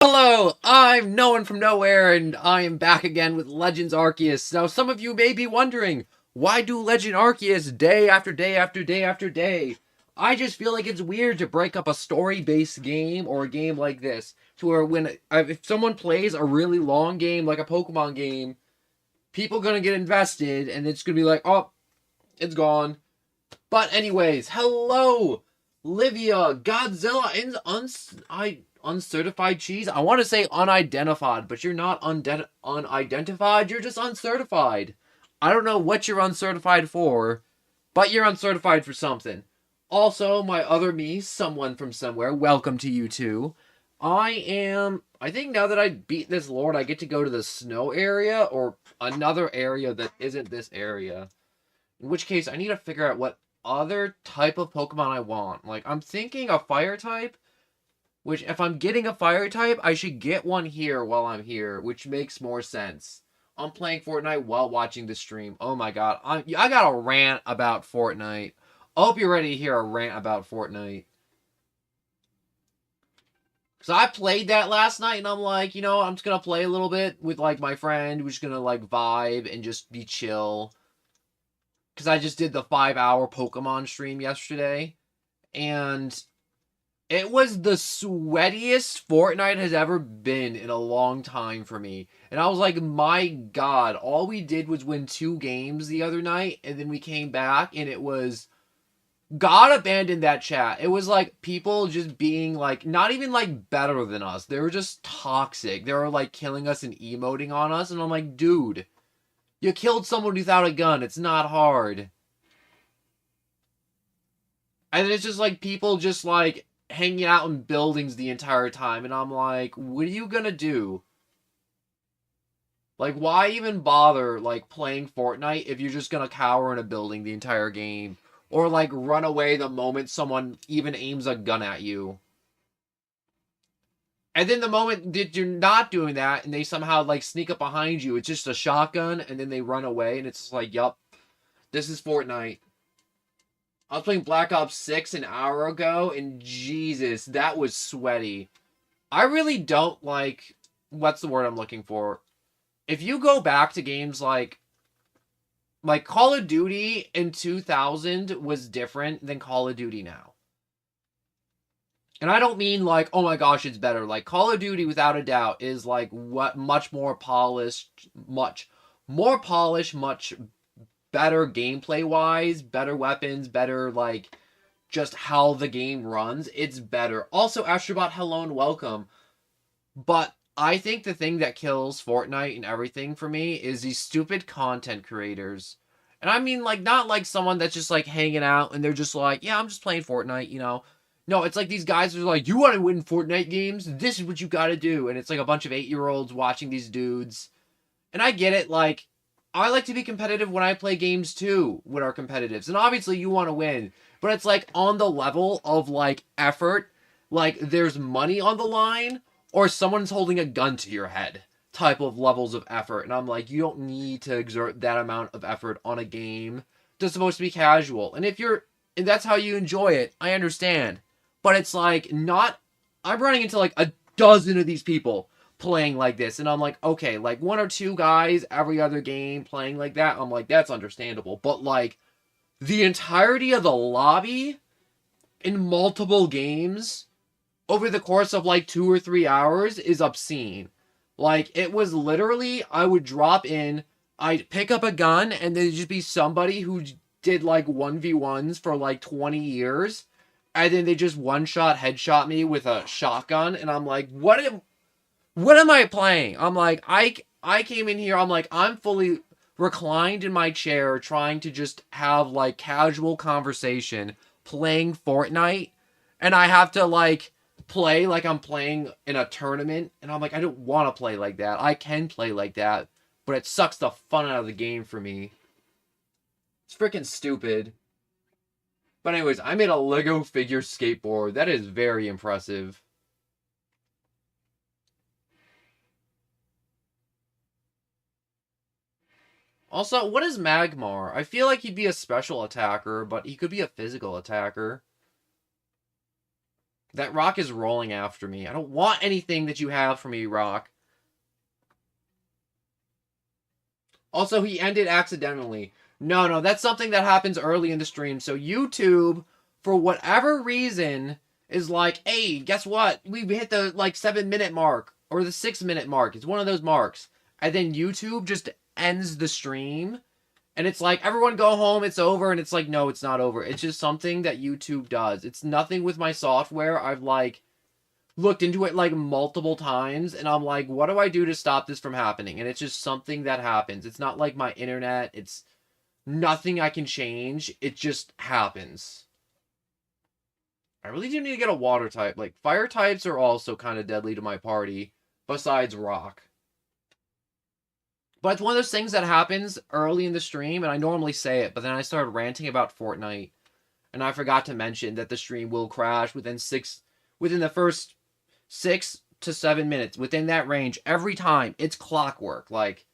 Hello, I'm no one from nowhere, and I am back again with Legends Arceus. Now, some of you may be wondering, why do Legend Arceus day after day after day after day? I just feel like it's weird to break up a story-based game or a game like this, to where if someone plays a really long game, like a Pokemon game, people gonna get invested, and it's gonna be like, oh, it's gone. But anyways, hello, Livia, Godzilla, and uncertified cheese. I want to say unidentified, but you're not unidentified. You're just uncertified. I don't know what you're uncertified for, but you're uncertified for something. Also, my other me, someone from somewhere. Welcome to you too. I think now that I beat this lord, I get to go to the snow area or another area that isn't this area. In which case, I need to figure out what other type of Pokemon I want. Like, I'm thinking a fire type, which if I'm getting a fire type, I should get one here while I'm here, which makes more sense. I'm playing Fortnite while watching the stream. Oh my god, I got a rant about Fortnite. I hope you're ready to hear a rant about Fortnite. So I played that last night, and I'm like, I'm just gonna play a little bit with, like, my friend. We're just gonna, like, vibe and just be chill. Because I just did the 5-hour Pokemon stream yesterday. And it was the sweatiest Fortnite has ever been in a long time for me. And I was like, my god, all we did was win 2 games the other night. And then we came back, and it was... God abandoned that chat. It was like people just being like, not even like better than us. They were just toxic. They were like killing us and emoting on us. And I'm like, dude, you killed someone without a gun. It's not hard. And it's just like people just like hanging out in buildings the entire time. And I'm like, what are you gonna do? Like, why even bother like playing Fortnite if you're just gonna cower in a building the entire game? Or like run away the moment someone even aims a gun at you? And then the moment that you're not doing that and they somehow like sneak up behind you, it's just a shotgun and then they run away and it's like, yup, this is Fortnite. I was playing Black Ops 6 an hour ago and Jesus, that was sweaty. I really don't like, what's the word I'm looking for? If you go back to games like Call of Duty in 2000 was different than Call of Duty now. And I don't mean like, oh my gosh, it's better. Like, Call of Duty, without a doubt, is like what much more polished, much better gameplay wise, better weapons, better like just how the game runs. It's better. Also, Astrobot, hello and welcome. But I think the thing that kills Fortnite and everything for me is these stupid content creators. And I mean, like, not like someone that's just like hanging out and they're just like, yeah, I'm just playing Fortnite, No, it's like these guys are like, you want to win Fortnite games? This is what you got to do. And it's like a bunch of 8-year-olds watching these dudes. And I get it, like, I like to be competitive when I play games too, with our competitives. And obviously you want to win. But it's like on the level of like effort, like there's money on the line, or someone's holding a gun to your head type of levels of effort. And I'm like, you don't need to exert that amount of effort on a game that's supposed to be casual. And if that's how you enjoy it, I understand. But it's like, I'm running into like a dozen of these people playing like this. And I'm like, okay, like 1 or 2 guys every other game playing like that. I'm like, that's understandable. But like the entirety of the lobby in multiple games over the course of like 2 or 3 hours is obscene. Like, it was literally, I would drop in, I'd pick up a gun, and there'd just be somebody who did like 1v1s for like 20 years, and then they just one-shot headshot me with a shotgun, and I'm like, what am I playing? I'm like, I came in here, I'm like, I'm fully reclined in my chair trying to just have like casual conversation playing Fortnite, and I have to like play like I'm playing in a tournament, and I'm like, I don't want to play like that. I can play like that, but it sucks the fun out of the game for me. It's freaking stupid. But anyways, I made a Lego figure skateboard. That is very impressive. Also, what is Magmar? I feel like he'd be a special attacker, but he could be a physical attacker. That rock is rolling after me. I don't want anything that you have for me, rock. Also, he ended accidentally. No, that's something that happens early in the stream. So YouTube, for whatever reason, is like, hey, guess what? We hit the, like, 7-minute mark. Or the 6-minute mark. It's one of those marks. And then YouTube just ends the stream. And it's like, everyone go home, it's over. And it's like, no, it's not over. It's just something that YouTube does. It's nothing with my software. I've, like, looked into it, like, multiple times. And I'm like, what do I do to stop this from happening? And it's just something that happens. It's not like my internet. It's nothing I can change. It just happens. I really do need to get a water type. Like, fire types are also kind of deadly to my party. Besides rock. But it's one of those things that happens early in the stream, and I normally say it, but then I started ranting about Fortnite, and I forgot to mention that the stream will crash within the first 6 to 7 minutes, within that range, every time. It's clockwork. Like,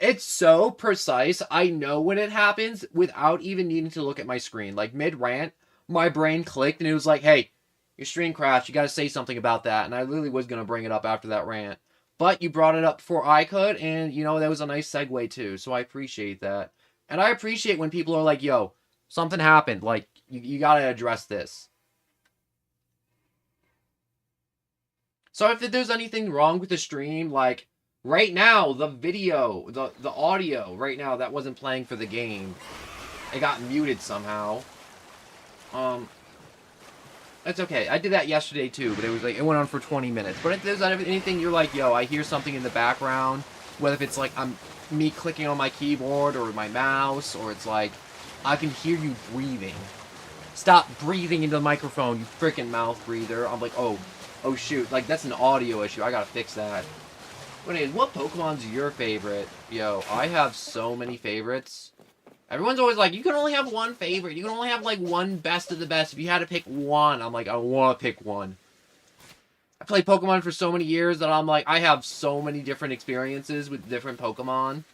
it's so precise. I know when it happens without even needing to look at my screen. Like, mid-rant, my brain clicked, and it was like, hey, your stream crashed. You gotta say something about that. And I literally was gonna bring it up after that rant. But you brought it up before I could, and, you know, that was a nice segue, too. So I appreciate that. And I appreciate when people are like, yo, something happened. Like, you gotta address this. So if there's anything wrong with the stream, like, right now, the video, the audio, right now, that wasn't playing for the game. It got muted somehow. That's okay. I did that yesterday too, but it was like, it went on for 20 minutes. But if there's anything you're like, yo, I hear something in the background, whether if it's like me clicking on my keyboard or my mouse, or it's like, I can hear you breathing. Stop breathing into the microphone, you freaking mouth breather. I'm like, oh shoot, like that's an audio issue. I gotta fix that. But anyways, what Pokemon's your favorite? Yo, I have so many favorites. Everyone's always like, you can only have one favorite. You can only have, like, one best of the best. If you had to pick one, I'm like, I want to pick one. I played Pokemon for so many years that I'm like, I have so many different experiences with different Pokemon.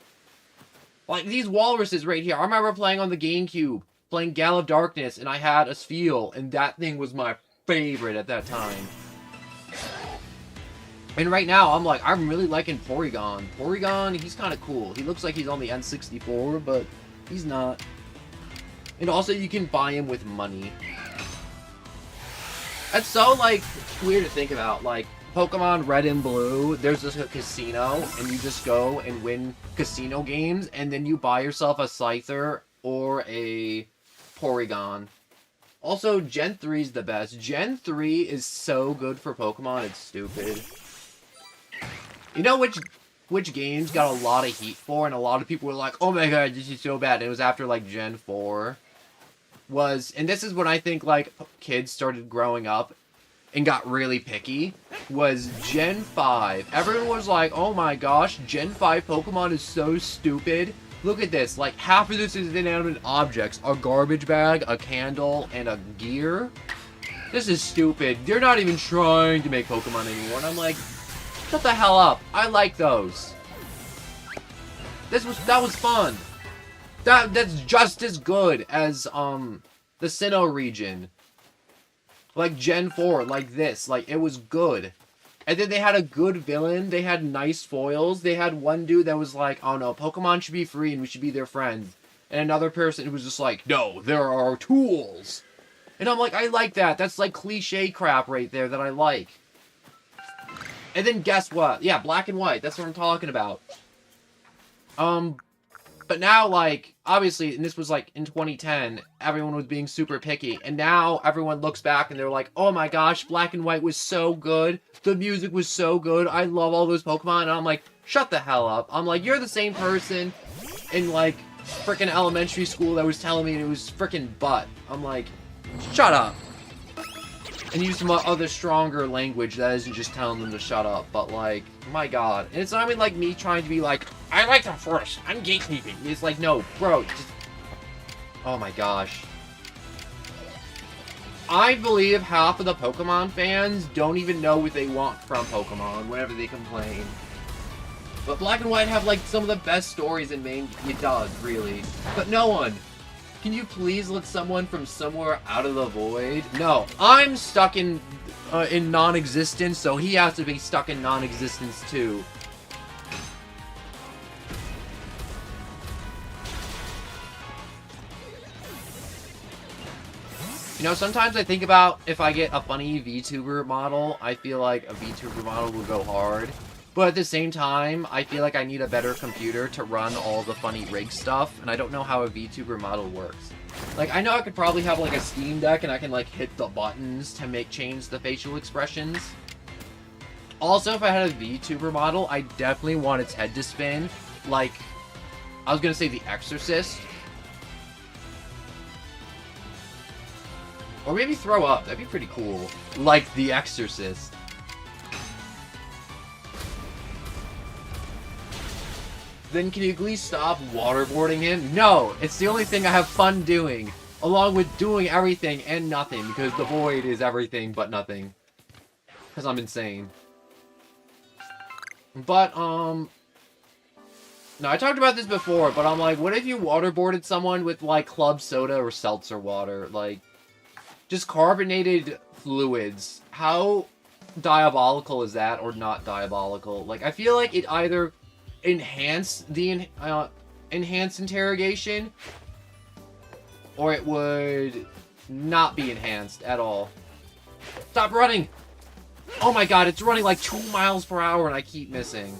Like, these walruses right here. I remember playing on the GameCube, playing Gale of Darkness, and I had a Spheal, and that thing was my favorite at that time. And right now, I'm like, I'm really liking Porygon. Porygon, he's kind of cool. He looks like he's on the N64, but he's not. And also, you can buy him with money. That's so, like, weird to think about. Like, Pokemon Red and Blue, there's just a casino, and you just go and win casino games, and then you buy yourself a Scyther or a Porygon. Also, Gen 3 is the best. Gen 3 is so good for Pokemon, it's stupid. You know which games got a lot of heat for, and a lot of people were like, oh my god, this is so bad. And it was after, like, Gen 4. And this is when I think, like, kids started growing up and got really picky, was Gen 5. Everyone was like, oh my gosh, Gen 5 Pokemon is so stupid. Look at this, like, half of this is inanimate objects. A garbage bag, a candle, and a gear. This is stupid. They're not even trying to make Pokemon anymore. And I'm like, shut the hell up. I like those. That was fun. That's just as good as, the Sinnoh region. Like, Gen 4, like this. Like, it was good. And then they had a good villain. They had nice foils. They had one dude that was like, oh no, Pokemon should be free and we should be their friends. And another person who was just like, no, there are tools. And I'm like, I like that. That's like cliche crap right there that I like. And then guess what? Yeah, Black and White. That's what I'm talking about. But now, like, obviously, and this was, like, in 2010, everyone was being super picky. And now, everyone looks back and they're like, oh my gosh, Black and White was so good. The music was so good. I love all those Pokemon. And I'm like, shut the hell up. I'm like, you're the same person in, like, frickin' elementary school that was telling me it was frickin' butt. I'm like, shut up. And use some other stronger language that isn't just telling them to shut up. But, like, my god. And it's not even, like, me trying to be like, I like them first. I'm gatekeeping. It's like, no, bro. Just... Oh my gosh. I believe half of the Pokemon fans don't even know what they want from Pokemon whenever they complain. But Black and White have, like, some of the best stories in main... It does, really. But no one Can you please let someone from somewhere out of the void? No, I'm stuck in non-existence, so he has to be stuck in non-existence too. You know, sometimes I think about if I get a funny VTuber model, I feel like a VTuber model will go hard. But at the same time, I feel like I need a better computer to run all the funny rig stuff, and I don't know how a VTuber model works. Like, I know I could probably have, like, a Steam Deck, and I can, like, hit the buttons to change the facial expressions. Also, if I had a VTuber model, I definitely want its head to spin. Like, I was gonna say The Exorcist. Or maybe throw up. That'd be pretty cool. Like The Exorcist. Then can you please stop waterboarding him? No! It's the only thing I have fun doing. Along with doing everything and nothing. Because the void is everything but nothing. Because I'm insane. But, no, I talked about this before, but I'm like, what if you waterboarded someone with, like, club soda or seltzer water? Like, just carbonated fluids. How diabolical is that, or not diabolical? Like, I feel like it either enhance the enhanced interrogation, or it would not be enhanced at all. Stop running! Oh my god, it's running like 2 miles per hour and I keep missing.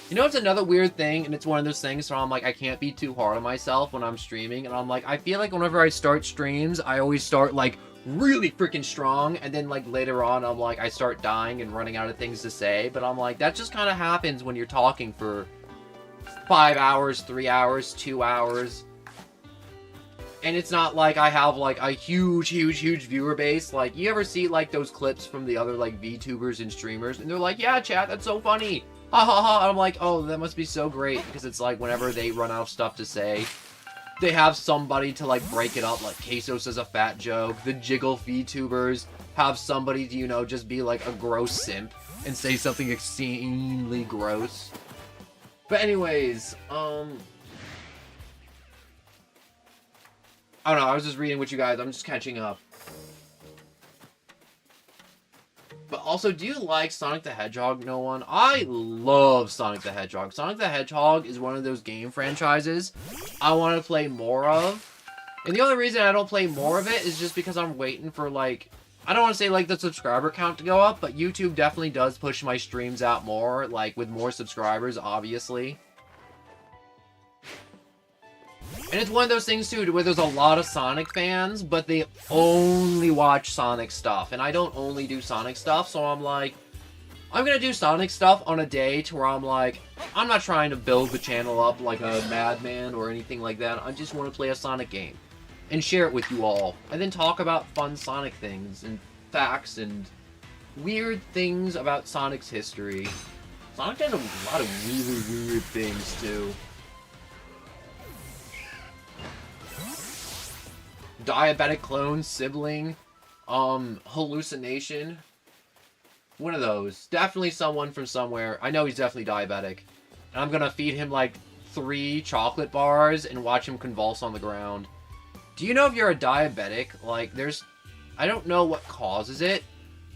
You know, it's another weird thing, and it's one of those things where I'm like, I can't be too hard on myself when I'm streaming, and I'm like, I feel like whenever I start streams, I always start, like, really freaking strong, and then, like, later on, I'm like, I start dying and running out of things to say, but I'm like, that just kind of happens when you're talking for 5 hours, 3 hours, 2 hours. And it's not like I have, like, a huge viewer base. Like, you ever see, like, those clips from the other, like, VTubers and streamers, and they're like, yeah, chat, that's so funny. Ha ha ha. I'm like, oh, that must be so great, because it's like, whenever they run out of stuff to say, they have somebody to, like, break it up. Like, Queso says a fat joke. The Jiggle VTubers have somebody to, you know, just be, like, a gross simp and say something extremely gross. But anyways, I don't know, I was just reading with you guys. I'm just catching up. But also, do you like Sonic the Hedgehog, no one? I love Sonic the Hedgehog. Sonic the Hedgehog is one of those game franchises I want to play more of. And the only reason I don't play more of it is just because I'm waiting for, like, I don't want to say, like, the subscriber count to go up, but YouTube definitely does push my streams out more, like, with more subscribers, obviously. And it's one of those things, too, where there's a lot of Sonic fans, but they only watch Sonic stuff. And I don't only do Sonic stuff, so I'm like, I'm gonna do Sonic stuff on a day to where I'm like, I'm not trying to build the channel up like a madman or anything like that. I just want to play a Sonic game and share it with you all. And then talk about fun Sonic things and facts and weird things about Sonic's history. Sonic does a lot of really weird things, too. Diabetic clone, sibling, hallucination. One of those. Definitely someone from somewhere. I know he's definitely diabetic. And I'm gonna feed him, like, 3 chocolate bars and watch him convulse on the ground. Do you know if you're a diabetic, like, there's... I don't know what causes it,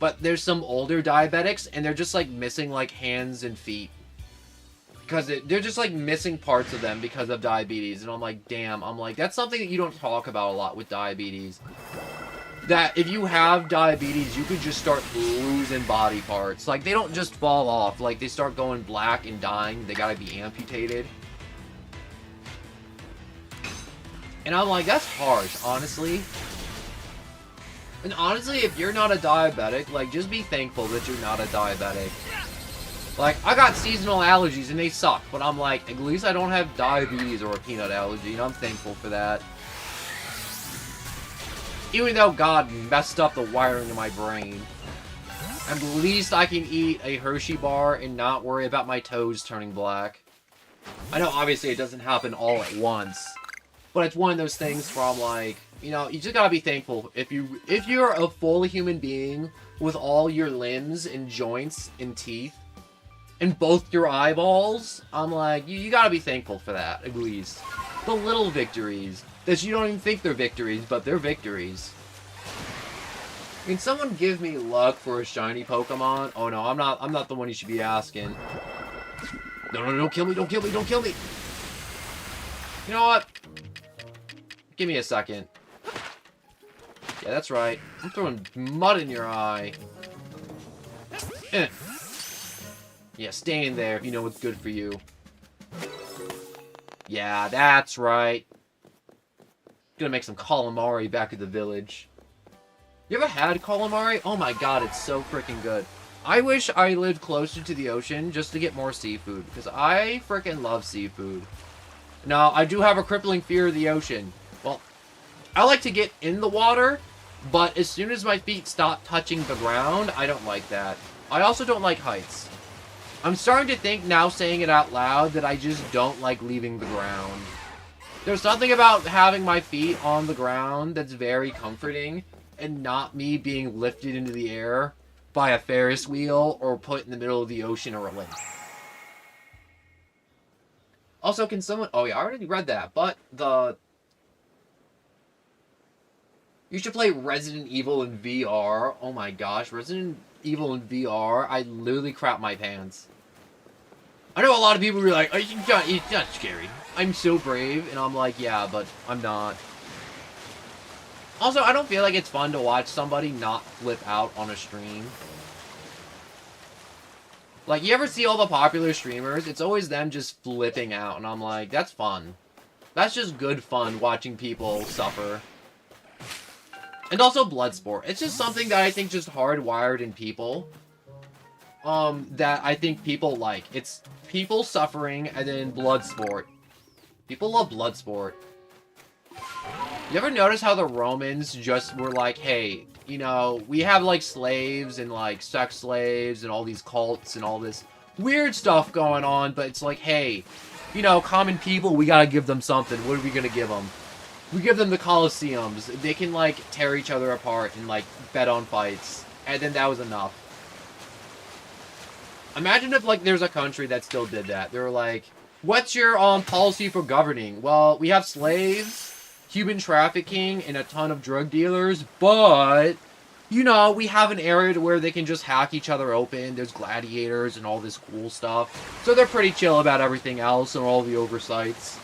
but there's some older diabetics, and they're just, like, missing, like, hands and feet. Because they're just, like, missing parts of them because of diabetes. And I'm like, damn. I'm like, that's something that you don't talk about a lot with diabetes. That if you have diabetes, you could just start losing body parts. Like, they don't just fall off. Like, they start going black and dying. They gotta be amputated. And I'm like, that's harsh, honestly. And honestly, if you're not a diabetic, like, just be thankful that you're not a diabetic. Like, I got seasonal allergies, and they suck, but I'm like, at least I don't have diabetes or a peanut allergy, and I'm thankful for that. Even though God messed up the wiring of my brain. At least I can eat a Hershey bar and not worry about my toes turning black. I know, obviously, it doesn't happen all at once, but it's one of those things where I'm like, you know, you just gotta be thankful. If you're a full human being with all your limbs and joints and teeth, and both your eyeballs, I'm like, you gotta be thankful for that, at least. The little victories. That you don't even think they're victories, but they're victories. Can someone give me luck for a shiny Pokemon? Oh no, I'm not the one you should be asking. No, don't kill me, don't kill me, don't kill me! You know what? Give me a second. Yeah, that's right. I'm throwing mud in your eye. Yeah, stay in there if you know what's good for you. Yeah, that's right. Gonna make some calamari back at the village. You ever had calamari? Oh my god, it's so freaking good. I wish I lived closer to the ocean just to get more seafood, because I freaking love seafood. Now, I do have a crippling fear of the ocean. Well, I like to get in the water, but as soon as my feet stop touching the ground, I don't like that. I also don't like heights. I'm starting to think now, saying it out loud, that I just don't like leaving the ground. There's something about having my feet on the ground that's very comforting, and not me being lifted into the air by a Ferris wheel or put in the middle of the ocean or a lake. Also, can someone... Oh yeah, I already read that, but the... You should play Resident Evil in VR. Oh my gosh, Resident Evil in VR, I literally crap my pants. I know a lot of people are like, oh, it's not scary. I'm so brave, and I'm like, yeah, but I'm not. Also, I don't feel like it's fun to watch somebody not flip out on a stream. Like, you ever see all the popular streamers? It's always them just flipping out, and I'm like, that's fun. That's just good fun, watching people suffer. And also Bloodsport. It's just something that I think just hardwired in people. That I think people like. It's people suffering, and then Bloodsport. People love Bloodsport. You ever notice how the Romans just were like, hey, you know, we have, like, slaves and, like, sex slaves and all these cults and all this weird stuff going on, but it's like, hey, you know, common people, we gotta give them something. What are we gonna give them? We give them the Colosseums. They can, like, tear each other apart and, like, bet on fights. And then that was enough. Imagine if, like, there's a country that still did that. They were like, what's your, policy for governing? Well, we have slaves, human trafficking, and a ton of drug dealers, but, you know, we have an area to where they can just hack each other open. There's gladiators and all this cool stuff. So they're pretty chill about everything else and all the oversights.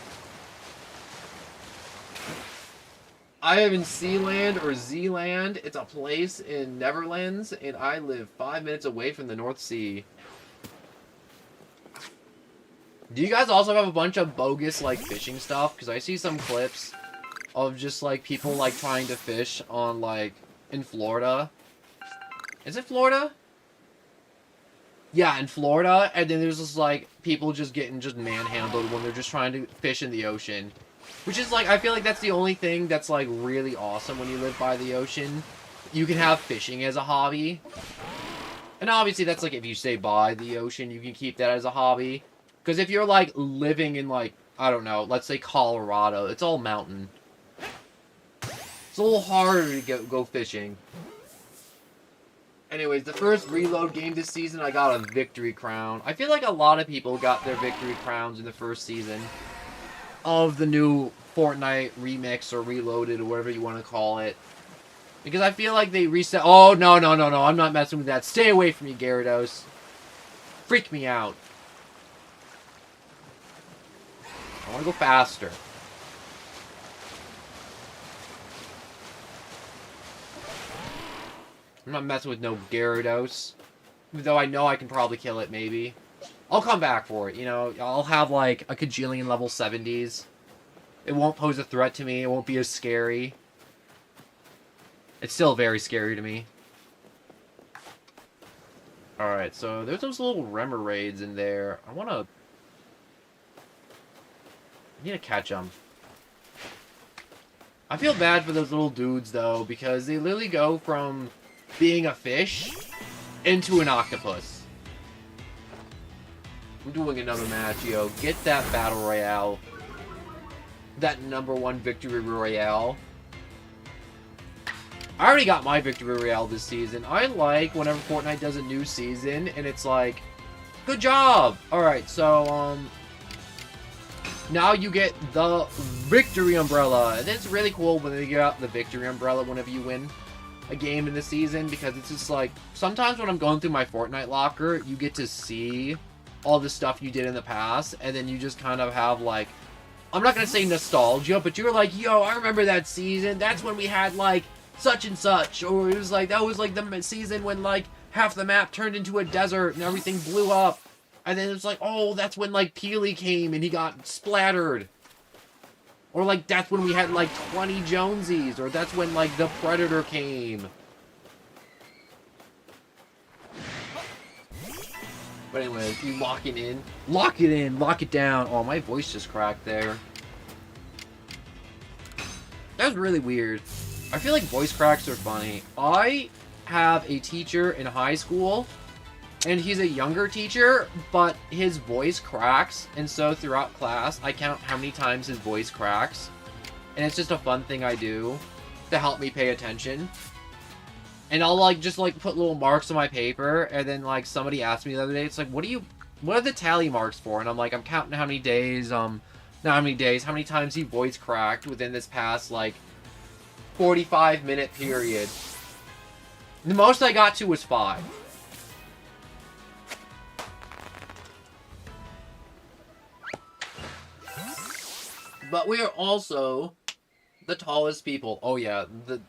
I am in Sealand or Zealand. It's a place in Netherlands, and I live 5 minutes away from the North Sea. Do you guys also have a bunch of bogus, like, fishing stuff? Because I see some clips of just, like, people, like, trying to fish on, like, in Florida. Is it Florida? Yeah, in Florida, and then there's just, like, people just getting just manhandled when they're just trying to fish in the ocean. Which is, like, I feel like that's the only thing that's, like, really awesome when you live by the ocean. You can have fishing as a hobby. And obviously that's, like, if you stay by the ocean, you can keep that as a hobby. Because if you're, like, living in, like, I don't know, let's say Colorado, it's all mountain. It's a little harder to go fishing. Anyways, the first Reload game this season, I got a Victory Crown. I feel like a lot of people got their Victory Crowns in the first season of the new Fortnite remix or Reloaded or whatever you want to call it. Because I feel like they reset... Oh, no, I'm not messing with that. Stay away from me, Gyarados. Freak me out. I want to go faster. I'm not messing with no Gyarados. Even though I know I can probably kill it, maybe. I'll come back for it, you know. I'll have, like, a kajillion level 70s. It won't pose a threat to me. It won't be as scary. It's still very scary to me. Alright, so there's those little Remoraid's in there. I need to catch them. I feel bad for those little dudes, though, because they literally go from being a fish into an octopus. I'm doing another match, yo. Get that Battle Royale. That #1 Victory Royale. I already got my Victory Royale this season. I like whenever Fortnite does a new season, and it's like, Good job! Alright, so, now you get the Victory Umbrella. And it's really cool when they get out the Victory Umbrella whenever you win a game in the season, because it's just like, sometimes when I'm going through my Fortnite locker, you get to see all the stuff you did in the past, and then you just kind of have, like, I'm not gonna say nostalgia, but you're like, yo, I remember that season. That's when we had, like, such and such. Or it was like, that was, like, the season when, like, half the map turned into a desert and everything blew up. And then it's like, oh, that's when, like, Peely came and he got splattered. Or, like, that's when we had, like, 20 Jonesies. Or that's when, like, the Predator came. But anyway, if you lock it in, lock it down. Oh, my voice just cracked there. That was really weird. I feel like voice cracks are funny. I have a teacher in high school, and he's a younger teacher, but his voice cracks, and so throughout class, I count how many times his voice cracks. And it's just a fun thing I do to help me pay attention. And I'll, like, just, like, put little marks on my paper, and then, like, somebody asked me the other day, it's like, what are the tally marks for? And I'm like, I'm counting how many days, not how many days, how many times he voice cracked within this past, like, 45-minute period. The most I got to was 5. But we are also the tallest people. Oh, yeah, the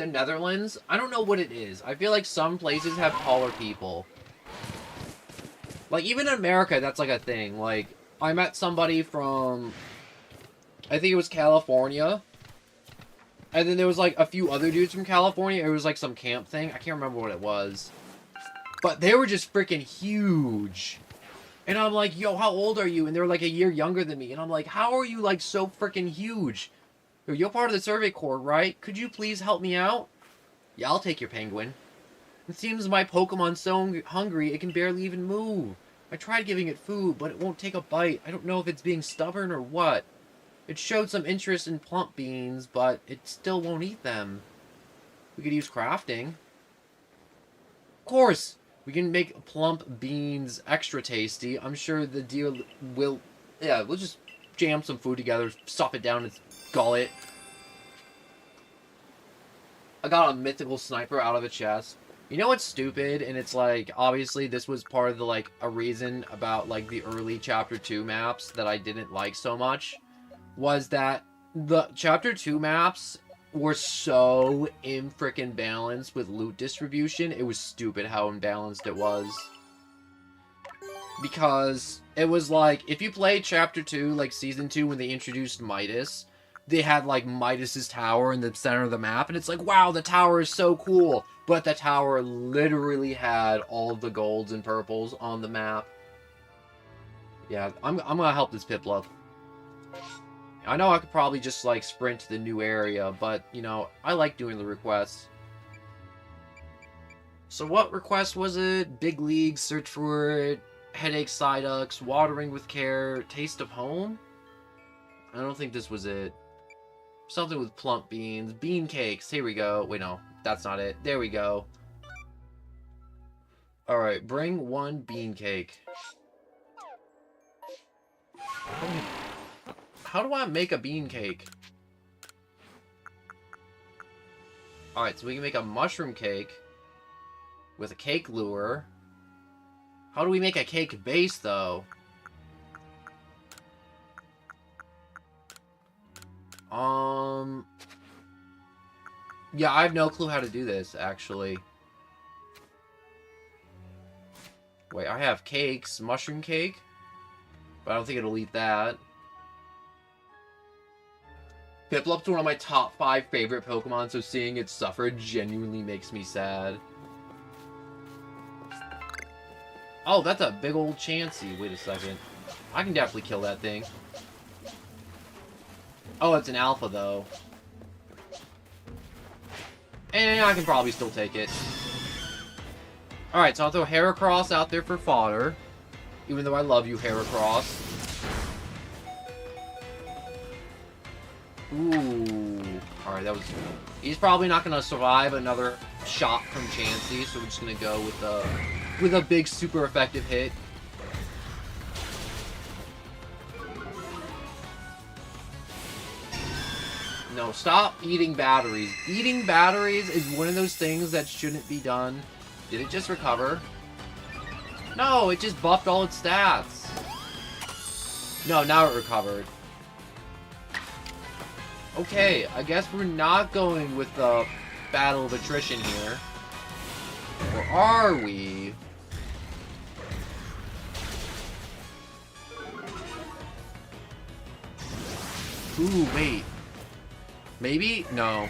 Netherlands, I don't know what it is. I feel like some places have taller people. Like, even in America, that's like a thing. Like, I met somebody from, I think it was California. And then there was, like, a few other dudes from California. It was, like, some camp thing. I can't remember what it was. But they were just freaking huge. And I'm like, yo, how old are you? And they were, like, a year younger than me. And I'm like, how are you, like, so freaking huge? You're part of the Survey Corps, right? Could you please help me out? Yeah, I'll take your penguin. It seems my Pokemon's so hungry it can barely even move. I tried giving it food, but it won't take a bite. I don't know if it's being stubborn or what. It showed some interest in plump beans, but it still won't eat them. We could use crafting. Of course! We can make plump beans extra tasty. I'm sure the deal will... Yeah, we'll just jam some food together, stuff it down its gullet. I got a mythical sniper out of a chest. You know what's stupid? And it's like, obviously this was part of the, like, a reason about, like, the early Chapter 2 maps that I didn't like so much. Was that the Chapter 2 maps were so in-frickin' balanced with loot distribution. It was stupid how imbalanced it was. Because it was like, if you played Chapter 2, like Season 2, when they introduced Midas, they had, like, Midas's tower in the center of the map, and it's like, wow, the tower is so cool. But the tower literally had all of the golds and purples on the map. Yeah, I'm gonna help this Piplup. I know I could probably just, like, sprint to the new area, but, you know, I like doing the requests. So what request was it? Big League, Search for It, Headache Psyducks, Watering with Care, Taste of Home? I don't think this was it. Something with plump beans. Bean cakes. Here we go. Wait, no. That's not it. There we go. Alright, bring 1 bean cake. How do I make a bean cake? Alright, so we can make a mushroom cake with a cake lure. How do we make a cake base, though? Yeah, I have no clue how to do this, actually. Wait, I have cakes. Mushroom cake? But I don't think it'll eat that. Piplup's one of my top 5 favorite Pokemon, so seeing it suffer genuinely makes me sad. Oh, that's a big old Chansey. Wait a second. I can definitely kill that thing. Oh, it's an alpha, though. And I can probably still take it. Alright, so I'll throw Heracross out there for fodder. Even though I love you, Heracross. Ooh. Alright, that was... He's probably not going to survive another shot from Chansey, so we're just going to go with the with a big super effective hit. No, stop eating batteries. Eating batteries is one of those things that shouldn't be done. Did it just recover? No, it just buffed all its stats. No, now it recovered. Okay, I guess we're not going with the battle of attrition here. Or are we? Ooh, wait. Maybe? No.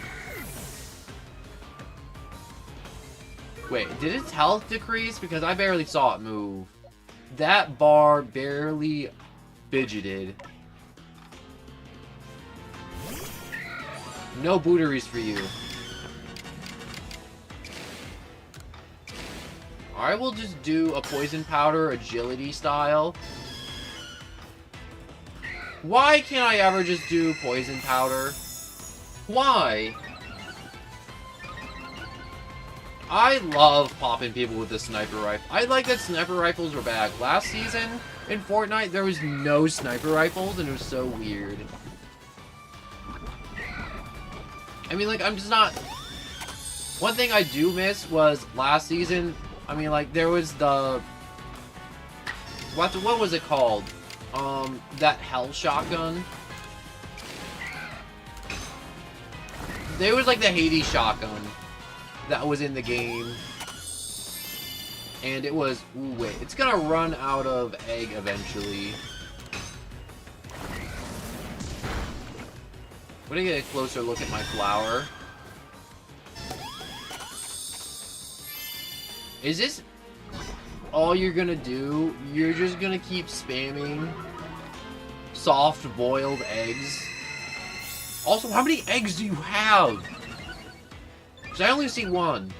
Wait, did its health decrease? Because I barely saw it move. That bar barely fidgeted. No booteries for you. I will just do a poison powder agility style. Why can't I ever just do poison powder? Why? I love popping people with the sniper rifle. I like that sniper rifles were back. Last season in Fortnite, there was no sniper rifles, and it was so weird. I mean, like, I'm just not... One thing I do miss was last season, I mean, like, there was the... What was it called? That hell shotgun. There was, like, the Hades shotgun that was in the game. And it was... Ooh, wait. It's gonna run out of egg eventually. We're gonna get a closer look at my flower. Is this all you're gonna do? You're just gonna keep spamming soft boiled eggs? Also, how many eggs do you have? Because I only see one.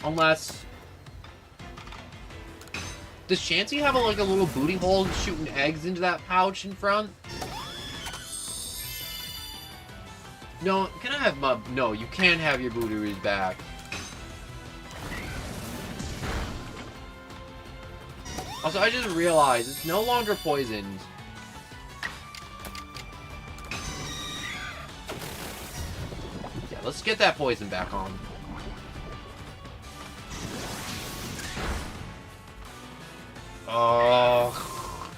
Unless... Does Chansey have like a little booty hole shooting eggs into that pouch in front? No, can I have my... No, you can't have your booteries back. Also, I just realized it's no longer poisoned. Yeah, let's get that poison back on.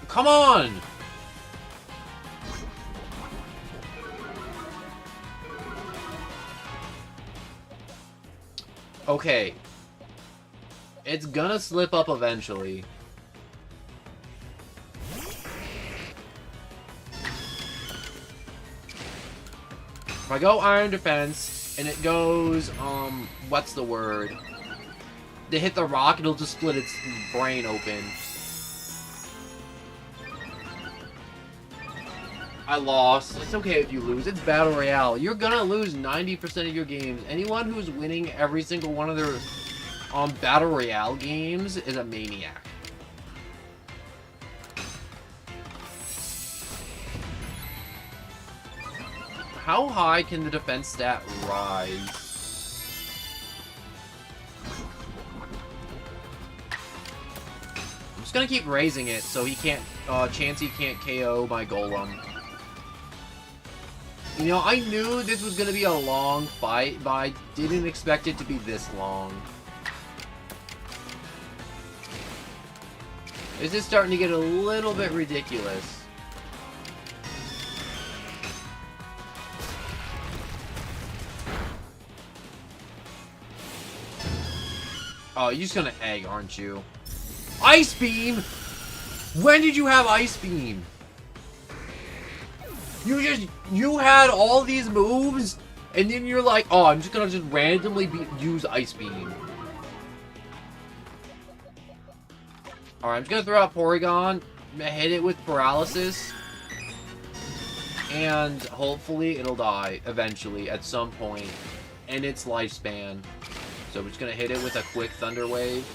Come on! Okay. It's gonna slip up eventually. If I go Iron Defense, and it goes, what's the word? To hit the rock, it'll just split its brain open. I lost. It's okay if you lose. It's Battle Royale. You're gonna lose 90% of your games. Anyone who's winning every single one of their Battle Royale games is a maniac. How high can the defense stat rise? I'm just gonna keep raising it so he can't, Chansey can't KO my golem. You know, I knew this was gonna be a long fight, but I didn't expect it to be this long. This is starting to get a little bit ridiculous. Oh, you're just gonna egg, aren't you? Ice Beam! When did you have Ice Beam? You had all these moves, and then you're like, oh, I'm just gonna randomly use Ice Beam. Alright, I'm just gonna throw out Porygon, hit it with Paralysis, and hopefully it'll die eventually at some point in its lifespan. So we're just gonna hit it with a quick Thunder Wave.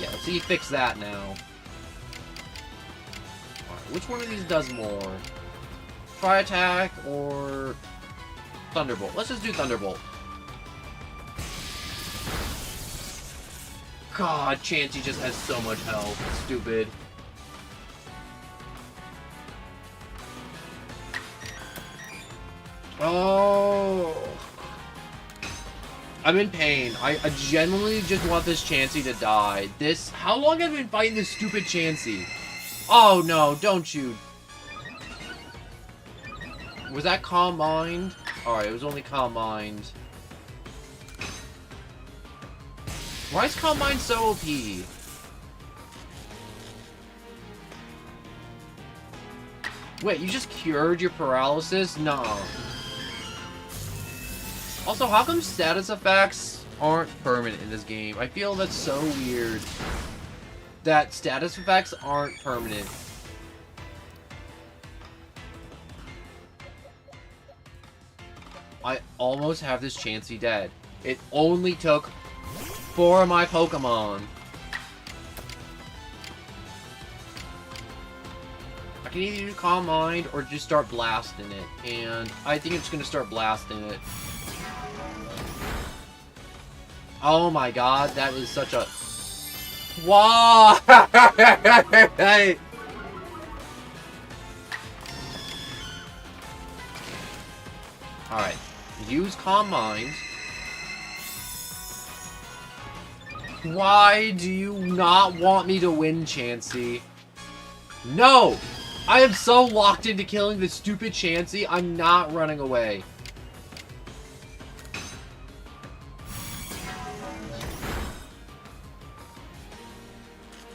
Yeah, let's see you fix that now. Alright, which one of these does more? Fire attack or Thunderbolt. Let's just do Thunderbolt. God, Chansey just has so much health. Stupid. Oh. I'm in pain. I genuinely just want this Chansey to die. How long have I been fighting this stupid Chansey? Oh no, don't you. Was that Calm Mind? Alright, it was only Calm Mind. Why is Calm Mind so OP? Wait, you just cured your paralysis? No. Also, how come status effects aren't permanent in this game? I feel that's so weird. That status effects aren't permanent. I almost have this Chansey dead. It only took 4 of my Pokemon. I can either do Calm Mind or just start blasting it. And I think I'm just going to start blasting it. Oh my god, that is such a... Why? Alright. Use Calm Mind. Why do you not want me to win, Chansey? No! I am so locked into killing this stupid Chansey, I'm not running away.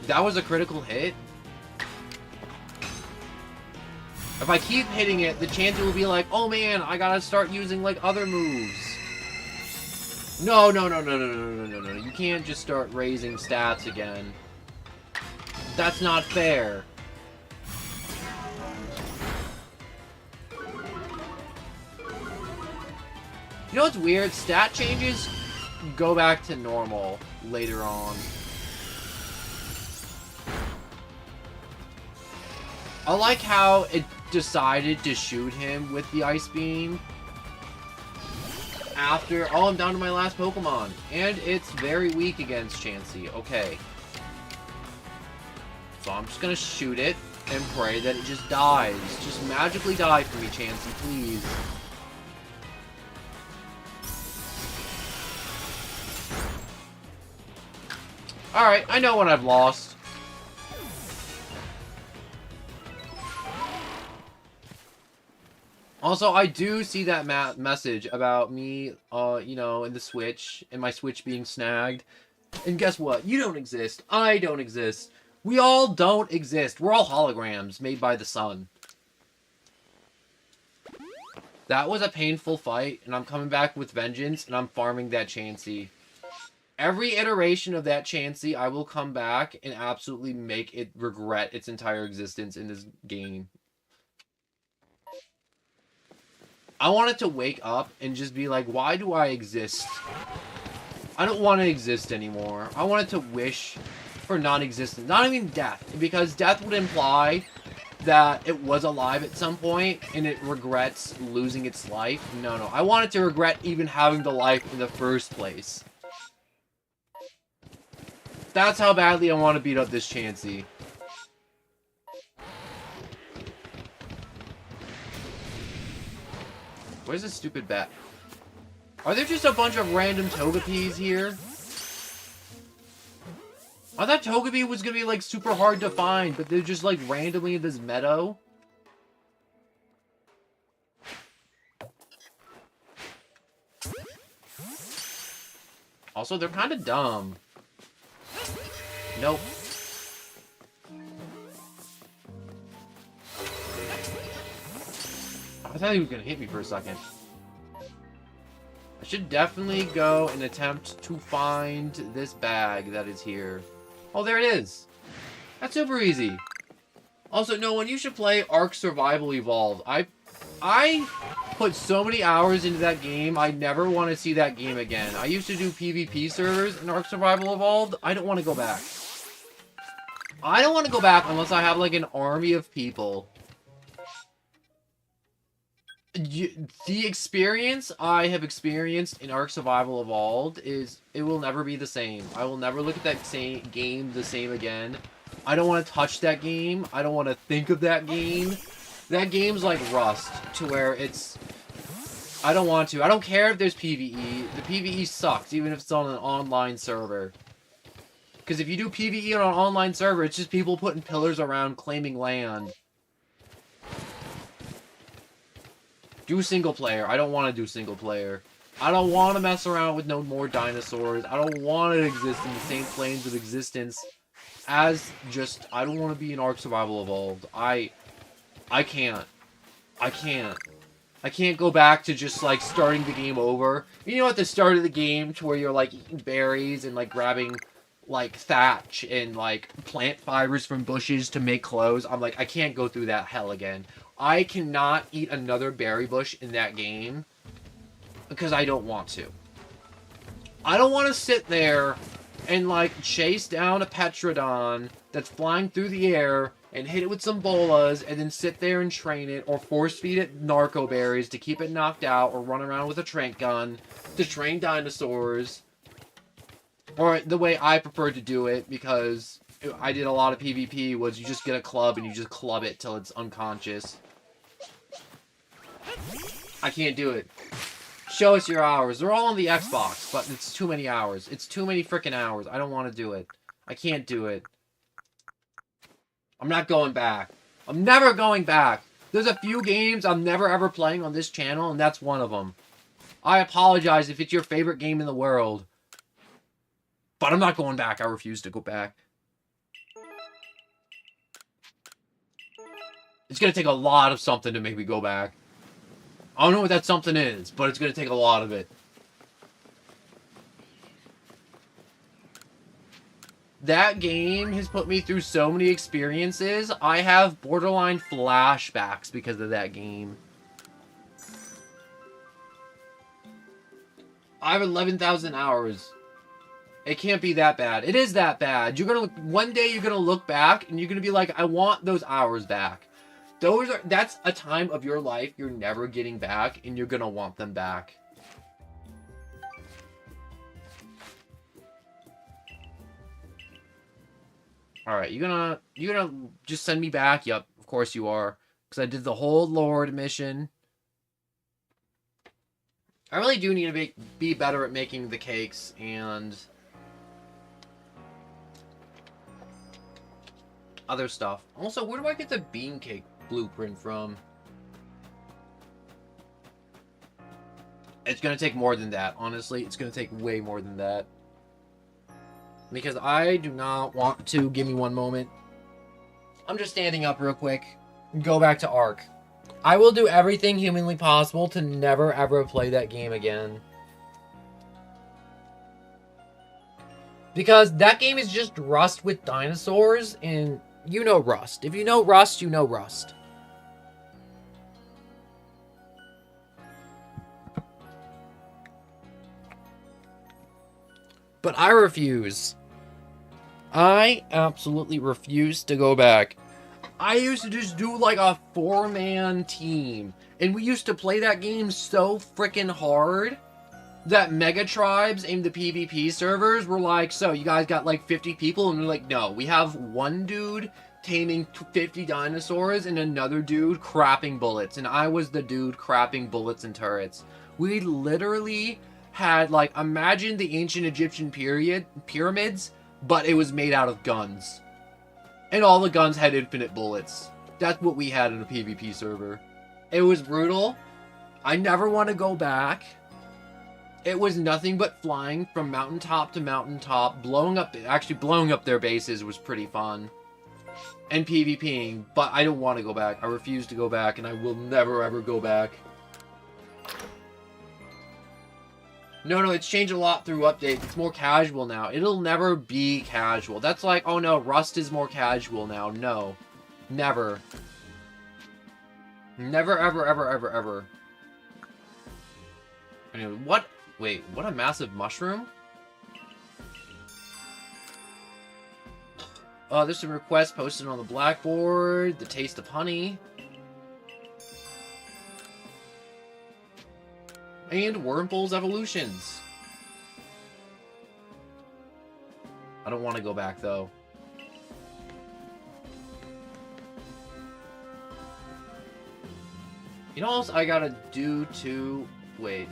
That was a critical hit? If I keep hitting it, the Chansey will be like, oh man, I gotta start using, like, other moves. No. You can't just start raising stats again. That's not fair. You know what's weird? Stat changes go back to normal later on. I like how it decided to shoot him with the Ice Beam after... Oh, I'm down to my last Pokemon. And it's very weak against Chansey. Okay. So I'm just gonna shoot it and pray that it just dies. Just magically die for me, Chansey, please. Alright, I know when I've lost. Also, I do see that message about me, you know, in the Switch, and my Switch being snagged. And guess what? You don't exist. I don't exist. We all don't exist. We're all holograms made by the sun. That was a painful fight, and I'm coming back with vengeance, and I'm farming that Chansey. Every iteration of that Chansey, I will come back and absolutely make it regret its entire existence in this game. I want it to wake up and just be like, why do I exist? I don't want to exist anymore. I want it to wish for non-existence. Not even death, because death would imply that it was alive at some point and it regrets losing its life. No. I want it to regret even having the life in the first place. That's how badly I want to beat up this Chansey. Where's this stupid bat? Are there just a bunch of random Togepis here? I thought Togepi was gonna be, like, super hard to find, but they're just, like, randomly in this meadow. Also, they're kind of dumb. Nope. I thought he was gonna hit me for a second. I should definitely go and attempt to find this bag that is here. Oh, there it is. That's super easy. Also, no one, you should play Ark Survival Evolved. I put so many hours into that game, I never want to see that game again. I used to do PvP servers in Ark Survival Evolved. I don't want to go back. I don't want to go back unless I have, like, an army of people. The experience I have experienced in Ark Survival Evolved is it will never be the same. I will never look at that same game the same again. I don't want to touch that game. I don't want to think of that game. That game's like Rust, to where it's... I don't want to. I don't care if there's PvE. The PvE sucks, even if it's on an online server. Because if you do PvE on an online server, it's just people putting pillars around claiming land. Do single player. I don't want to do single player. I don't want to mess around with no more dinosaurs. I don't want to exist in the same planes of existence as just... I don't want to be in Ark Survival Evolved. I can't. I can't. I can't go back to just, like, starting the game over. You know, at the start of the game, to where you're, like, eating berries and, like, grabbing, like, thatch and, like, plant fibers from bushes to make clothes. I'm like, I can't go through that hell again. I cannot eat another berry bush in that game because I don't want to. I don't want to sit there and, like, chase down a Petrodon that's flying through the air and hit it with some bolas and then sit there and train it, or force feed it narco berries to keep it knocked out, or run around with a trank gun to train dinosaurs. Or the way I prefer to do it, because I did a lot of PvP, was you just get a club and you just club it till it's unconscious. I can't do it. Show us your hours. They're all on the Xbox, but it's too many hours. It's too many freaking hours. I don't want to do it. I can't do it. I'm not going back. I'm never going back. There's a few games I'm never ever playing on this channel, and that's one of them. I apologize if it's your favorite game in the world. But I'm not going back. I refuse to go back. It's going to take a lot of something to make me go back. I don't know what that something is, but it's going to take a lot of it. That game has put me through so many experiences. I have borderline flashbacks because of that game. I have 11,000 hours. It can't be that bad. It is that bad. One day you're gonna look back and you're gonna be like, I want those hours back. That's a time of your life you're never getting back, and you're gonna want them back. Alright, you gonna just send me back? Yep, of course you are. Because I did the whole Lord mission. I really do need to be better at making the cakes, and other stuff. Also, where do I get the bean cake blueprint from? It's gonna take more than that, honestly. It's gonna take way more than that. Because I do not want to... Give me one moment. I'm just standing up real quick. Go back to Ark. I will do everything humanly possible to never ever play that game again. Because that game is just Rust with dinosaurs, and you know Rust. If you know Rust, you know Rust. But I refuse. I absolutely refuse to go back. I used to just do like a 4-man team. And we used to play that game so freaking hard that Mega Tribes and the PvP servers were like, so you guys got like 50 people? And we're like, no, we have one dude taming 50 dinosaurs and another dude crapping bullets. And I was the dude crapping bullets and turrets. We literally had, like, imagine the ancient Egyptian pyramids, but it was made out of guns. And all the guns had infinite bullets. That's what we had in a PvP server. It was brutal. I never want to go back. It was nothing but flying from mountaintop to mountaintop, blowing up their bases was pretty fun. And PvPing, but I don't want to go back. I refuse to go back, and I will never ever go back. No, it's changed a lot through updates. It's more casual now. It'll never be casual. That's like, oh no, Rust is more casual now. No. Never. Never, ever, ever, ever, ever. Anyway, what? Wait, what a massive mushroom? There's some requests posted on the blackboard. The taste of honey. And Wurmple's evolutions. I don't want to go back, though. You know what else I gotta do to... Wait.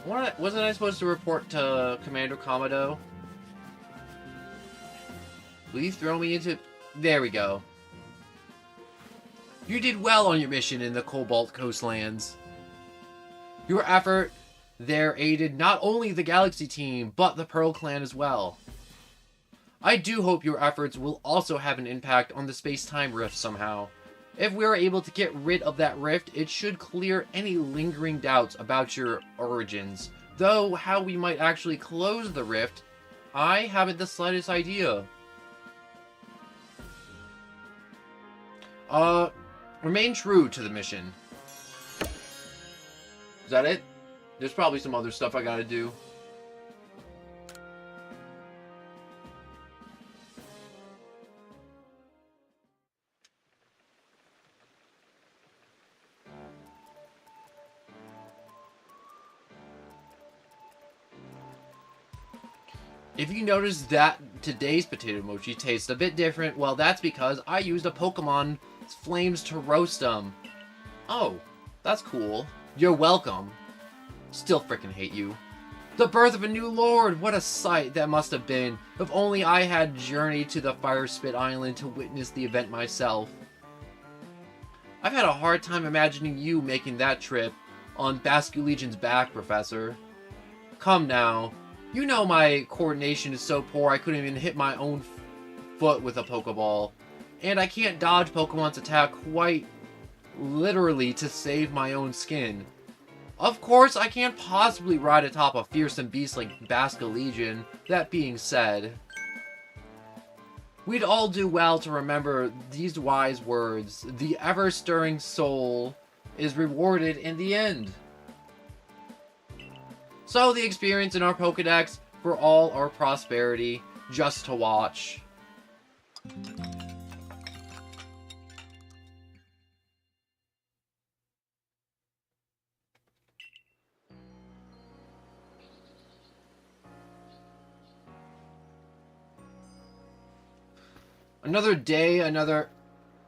Wasn't I supposed to report to Commander Commodore? Please throw me into... There we go. You did well on your mission in the Cobalt Coastlands. Your effort there aided not only the Galaxy team, but the Pearl Clan as well. I do hope your efforts will also have an impact on the space-time rift somehow. If we are able to get rid of that rift, it should clear any lingering doubts about your origins. Though, how we might actually close the rift, I haven't the slightest idea. Remain true to the mission. Is that it? There's probably some other stuff I gotta do. If you notice that today's potato mochi tastes a bit different, well, that's because I used a Pokemon's flames to roast them. Oh, that's cool. You're welcome. Still frickin' hate you. The birth of a new lord! What a sight that must have been. If only I had journeyed to the Fire Spit Island to witness the event myself. I've had a hard time imagining you making that trip on Basculegion's back, Professor. Come now. You know my coordination is so poor I couldn't even hit my own foot with a Pokeball. And I can't dodge Pokemon's attack quite literally to save my own skin. Of course, I can't possibly ride atop a fearsome beast like Basculegion. That being said, we'd all do well to remember these wise words. The ever-stirring soul is rewarded in the end. So the experience in our Pokedex for all our prosperity, just to watch. Another day, another...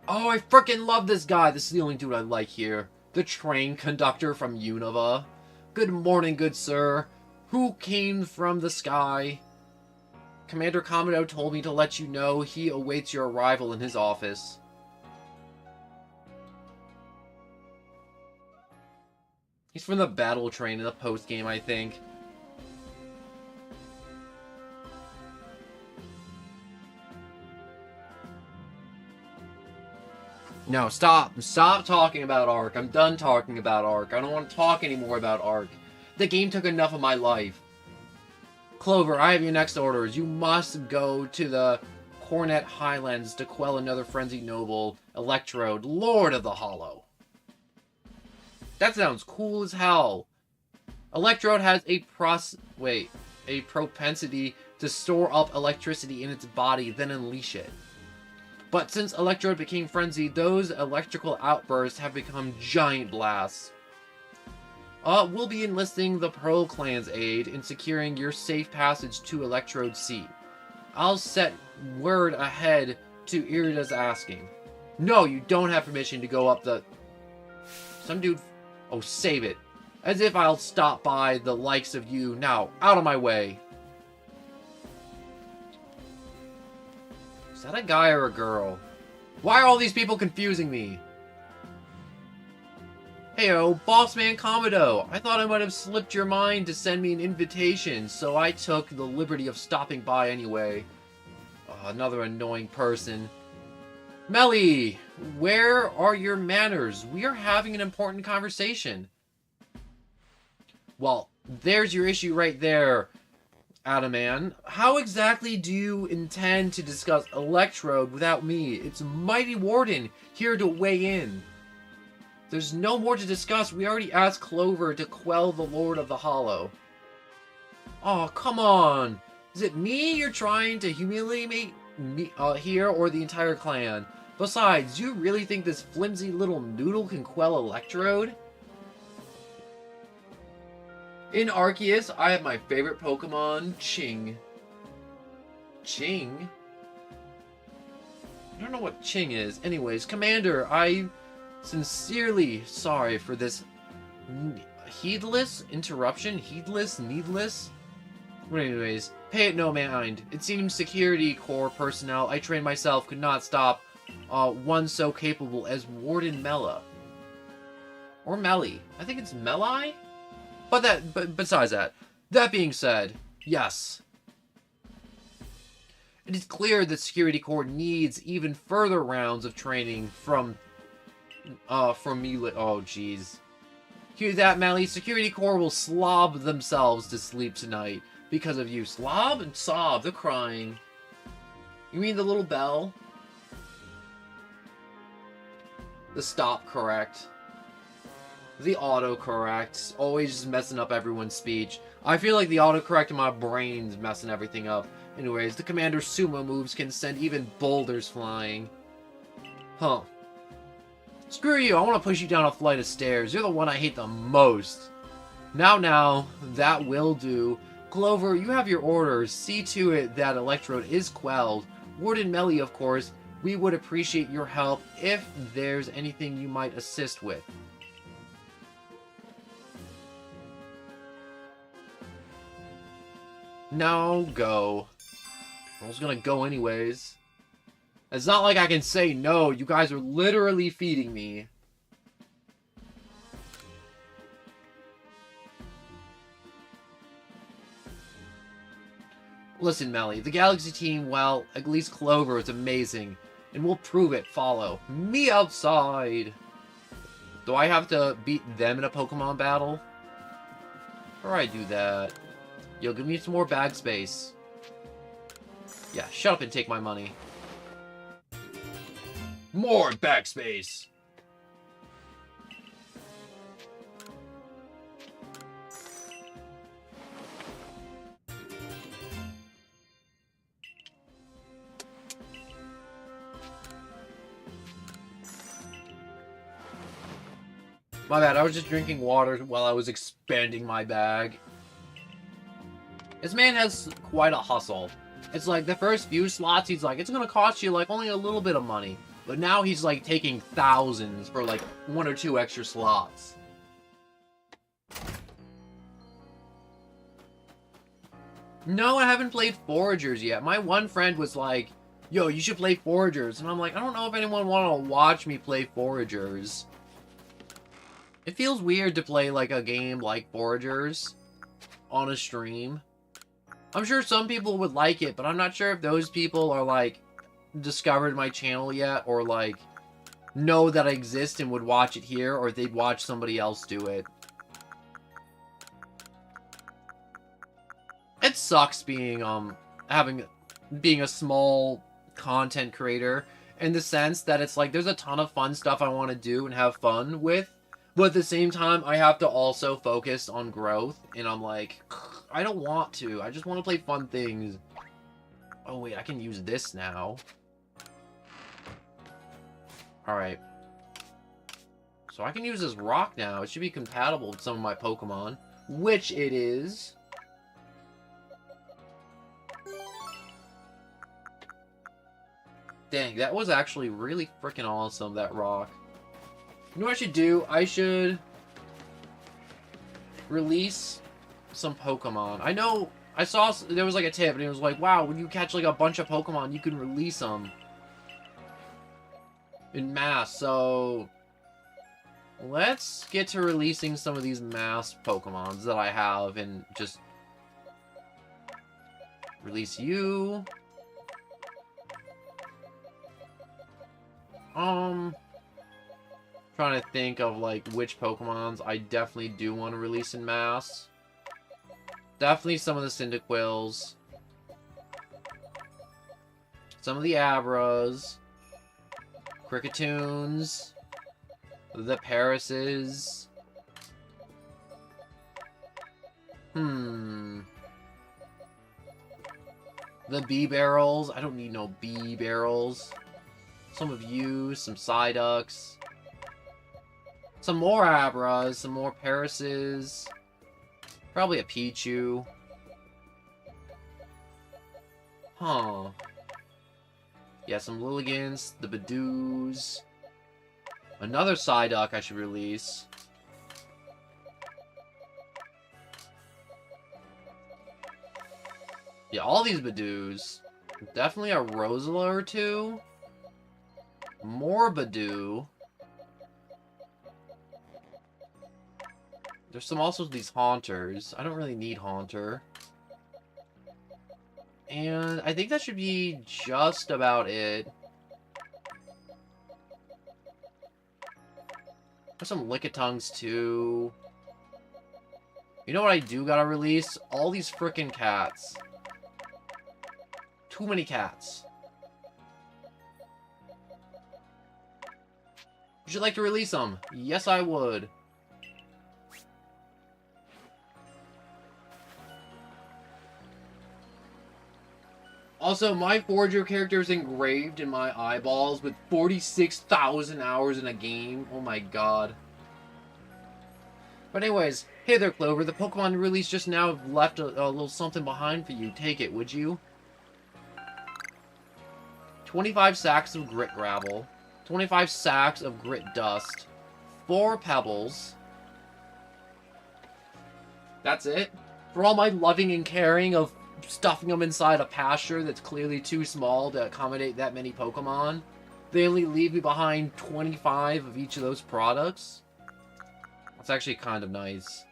Oh, I frickin' love this guy. This is the only dude I like here. The train conductor from Unova. Good morning, good sir. Who came from the sky? Commander Commodore told me to let you know he awaits your arrival in his office. He's from the battle train in the post-game, I think. No, stop. Stop talking about Arc. I'm done talking about Arc. I don't want to talk anymore about Arc. The game took enough of my life. Clover, I have your next orders. You must go to the Cornet Highlands to quell another frenzied noble, Electrode, Lord of the Hollow. That sounds cool as hell. Electrode has a propensity to store up electricity in its body, then unleash it. But since Electrode became frenzied, those electrical outbursts have become giant blasts. We'll be enlisting the Pearl Clan's aid in securing your safe passage to Electrode's seat. I'll set word ahead to Irida's asking. No, you don't have permission to go up the... Some dude... Oh, save it. As if I'll stop by the likes of you. Now, out of my way. Is that a guy or a girl? Why are all these people confusing me? Heyo, Bossman Commodore. I thought I might have slipped your mind to send me an invitation, so I took the liberty of stopping by anyway. Oh, another annoying person. Melly, where are your manners? We are having an important conversation. Well, there's your issue right there, Adaman. How exactly do you intend to discuss Electrode without me? It's Mighty Warden here to weigh in. There's no more to discuss. We already asked Clover to quell the Lord of the Hollow. Oh, come on. Is it me you're trying to humiliate me here, or the entire clan? Besides, do you really think this flimsy little noodle can quell Electrode? In Arceus, I have my favorite Pokemon, Ching. Ching? I don't know what Ching is. Anyways, Commander, I sincerely sorry for this heedless interruption. Heedless? Needless? But anyways, pay it no mind. It seems Security Corps personnel I trained myself could not stop one so capable as Warden Mela. Or Melly. I think it's Melai? But besides that being said, yes. It is clear that Security Corps needs even further rounds of training from me. Oh, jeez. Hear that, Melly? Security Corps will slob themselves to sleep tonight because of you. Slob and sob. They're crying. You mean the little bell? The stop correct. The autocorrect. Always just messing up everyone's speech. I feel like the autocorrect in my brain's messing everything up. Anyways, the Commander's sumo moves can send even boulders flying. Huh. Screw you, I want to push you down a flight of stairs. You're the one I hate the most. Now, that will do. Clover, you have your orders. See to it that Electrode is quelled. Warden Melly, of course, we would appreciate your help if there's anything you might assist with. Now go. I was gonna go anyways. It's not like I can say no. You guys are literally feeding me. Listen, Melly, the Galaxy team, well, at least Clover is amazing. And we'll prove it. Follow me outside. Do I have to beat them in a Pokemon battle? Or I do that? Yo, give me some more bag space. Yeah, shut up and take my money. More backspace! My bad, I was just drinking water while I was expanding my bag. This man has quite a hustle. It's like the first few slots, he's like, it's gonna cost you like only a little bit of money. But now he's like taking thousands for like 1 or 2 extra slots. No, I haven't played Foragers yet. My one friend was like, yo, you should play Foragers. And I'm like, I don't know if anyone want to watch me play Foragers. It feels weird to play like a game like Foragers on a stream. I'm sure some people would like it, but I'm not sure if those people are like discovered my channel yet, or like know that I exist and would watch it here, or they'd watch somebody else do it. It sucks being being a small content creator, in the sense that it's like there's a ton of fun stuff I want to do and have fun with, but at the same time I have to also focus on growth, and I'm like, I don't want to. I just want to play fun things. Oh wait, I can use this now. Alright. So I can use this rock now. It should be compatible with some of my Pokemon. Which it is. Dang, that was actually really freaking awesome, that rock. You know what I should do? I should release some Pokemon. I know, I saw there was like a tip, and it was like, wow, when you catch like a bunch of Pokemon, you can release them in mass. So let's get to releasing some of these mass Pokemons that I have, and just release you. Trying to think of like which Pokemons I definitely do want to release in mass. Definitely some of the Cyndaquils. Some of the Abras. Crickettoons. The Parises. The Bee-Barrels. I don't need no Bee-Barrels. Some of you. Some Psyducks. Some more Abras. Some more Parises. Probably a Pichu. Huh. Yeah, some Lilligans, the Badoos. Another Psyduck I should release. Yeah, all these Badoos. Definitely a Rosala or two. More Badoo. There's also these Haunters. I don't really need Haunter. And I think that should be just about it. There's some Lickitungs too. You know what I do gotta release? All these frickin' cats. Too many cats. Would you like to release them? Yes, I would. Also, my Forger character is engraved in my eyeballs with 46,000 hours in a game. Oh my god. But anyways, hey there, Clover. The Pokemon release just now left a little something behind for you. Take it, would you? 25 sacks of Grit Gravel. 25 sacks of Grit Dust. 4 Pebbles. That's it? For all my loving and caring of stuffing them inside a pasture that's clearly too small to accommodate that many Pokemon, they only leave me behind 25 of each of those products? That's actually kind of nice.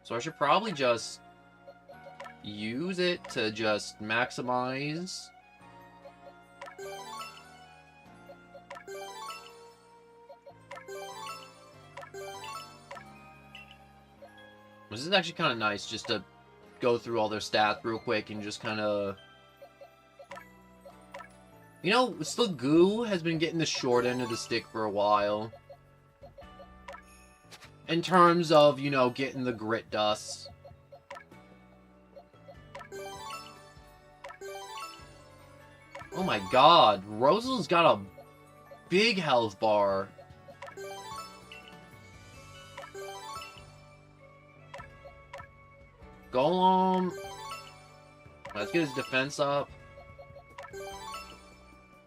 So I should probably just use it to just maximize. This is actually kind of nice just to go through all their stats real quick and just kind of... You know, Slagoo has been getting the short end of the stick for a while. In terms of, you know, getting the Grit Dust. Oh my god, Rosal's got a big health bar. Golem. Let's get his defense up.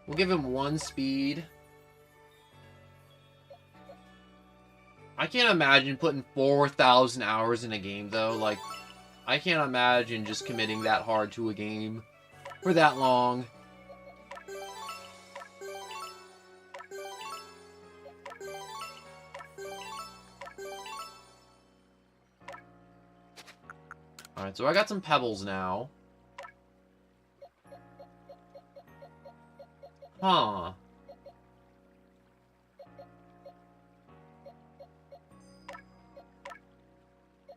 We'll give him 1 speed. I can't imagine putting 4,000 hours in a game, though. Like, I can't imagine just committing that hard to a game for that long. Alright, so I got some Pebbles now. Huh.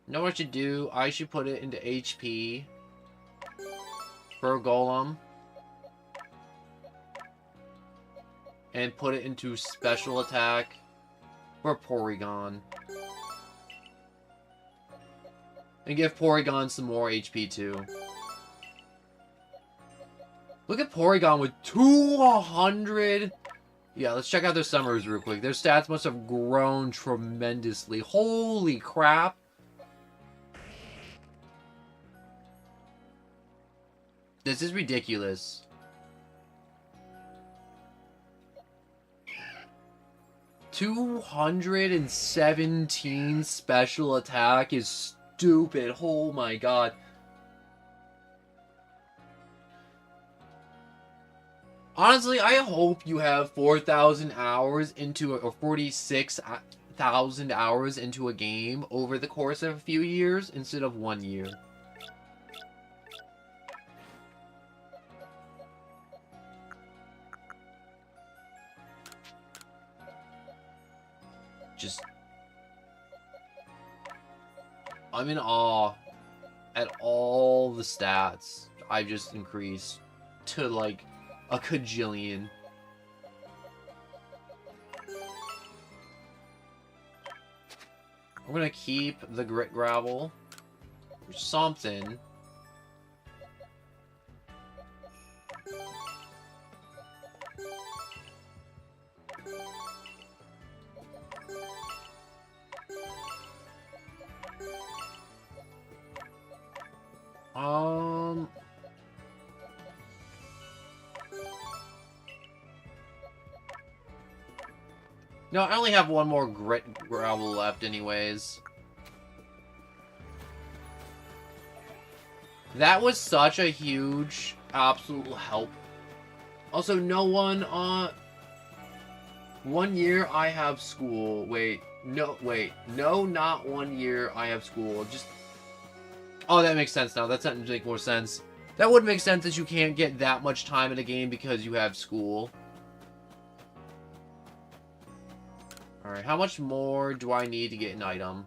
You know what I should do? I should put it into HP for a Golem. And put it into special attack for Porygon. And give Porygon some more HP too. Look at Porygon with 200... Yeah, let's check out their summers real quick. Their stats must have grown tremendously. Holy crap. This is ridiculous. $217 special attack is stupid. Oh my god. Honestly, I hope you have 4,000 hours into or 46,000 hours into a game over the course of a few years instead of 1 year. Just... I'm in awe at all the stats I've just increased to, like, a cajillion. I'm gonna keep the Grit Gravel or something. No, I only have one more grit gravel left anyways. That was such a huge, absolute help. Also, no one, 1 year I have school. Wait, no, not 1 year I have school. Just, oh, that makes sense now. That's starting to make more sense. That would make sense that you can't get that much time in a game because you have school. Alright, how much more do I need to get an item?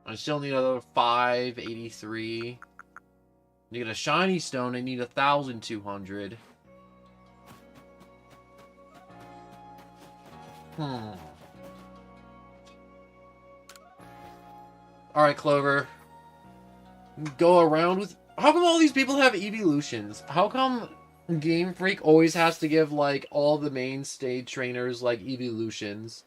I still need another 583. To get a shiny stone, I need 1,200. Alright, Clover. Go around with... How come all these people have evolutions? How come Game Freak always has to give, like, all the mainstay trainers, like, evolutions?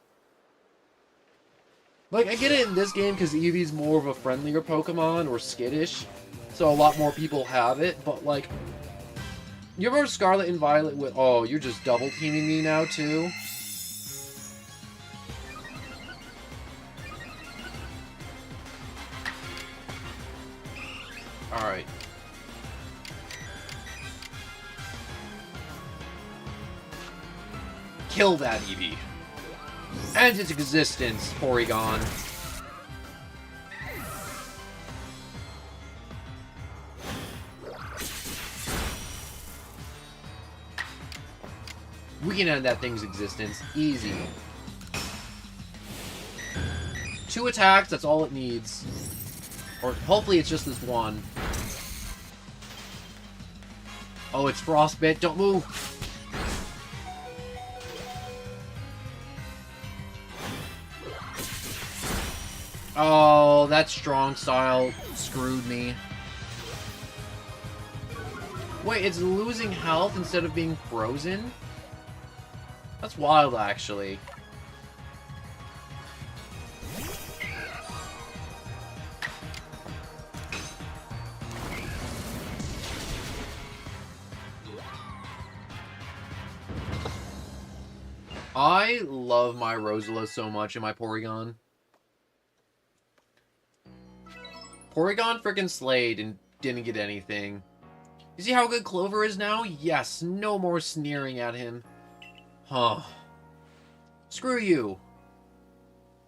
Like, I get it in this game because Eevee's more of a friendlier Pokemon, or skittish, so a lot more people have it, but, like, you ever Scarlet and Violet with... Oh, you're just double-teaming me now, too? Alright. Kill that Eevee. End its existence, Porygon. We can end that thing's existence. Easy. 2 attacks, that's all it needs. Or hopefully it's just this one. Oh, it's Frostbite. Don't move! Oh, that strong style screwed me. Wait, it's losing health instead of being frozen? That's wild, actually. I love my Rosalina so much in my Porygon. Porygon frickin' slayed and didn't get anything. You see how good Clover is now? Yes, no more sneering at him. Huh. Screw you.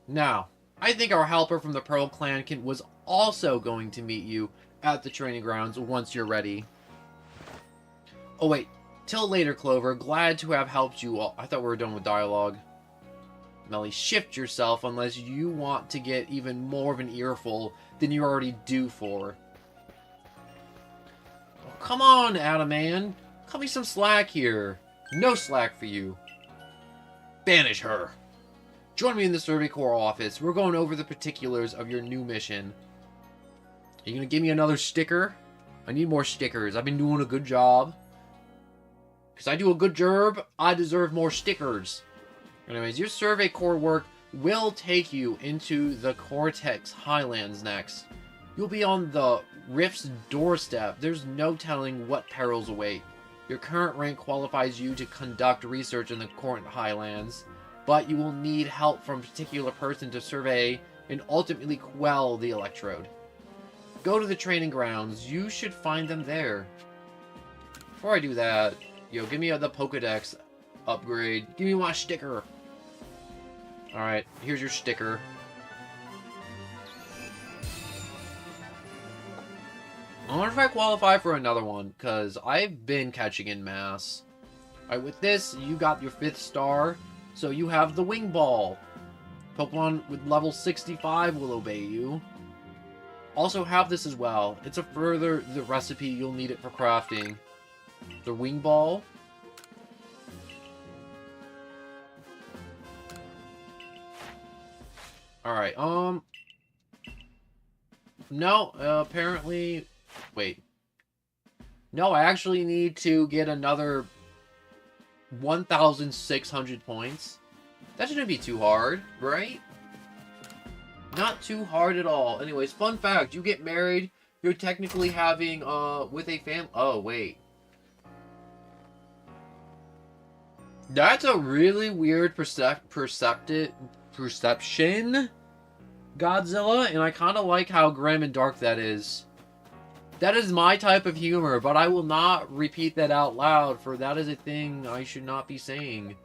Now, I think our helper from the Pearl Clan was also going to meet you at the training grounds once you're ready. Oh wait, till later, Clover. Glad to have helped you all. I thought we were done with dialogue. Melly, shift yourself unless you want to get even more of an earful than you're already due for. Oh, come on, Adaman. Cut me some slack here. No slack for you. Banish her. Join me in the Survey Corps office. We're going over the particulars of your new mission. Are you going to give me another sticker? I need more stickers. I've been doing a good job. Because I do a good job, I deserve more stickers. Anyways, your Survey Corps work will take you into the Cortex Highlands next. You'll be on the Rift's doorstep. There's no telling what perils await. Your current rank qualifies you to conduct research in the Cortex Highlands, but you will need help from a particular person to survey and ultimately quell the Electrode. Go to the training grounds. You should find them there. Before I do that, yo, give me the Pokedex upgrade. Give me my sticker. Alright, here's your sticker. I wonder if I qualify for another one, because I've been catching in mass. Alright, with this, you got your 5th star, so you have the Wing Ball. Pokemon with level 65 will obey you. Also have this as well. It's a further the recipe, you'll need it for crafting. The Wing Ball. Alright, no, apparently... Wait. No, I actually need to get another 1,600 points. That shouldn't be too hard, right? Not too hard at all. Anyways, fun fact, you get married, you're technically having, with a family... Oh, wait. That's a really weird perception, Godzilla, and I kind of like how grim and dark that is. That is my type of humor, but I will not repeat that out loud, for that is a thing I should not be saying.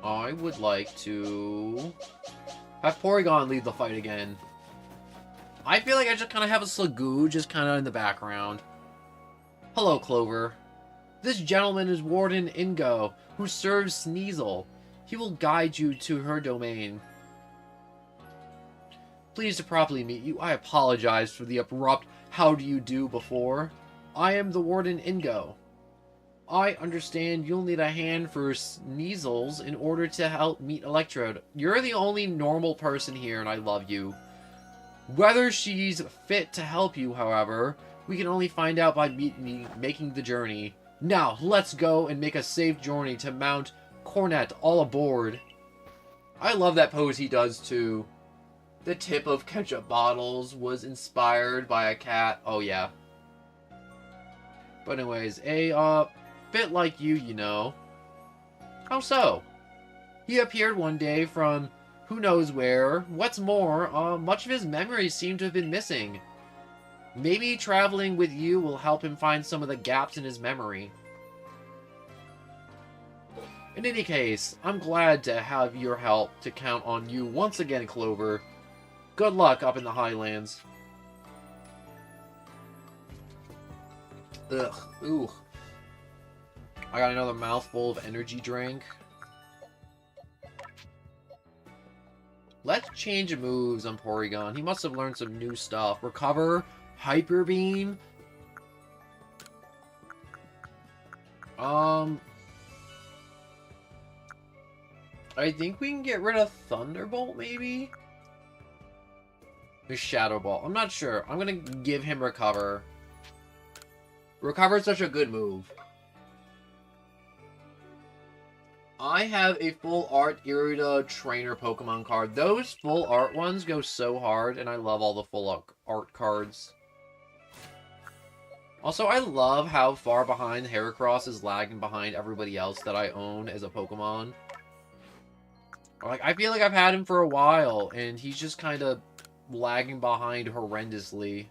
I would like to have Porygon lead the fight again. I feel like I just kind of have a Slagoo just kind of in the background. Hello, Clover. This gentleman is Warden Ingo, who serves Sneasel. He will guide you to her domain. Pleased to properly meet you. I apologize for the abrupt how do you do before. I am the Warden Ingo. I understand you'll need a hand for Sneasels in order to help meet Electrode. You're the only normal person here, and I love you. Whether she's fit to help you, however, we can only find out by making the journey. Now, let's go and make a safe journey to Mount Cornet. All aboard. I love that pose he does, too. The tip of ketchup bottles was inspired by a cat. Oh, yeah. But anyways, a bit like you, you know. How so? He appeared one day from who knows where. What's more, much of his memories seem to have been missing. Maybe traveling with you will help him find some of the gaps in his memory. In any case, I'm glad to have your help to count on you once again, Clover. Good luck up in the Highlands. Ugh. Ooh. I got another mouthful of energy drink. Let's change moves on Porygon. He must have learned some new stuff. Recover, Hyper Beam. I think we can get rid of Thunderbolt, maybe? Or Shadow Ball. I'm not sure. I'm gonna give him Recover. Recover is such a good move. I have a full art Irida trainer Pokemon card. Those full art ones go so hard, and I love all the full art cards. Also, I love how far behind Heracross is lagging behind everybody else that I own as a Pokemon. Like, I feel like I've had him for a while, and he's just kind of lagging behind horrendously.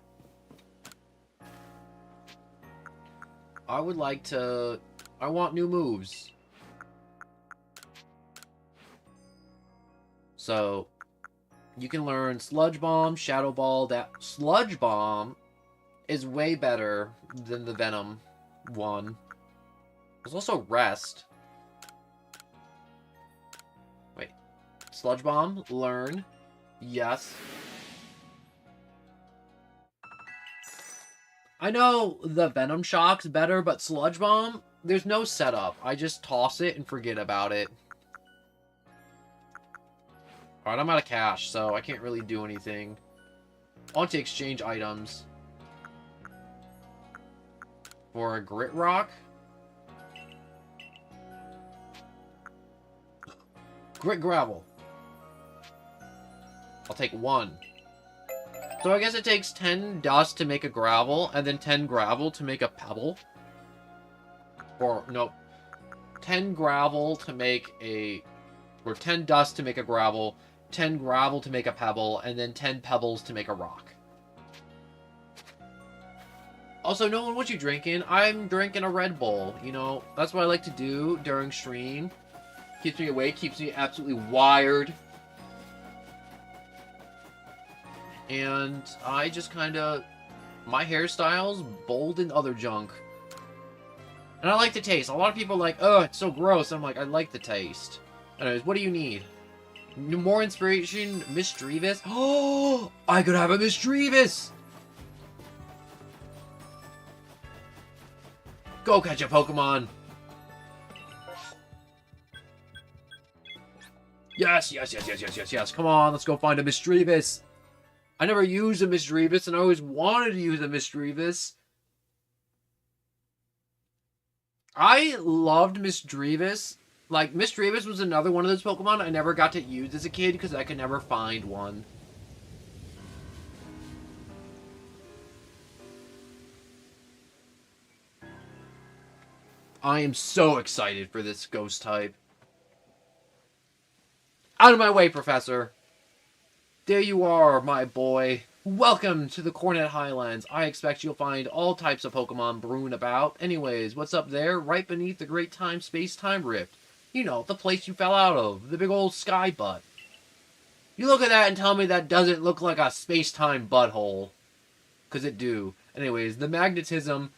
I would like to... I want new moves. So, you can learn Sludge Bomb, Shadow Ball. That Sludge Bomb is way better than the Venom one. There's also Rest. Wait. Sludge Bomb, learn. Yes. I know the Venom Shock's better, but Sludge Bomb, there's no setup. I just toss it and forget about it. Alright, I'm out of cash, so I can't really do anything. I want to exchange items. For a Grit Rock? Grit Gravel. I'll take one. So I guess it takes 10 dust to make a gravel, and then 10 gravel to make a pebble. Or, no. 10 gravel to make a... Or 10 dust to make a gravel, 10 gravel to make a pebble, and then 10 pebbles to make a rock. Also, Nolan, what you drinking? I'm drinking a Red Bull. You know, that's what I like to do during stream. Keeps me awake, keeps me absolutely wired. And I just kind of... My hairstyle's bold and other junk. And I like the taste. A lot of people are like, oh, it's so gross. I'm like, I like the taste. Anyways, what do you need? More inspiration? Misdreavus? Oh, I could have a Misdreavus! Go catch a Pokemon! Yes, yes, yes, yes, yes, yes, yes. Come on, let's go find a Misdreavus. I never used a Misdreavus, and I always wanted to use a Misdreavus. I loved Misdreavus. Like, Misdreavus was another one of those Pokemon I never got to use as a kid because I could never find one. I am so excited for this ghost type. Out of my way, Professor. There you are, my boy. Welcome to the Cornet Highlands. I expect you'll find all types of Pokemon brewing about. Anyways, what's up there? Right beneath the great space-time rift. You know, the place you fell out of. The big old sky butt. You look at that and tell me that doesn't look like a space-time butthole. Because it do. Anyways, the magnetism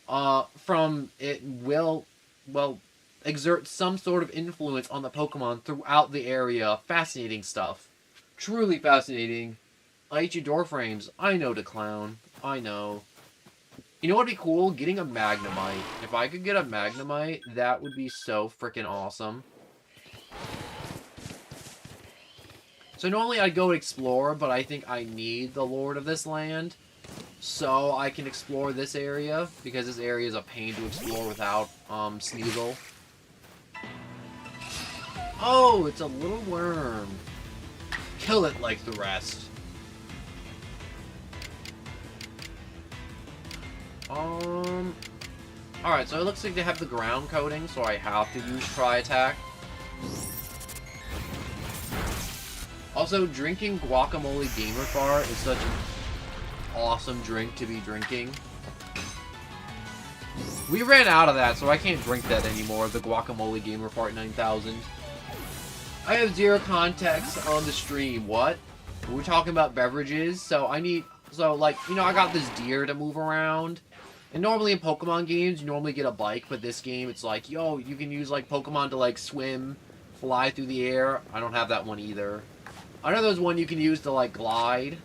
from it will, well, exert some sort of influence on the Pokemon throughout the area. Fascinating stuff. Truly fascinating. I eat your door frames. I know the clown. I know. You know what would be cool? Getting a Magnemite. If I could get a Magnemite, that would be so freaking awesome. So normally I'd go explore, but I think I need the Lord of this land. So I can explore this area, because this area is a pain to explore without Sneasel. Oh, it's a little worm. Kill it like the rest. Alright, so it looks like they have the ground coating, so I have to use Tri-Attack. Also, drinking Guacamole Gamer Bar is such an awesome drink to be drinking. We ran out of that, so I can't drink that anymore, the Guacamole Gamer Fart 9000. I have zero context on the stream. What? We're talking about beverages, so like, you know, I got this deer to move around. And normally in Pokemon games, you normally get a bike, but this game, it's like, yo, you can use, like, Pokemon to, like, swim, fly through the air. I don't have that one either. I know there's one you can use to, like, glide.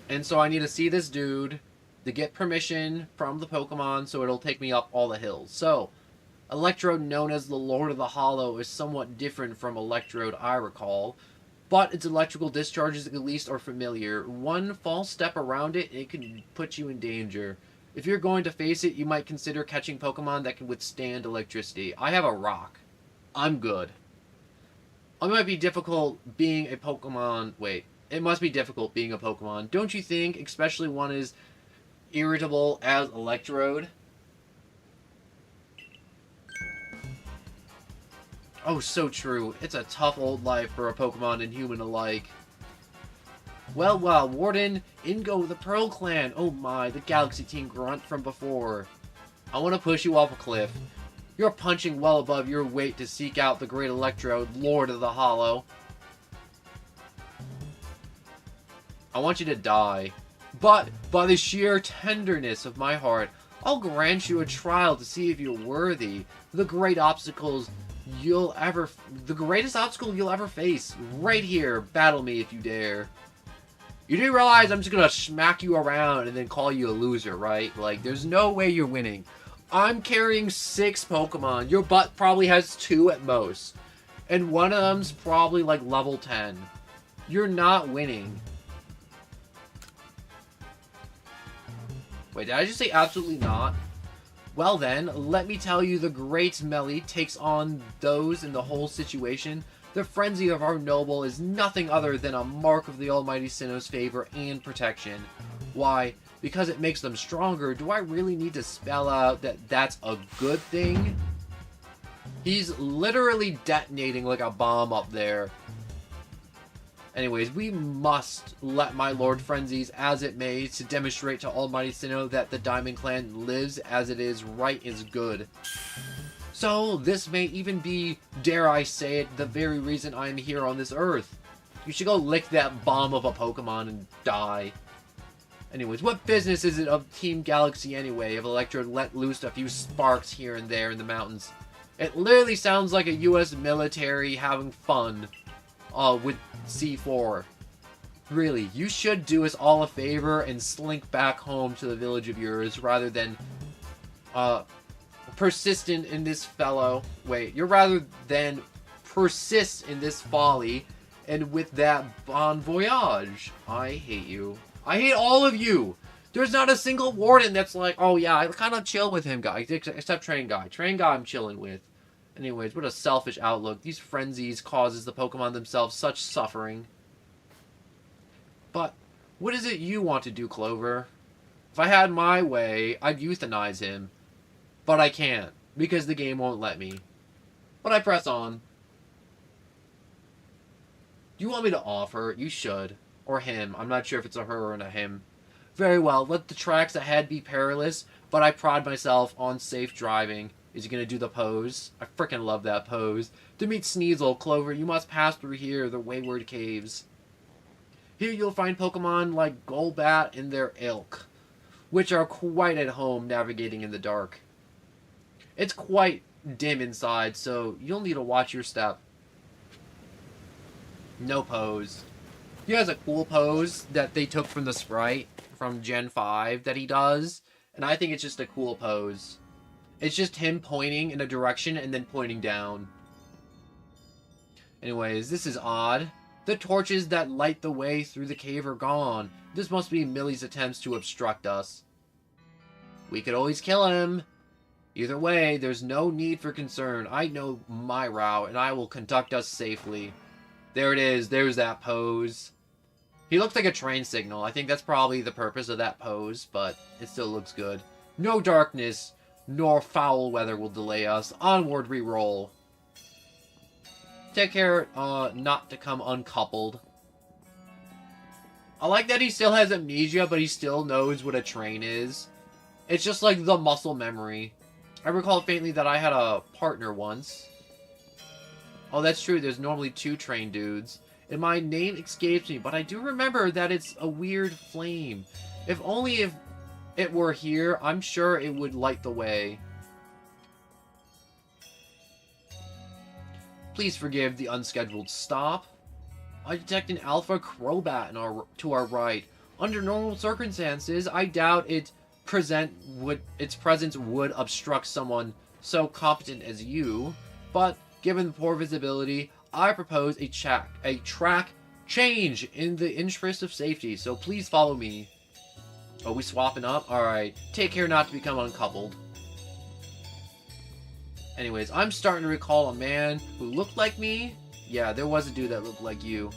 And so I need to see this dude to get permission from the Pokemon, so it'll take me up all the hills. So, Electrode, known as the Lord of the Hollow, is somewhat different from Electrode I recall, but its electrical discharges at least are familiar. One false step around it, and it can put you in danger. If you're going to face it, you might consider catching Pokemon that can withstand electricity. I have a rock. I'm good. It might be difficult being a Pokemon... Wait. It must be difficult being a Pokemon. Don't you think? Especially one as irritable as Electrode. Oh, so true. It's a tough old life for a Pokemon and human alike. Well, Warden, in go the Pearl Clan. Oh my, the Galaxy Team grunt from before. I want to push you off a cliff. You're punching well above your weight to seek out the great Electrode, Lord of the Hollow. I want you to die. But, by the sheer tenderness of my heart, I'll grant you a trial to see if you're worthy. The greatest obstacle you'll ever face. Right here. Battle me if you dare. You do realize I'm just gonna smack you around and then call you a loser, right? Like, there's no way you're winning. I'm carrying 6 Pokemon. Your butt probably has 2 at most. And one of them's probably, like, level 10. You're not winning. Wait, did I just say absolutely not? Well then, let me tell you, the great Melly takes on those in the whole situation. The frenzy of our noble is nothing other than a mark of the Almighty Sinnoh's favor and protection. Why? Because it makes them stronger. Do I really need to spell out that that's a good thing? He's literally detonating like a bomb up there. Anyways, we must let my Lord Frenzies as it may to demonstrate to Almighty Sinnoh that the Diamond Clan lives as it is, right is good. So, this may even be, dare I say it, the very reason I'm here on this earth. You should go lick that bomb of a Pokemon and die. Anyways, what business is it of Team Galaxy anyway if Electrode let loose a few sparks here and there in the mountains? It literally sounds like a US military having fun with C4. Really, you should do us all a favor and slink back home to the village of yours rather than persistent in this fellow. Wait, you're rather than persist in this folly and with that bon voyage. I hate you. I hate all of you. There's not a single warden that's like, oh yeah, I kind of chill with him, guys, except Train Guy. Train Guy I'm chilling with. Anyways, what a selfish outlook. These frenzies causes the Pokemon themselves such suffering. But, what is it you want to do, Clover? If I had my way, I'd euthanize him. But I can't, because the game won't let me. But I press on. Do you want me to offer? You should. Or him. I'm not sure if it's a her or a him. Very well, let the tracks ahead be perilous, but I pride myself on safe driving. Is he going to do the pose? I freaking love that pose. To meet Sneasel, Clover, you must pass through here, the wayward caves. Here you'll find Pokemon like Golbat and their ilk, which are quite at home navigating in the dark. It's quite dim inside, so you'll need to watch your step. No pose. He has a cool pose that they took from the sprite from Gen 5 that he does, and I think it's just a cool pose. It's just him pointing in a direction and then pointing down. Anyways, this is odd. The torches that light the way through the cave are gone. This must be Millie's attempts to obstruct us. We could always kill him. Either way, there's no need for concern. I know my route, and I will conduct us safely. There it is. There's that pose. He looks like a train signal. I think that's probably the purpose of that pose, but it still looks good. No darkness, nor foul weather will delay us. Onward we roll. Take care not to come uncoupled. I like that he still has amnesia, but he still knows what a train is. It's just like the muscle memory. I recall faintly that I had a partner once. Oh, that's true. There's normally 2 train dudes. And my name escapes me, but I do remember that it's a weird flame. If it were here, I'm sure it would light the way. Please forgive the unscheduled stop. I detect an Alpha Crobat to our right. Under normal circumstances, I doubt its presence would obstruct someone so competent as you, but given the poor visibility, I propose a track change in the interest of safety, so please follow me. Oh, we swapping up? Alright. Take care not to become uncoupled. Anyways, I'm starting to recall a man who looked like me. Yeah, there was a dude that looked like you.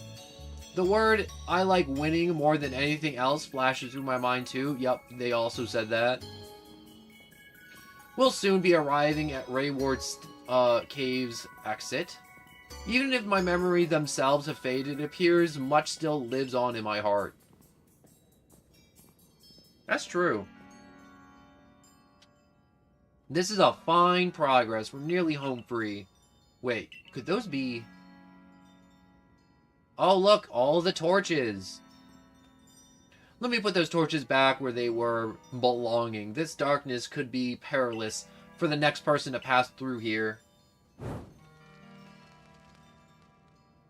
The word, I like winning more than anything else, flashes through my mind too. Yep, they also said that. We'll soon be arriving at Rayward's Cave's exit. Even if my memory themselves have faded, it appears much still lives on in my heart. That's true. This is a fine progress. We're nearly home free. Wait, could those be... Oh, look, all the torches. Let me put those torches back where they were belonging. This darkness could be perilous for the next person to pass through here.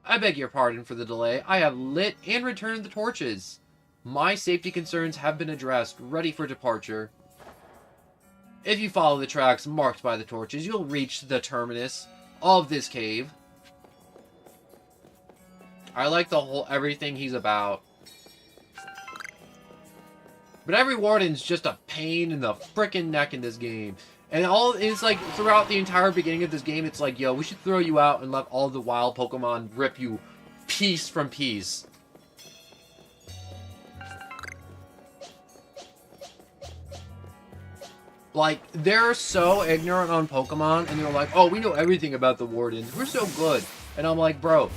I beg your pardon for the delay. I have lit and returned the torches. My safety concerns have been addressed, ready for departure. If you follow the tracks marked by the torches, you'll reach the terminus of this cave. I like everything he's about. But every warden's just a pain in the frickin' neck in this game. And it's like, throughout the entire beginning of this game, it's like, yo, we should throw you out and let all the wild Pokemon rip you piece from piece. Like, they're so ignorant on Pokemon, and they're like, oh, we know everything about the Wardens. We're so good. And I'm like, bro,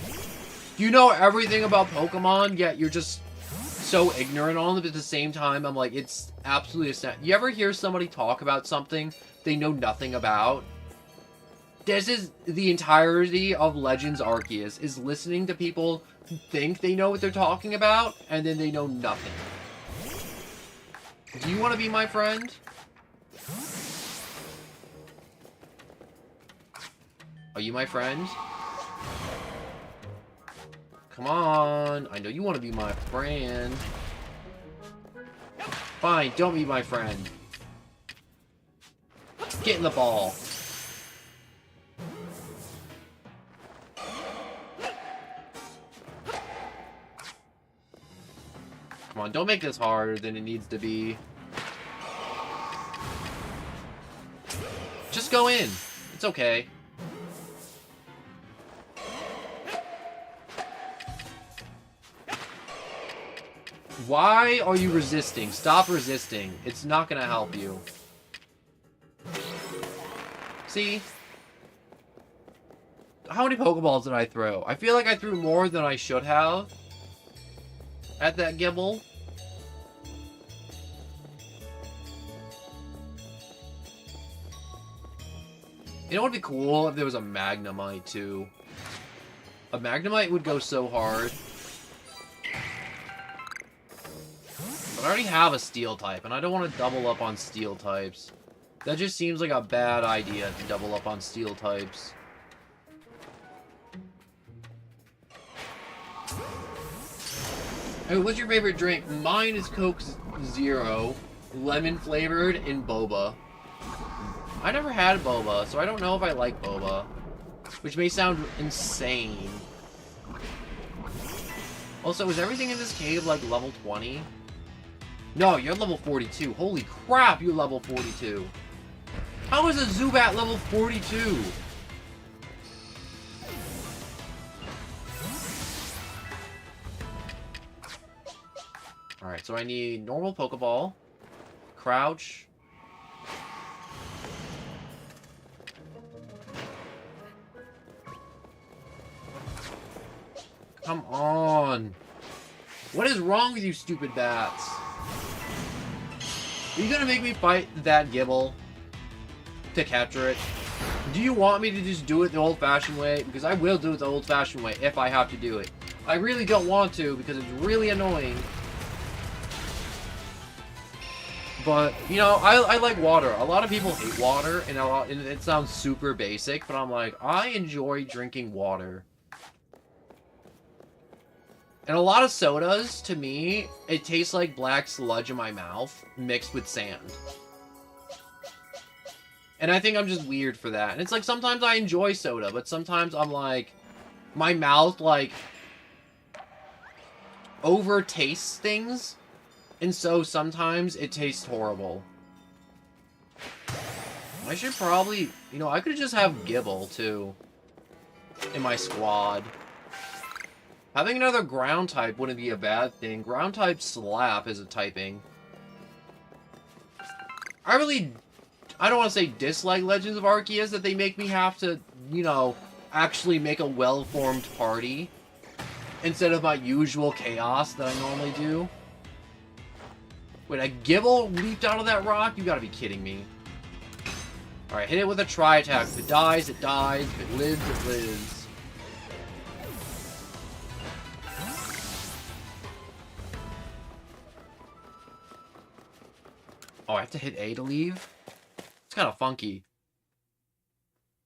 you know everything about Pokemon, yet you're just so ignorant on them. But at the same time, I'm like, it's absolutely astounding. You ever hear somebody talk about something they know nothing about? This is the entirety of Legends Arceus, is listening to people who think they know what they're talking about, and then they know nothing. Do you want to be my friend? Are you my friend? Come on. I know you want to be my friend. Fine, don't be my friend. Get in the ball. Come on, don't make this harder than it needs to be. Just go in. It's okay. Why are you resisting? Stop resisting. It's not gonna help you. See? How many Pokeballs did I throw? I feel like I threw more than I should have at that Gibble. You know what would be cool if there was a Magnemite too? A Magnemite would go so hard. But I already have a Steel type, and I don't want to double up on Steel types. That just seems like a bad idea to double up on Steel types. Hey, what's your favorite drink? Mine is Coke Zero, lemon flavored, and boba. I never had boba, so I don't know if I like boba. Which may sound insane. Also, is everything in this cave like level 20? No, you're level 42. Holy crap, you're level 42. How is a Zubat level 42? Alright, so I need normal Pokeball, crouch. Come on. What is wrong with you stupid bats? Are you gonna make me fight that Gibble to capture it? Do you want me to just do it the old-fashioned way? Because I will do it the old-fashioned way if I have to do it. I really don't want to because it's really annoying. But, you know, I like water. A lot of people hate water, and it sounds super basic, but I'm like, I enjoy drinking water. And a lot of sodas, to me, it tastes like black sludge in my mouth mixed with sand. And I think I'm just weird for that. And it's like, sometimes I enjoy soda, but sometimes I'm like, my mouth, like, over-tastes things. And so sometimes it tastes horrible. I should probably, you know, I could just have Gibble, too, in my squad. Having another ground type wouldn't be a bad thing. Ground type slap is a typing. I don't want to say dislike Legends of Arceus, that they make me have to, you know, actually make a well-formed party instead of my usual chaos that I normally do. Wait, a Gibble leaped out of that rock? You gotta be kidding me. Alright, hit it with a tri-attack. If it dies, it dies. If it lives, it lives. Oh, I have to hit A to leave? It's kind of funky.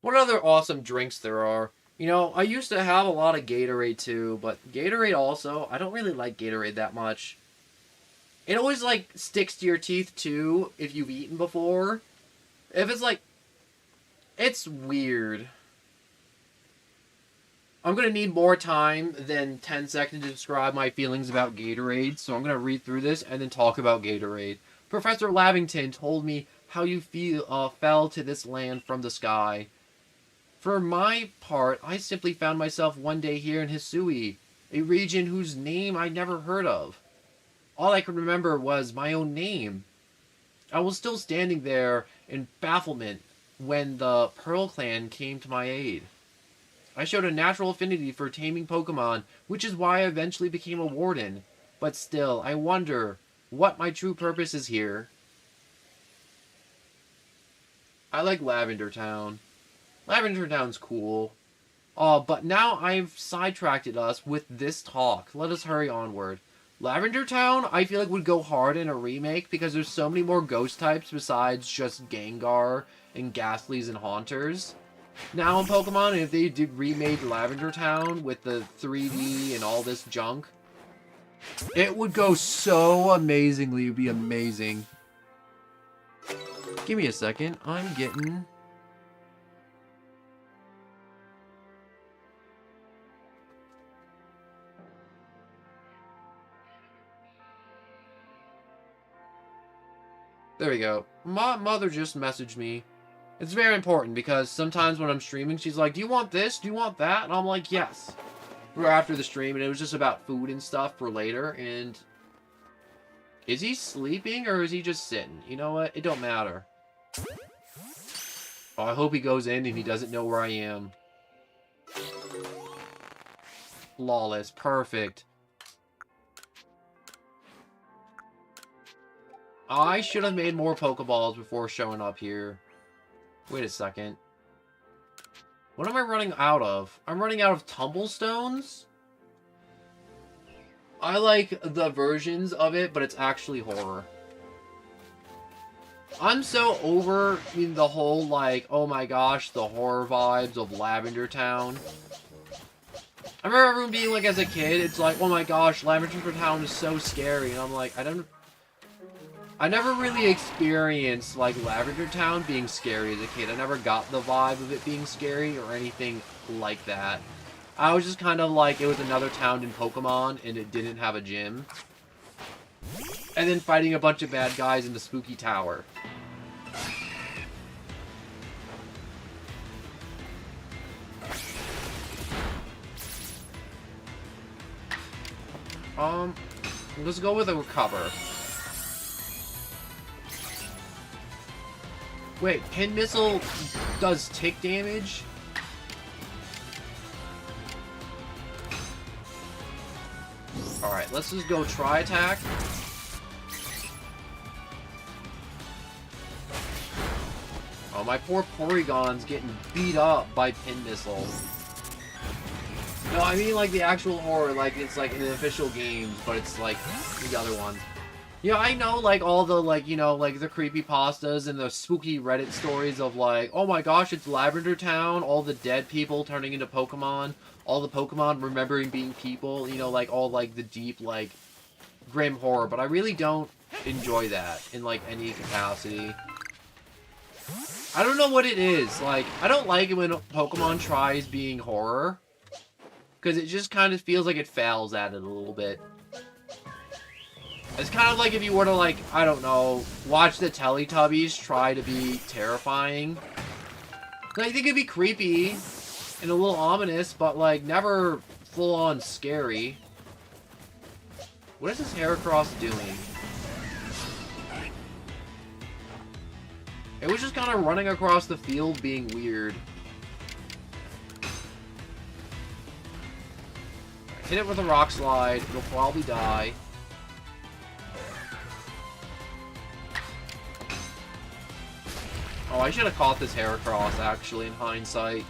What other awesome drinks there are? You know, I used to have a lot of Gatorade too, but Gatorade also, I don't really like Gatorade that much. It always, like, sticks to your teeth too, if you've eaten before. If it's like, it's weird. I'm going to need more time than 10 seconds to describe my feelings about Gatorade, so I'm going to read through this and then talk about Gatorade. Professor Lavington told me how you fell to this land from the sky. For my part, I simply found myself one day here in Hisui, a region whose name I'd never heard of. All I could remember was my own name. I was still standing there in bafflement when the Pearl Clan came to my aid. I showed a natural affinity for taming Pokemon, which is why I eventually became a warden. But still, I wonder what my true purpose is here. I like Lavender Town. Lavender Town's cool. But now I've sidetracked us with this talk. Let us hurry onward. Lavender Town, I feel like would go hard in a remake because there's so many more ghost types besides just Gengar and Ghastlies and Haunters. Now in Pokemon, if they did remade Lavender Town with the 3D and all this junk, it would go so amazingly. It would be amazing. Give me a second. I'm getting... There we go. My mother just messaged me. It's very important because sometimes when I'm streaming, she's like, do you want this? Do you want that? And I'm like, yes. We're after the stream, and it was just about food and stuff for later, and Is he sleeping or is he just sitting? You know what? It don't matter. Oh, I hope he goes in and he doesn't know where I am. Flawless. Perfect. I should have made more Pokeballs before showing up here. Wait a second. What am I running out of? I'm running out of Tumblestones? I like the versions of it, but it's actually horror. I'm so over the whole, like, oh my gosh, the horror vibes of Lavender Town. I remember everyone being like, as a kid, it's like, oh my gosh, Lavender Town is so scary. And I'm like, I never really experienced, like, Lavender Town being scary as a kid. I never got the vibe of it being scary or anything like that. I was just kind of like, it was another town in Pokemon, and it didn't have a gym. And then fighting a bunch of bad guys in the spooky tower. Let's go with a recover. Wait, Pin Missile does tick damage? Alright, let's just go try attack. Oh, my poor Porygon's getting beat up by Pin Missile. No, I mean like the actual horror, like it's like in the official games, but it's like the other one. Yeah, I know like all the like, you know, like the creepypastas and the spooky Reddit stories of like, oh my gosh, it's Lavender Town, all the dead people turning into Pokemon, all the Pokemon remembering being people, you know, like all like the deep like grim horror, but I really don't enjoy that in like any capacity. I don't know what it is. Like, I don't like it when Pokemon tries being horror. Because it just kind of feels like it fails at it a little bit. It's kind of like if you were to, like, I don't know, watch the Teletubbies try to be terrifying. Like, they could be creepy and a little ominous, but, like, never full-on scary. What is this Heracross doing? It was just kind of running across the field being weird. Hit it with a Rock Slide. It'll probably die. Oh, I should have caught this Heracross, actually, in hindsight.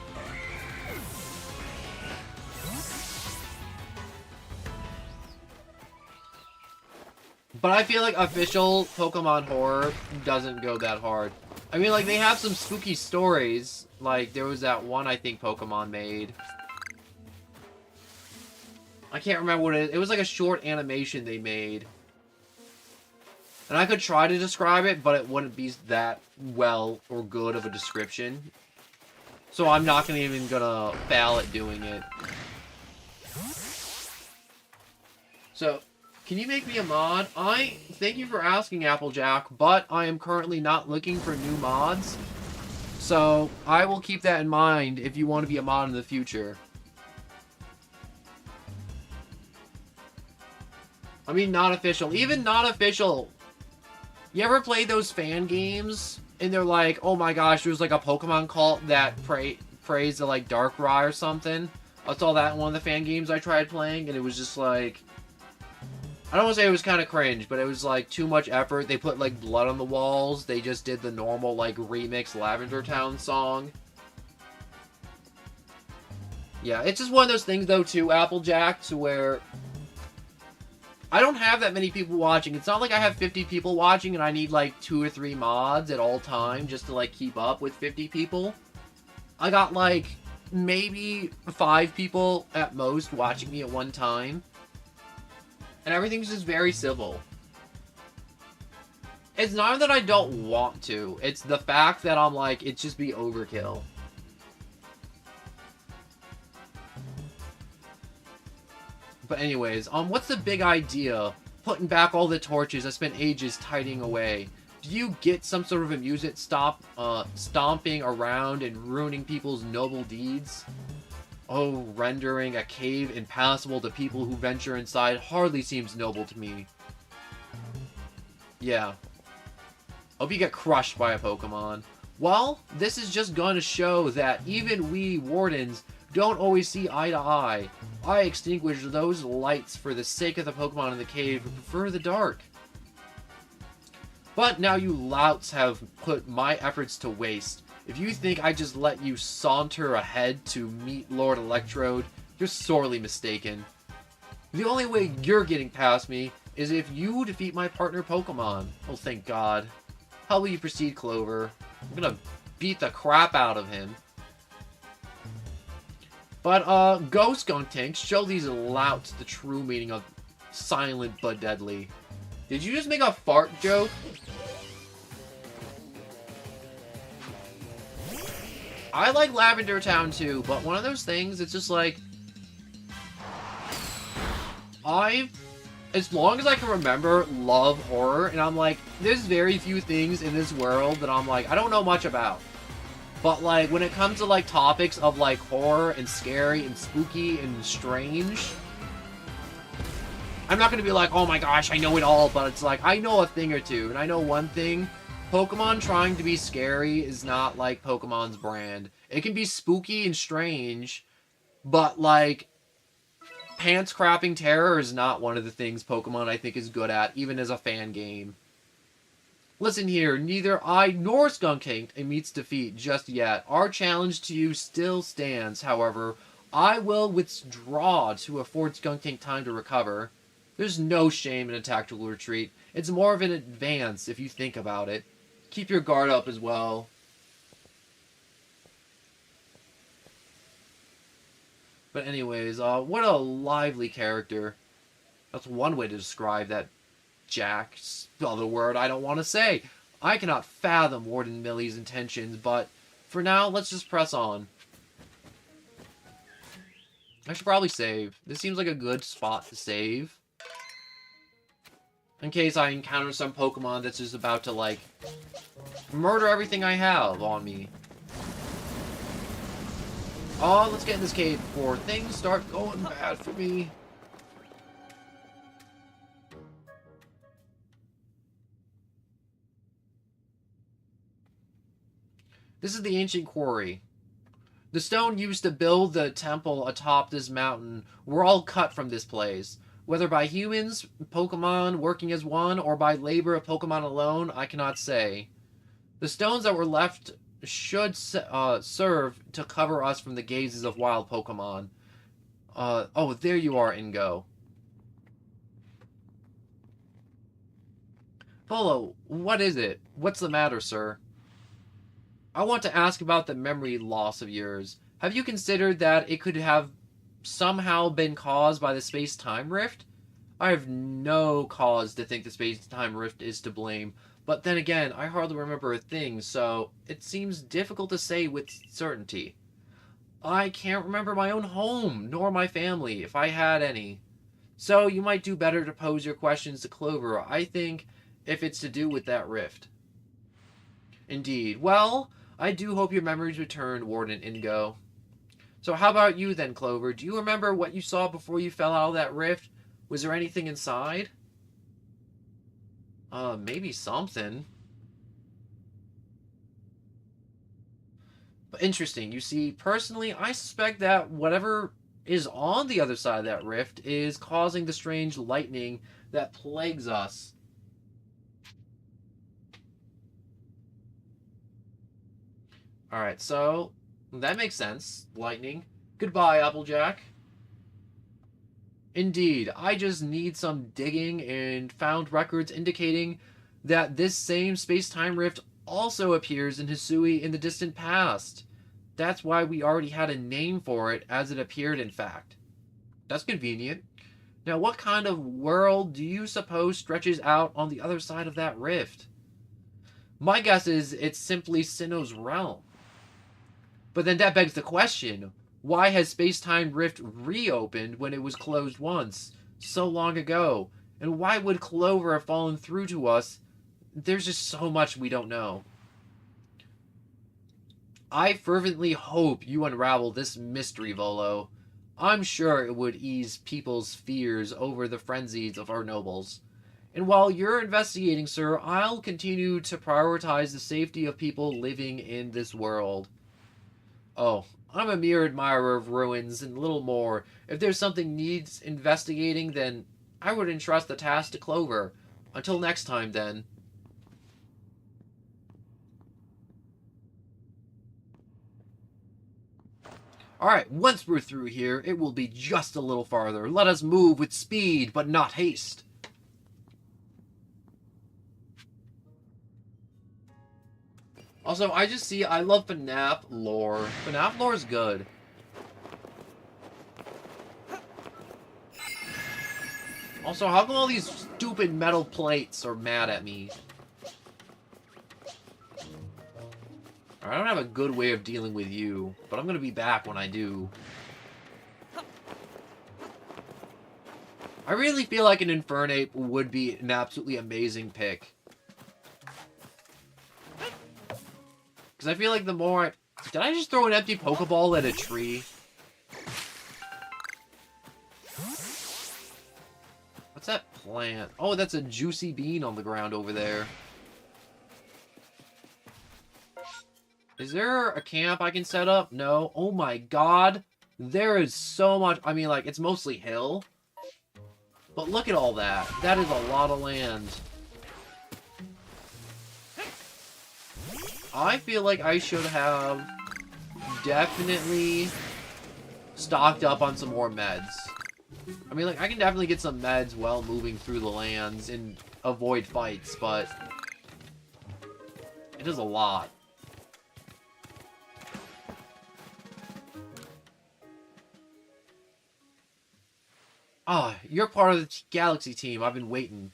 But I feel like official Pokemon horror doesn't go that hard. I mean, like, they have some spooky stories. Like, there was that one, I think, Pokemon made. I can't remember what it is. It was like a short animation they made. And I could try to describe it, but it wouldn't be that well or good of a description. So I'm not even gonna fail at doing it. So, can you make me a mod? Thank you for asking, Applejack, but I am currently not looking for new mods. So, I will keep that in mind if you want to be a mod in the future. I mean, not official. Even not official. You ever play those fan games? And they're like, oh my gosh, there was like a Pokemon cult that praised the like Darkrai or something. I saw that in one of the fan games I tried playing, and it was just like, I don't want to say it was kind of cringe, but it was like too much effort. They put like blood on the walls. They just did the normal like remix Lavender Town song. Yeah, it's just one of those things though too, Applejack, to where I don't have that many people watching. It's not like I have 50 people watching and I need like 2 or 3 mods at all time just to like keep up with 50 people. I got like maybe 5 people at most watching me at one time. And everything's just very civil. It's not that I don't want to. It's the fact that I'm like, it's just be overkill. But anyways, what's the big idea? Putting back all the torches I spent ages tidying away. Do you get some sort of amusement stomping around and ruining people's noble deeds? Oh, rendering a cave impassable to people who venture inside hardly seems noble to me. Yeah. Hope you get crushed by a Pokemon. Well, this is just going to show that even we Wardens don't always see eye to eye. I extinguish those lights for the sake of the Pokemon in the cave who prefer the dark. But now you louts have put my efforts to waste. If you think I just let you saunter ahead to meet Lord Electrode, you're sorely mistaken. The only way you're getting past me is if you defeat my partner Pokemon. Oh, thank God. How will you proceed, Clover? I'm gonna beat the crap out of him. But, go Skuntank, show these louts the true meaning of silent but deadly. Did you just make a fart joke? I like Lavender Town too, but one of those things, it's just like... as long as I can remember, love horror, and I'm like, there's very few things in this world that I'm like, I don't know much about. But, like, when it comes to, like, topics of, like, horror and scary and spooky and strange, I'm not gonna be like, oh my gosh, I know it all, but it's like, I know a thing or two, and I know one thing. Pokemon trying to be scary is not, like, Pokemon's brand. It can be spooky and strange, but, like, pants-crapping terror is not one of the things Pokemon, I think, is good at, even as a fan game. Listen here, neither I nor Skuntank meets defeat just yet. Our challenge to you still stands, however. I will withdraw to afford Skuntank time to recover. There's no shame in a tactical retreat. It's more of an advance if you think about it. Keep your guard up as well. But anyways, what a lively character. That's one way to describe that Jack's other word I don't want to say. I cannot fathom Warden Millie's intentions, but for now, let's just press on. I should probably save. This seems like a good spot to save. In case I encounter some Pokemon that's just about to, like, murder everything I have on me. Oh, let's get in this cave before things start going bad for me. This is the ancient quarry. The stone used to build the temple atop this mountain were all cut from this place. Whether by humans, Pokemon working as one, or by labor of Pokemon alone, I cannot say. The stones that were left should serve to cover us from the gazes of wild Pokemon. Oh, there you are, Ingo. Polo, what is it? What's the matter, sir? I want to ask about the memory loss of yours. Have you considered that it could have somehow been caused by the space-time rift? I have no cause to think the space-time rift is to blame, but then again, I hardly remember a thing, so it seems difficult to say with certainty. I can't remember my own home, nor my family, if I had any. So you might do better to pose your questions to Clover, I think, if it's to do with that rift. Indeed. Well, I do hope your memories return, Warden Ingo. So how about you then, Clover? Do you remember what you saw before you fell out of that rift? Was there anything inside? Maybe something. But interesting. You see, personally, I suspect that whatever is on the other side of that rift is causing the strange lightning that plagues us. Alright, so that makes sense. Lightning. Goodbye, Applejack. Indeed, I just need some digging and found records indicating that this same space-time rift also appears in Hisui in the distant past. That's why we already had a name for it, as it appeared in fact. That's convenient. Now, what kind of world do you suppose stretches out on the other side of that rift? My guess is it's simply Sinnoh's realm. But then that begs the question, why has Space-Time Rift reopened when it was closed once, so long ago? And why would Clover have fallen through to us? There's just so much we don't know. I fervently hope you unravel this mystery, Volo. I'm sure it would ease people's fears over the frenzies of our nobles. And while you're investigating, sir, I'll continue to prioritize the safety of people living in this world. Oh, I'm a mere admirer of ruins and little more. If there's something needs investigating, then I would entrust the task to Clover. Until next time, then. Alright, once we're through here, it will be just a little farther. Let us move with speed, but not haste. Also, I love FNAF lore. FNAF lore is good. Also, how come all these stupid metal plates are mad at me? I don't have a good way of dealing with you, but I'm gonna be back when I do. I really feel like an Infernape would be an absolutely amazing pick. Because I feel like the more I... Did I just throw an empty Pokeball at a tree? What's that plant? Oh, that's a juicy bean on the ground over there. Is there a camp I can set up? No. Oh my god. There is so much... I mean, like, it's mostly hill. But look at all that. That is a lot of land. I feel like I should have definitely stocked up on some more meds. I mean, like, I can definitely get some meds while moving through the lands and avoid fights, but it is a lot. Ah, you're part of the Galaxy team. I've been waiting.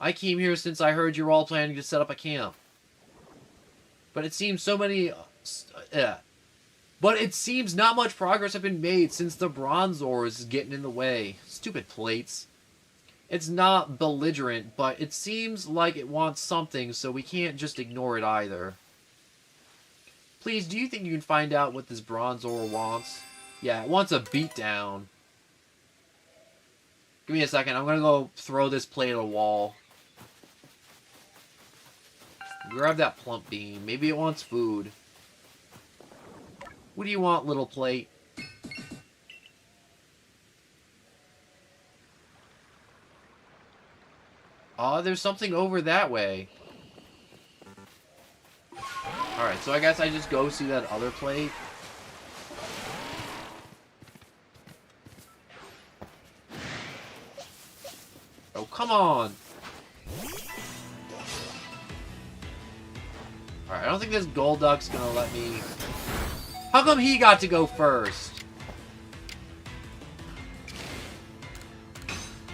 I came here since I heard you were all planning to set up a camp. But it seems so many... But it seems not much progress has been made since the Bronzor is getting in the way. Stupid plates. It's not belligerent, but it seems like it wants something, so we can't just ignore it either. Please, do you think you can find out what this Bronzor wants? Yeah, it wants a beatdown. Give me a second. I'm gonna go throw this plate at a wall. Grab that plump bean. Maybe it wants food. What do you want, little plate? Oh, there's something over that way. Alright, so I guess I just go see that other plate. Oh, come on! Alright, I don't think this Golduck's gonna let me... How come he got to go first?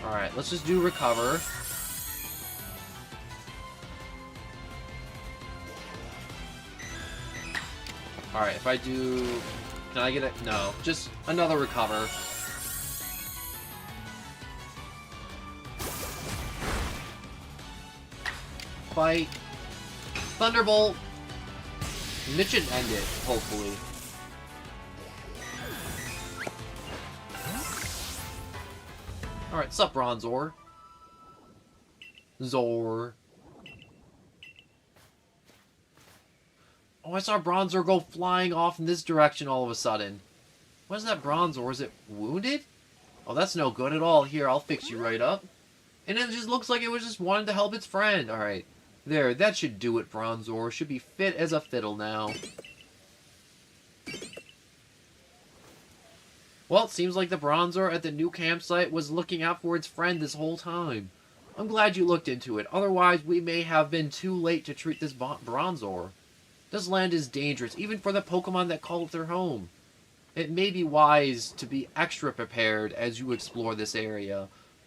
Alright, let's just do recover. Alright, if I do... Can I get it? No, just another recover. Fight. Thunderbolt. And it should end it, hopefully. Alright, sup, Bronzor? Zor. Oh, I saw Bronzor go flying off in this direction all of a sudden. What is that Bronzor? Is it wounded? Oh, that's no good at all. Here, I'll fix you right up. And it just looks like it was just wanting to help its friend. Alright. There, that should do it, Bronzor. Should be fit as a fiddle now. Well, it seems like the Bronzor at the new campsite was looking out for its friend this whole time. I'm glad you looked into it. Otherwise, we may have been too late to treat this Bronzor. This land is dangerous, even for the Pokemon that call it their home. It may be wise to be extra prepared as you explore this area.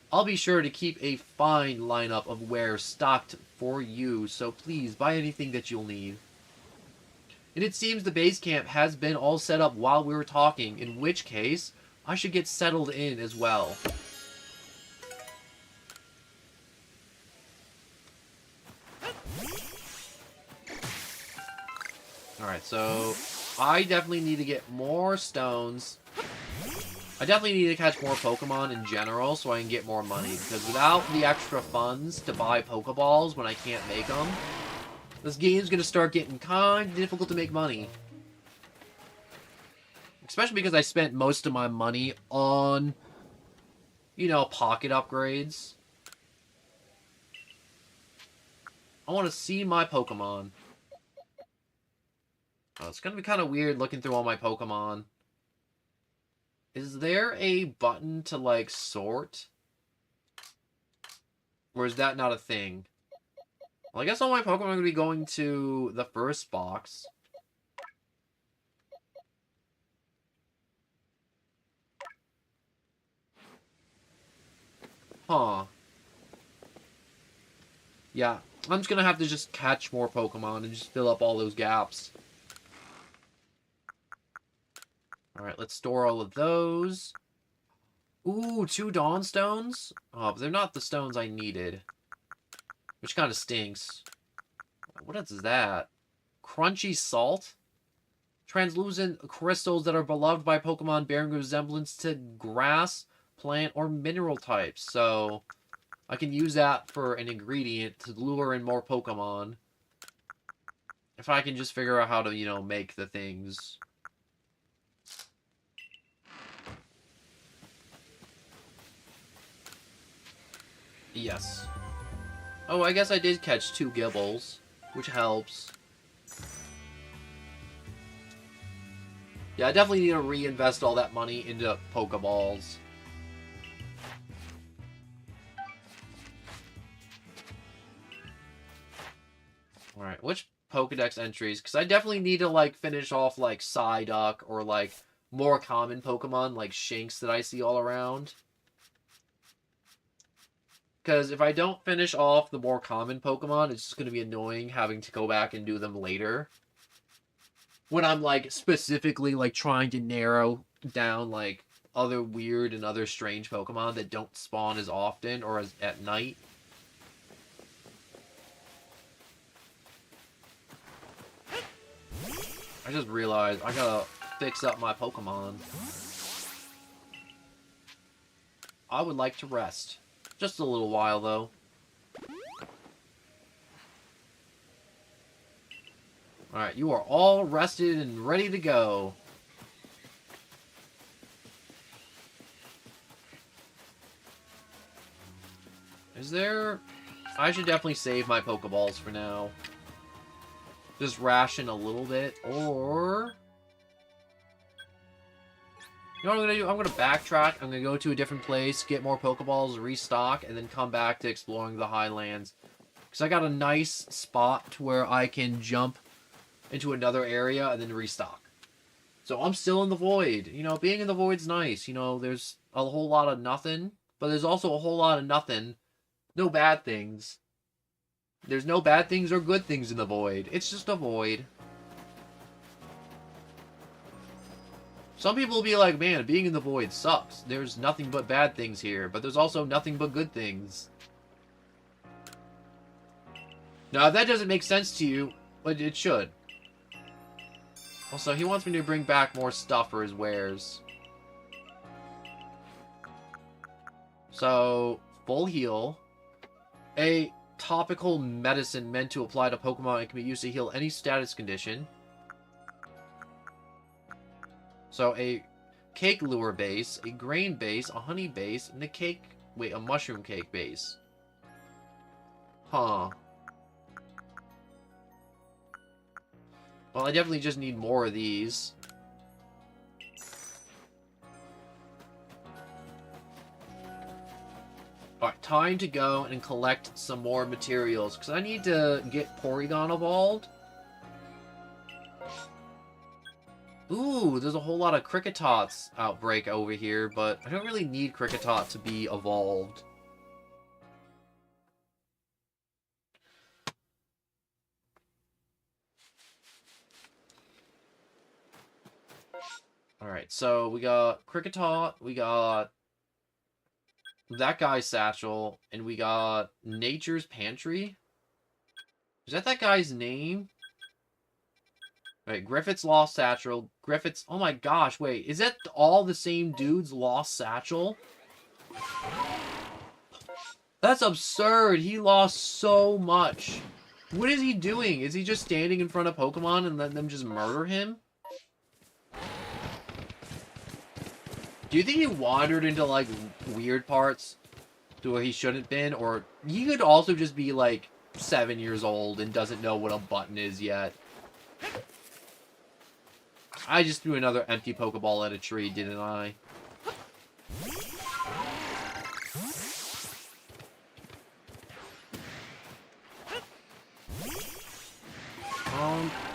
I'll be sure to keep a fine lineup of wares stocked for you, so please buy anything that you'll need. And it seems the base camp has been all set up while we were talking, in which case, I should get settled in as well. Alright, so I definitely need to get more stones. I definitely need to catch more Pokemon in general so I can get more money. Because without the extra funds to buy Pokeballs when I can't make them, this game's going to start getting kind of difficult to make money. Especially because I spent most of my money on, you know, pocket upgrades. I want to see my Pokemon. Oh, it's going to be kind of weird looking through all my Pokemon. Is there a button to, like, sort? Or is that not a thing? Well, I guess all my Pokemon are going to be going to the first box. Huh. Yeah, I'm just going to have to just catch more Pokemon and just fill up all those gaps. Alright, let's store all of those. Ooh, 2 Dawn Stones? Oh, but they're not the stones I needed. Which kind of stinks. What is that? Crunchy salt? Translucent crystals that are beloved by Pokemon bearing resemblance to grass, plant, or mineral types. So, I can use that for an ingredient to lure in more Pokemon. If I can just figure out how to, you know, make the things. Yes. Oh, I guess I did catch 2 Gibbles, which helps. Yeah, I definitely need to reinvest all that money into Pokeballs. Alright, which Pokedex entries? Because I definitely need to, like, finish off, like, Psyduck or, like, more common Pokemon, like Shinx that I see all around. Because if I don't finish off the more common Pokemon, it's just going to be annoying having to go back and do them later. When I'm, like, specifically, like, trying to narrow down, like, other weird and other strange Pokemon that don't spawn as often or as at night. I just realized I gotta fix up my Pokemon. I would like to rest. Just a little while, though. Alright, you are all rested and ready to go. Is there... I should definitely save my Pokeballs for now. Just ration a little bit, or... You know what I'm going to do? I'm going to backtrack. I'm going to go to a different place, get more Pokeballs, restock, and then come back to exploring the Highlands. Because I got a nice spot to where I can jump into another area and then restock. So I'm still in the void. You know, being in the void's nice. You know, there's a whole lot of nothing, but there's also a whole lot of nothing. No bad things. There's no bad things or good things in the void. It's just a void. Some people will be like, man, being in the void sucks. There's nothing but bad things here, but there's also nothing but good things. Now, if that doesn't make sense to you, but it should. Also, he wants me to bring back more stuff for his wares. So, full heal. A topical medicine meant to apply to Pokemon and can be used to heal any status condition. So, a cake lure base, a grain base, a honey base, and a mushroom cake base. Huh. Well, I definitely just need more of these. Alright, time to go and collect some more materials, because I need to get Porygon evolved. Ooh, there's a whole lot of Cricketots outbreak over here, but I don't really need Cricketot to be evolved. Alright, so we got Cricketot, we got that guy's Satchel, and we got Nature's Pantry. Is that guy's name? Right, Griffith's lost satchel. Griffith's... Oh my gosh, wait. Is that all the same dude's lost satchel? That's absurd. He lost so much. What is he doing? Is he just standing in front of Pokemon and letting them just murder him? Do you think he wandered into, like, weird parts to where he shouldn't been? Or he could also just be, like, 7 years old and doesn't know what a button is yet. I just threw another empty Pokeball at a tree, didn't I?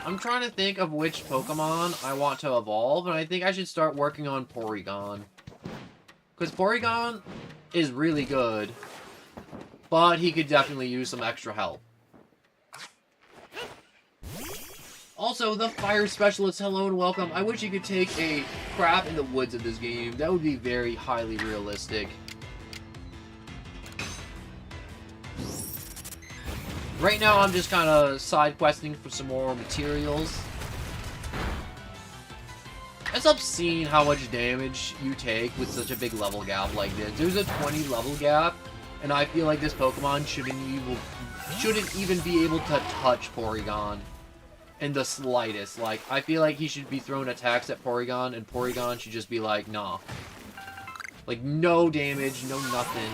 I'm trying to think of which Pokemon I want to evolve, and I think I should start working on Porygon. Because Porygon is really good, but he could definitely use some extra help. Also, the Fire Specialist, hello and welcome. I wish you could take a crap in the woods of this game. That would be very highly realistic. Right now, I'm just kind of side questing for some more materials. It's obscene how much damage you take with such a big level gap like this. There's a 20 level gap, and I feel like this Pokemon shouldn't even be able to touch Porygon in the slightest. Like, I feel like he should be throwing attacks at Porygon, and Porygon should just be like, nah. Like, no damage, no nothing.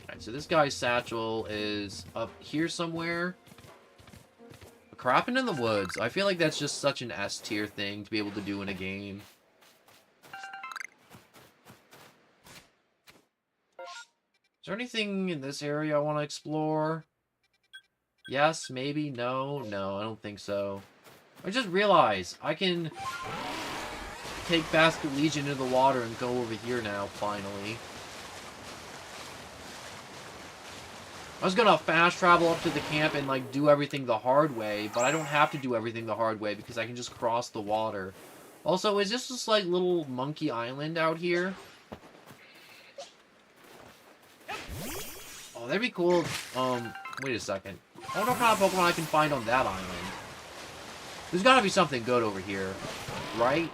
Alright, so this guy's satchel is up here somewhere. Crapping in the woods. I feel like that's just such an S tier thing to be able to do in a game. Is there anything in this area I want to explore? Yes, maybe, no, I don't think so. I just realized I can take Basket Legion into the water and go over here now, finally. I was gonna fast travel up to the camp and, like, do everything the hard way, but I don't have to do everything the hard way because I can just cross the water. Also, is this just, like, little Monkey Island out here? Oh, that'd be cool. Wait a second. I wonder what kind of Pokemon I can find on that island. There's gotta be something good over here, right?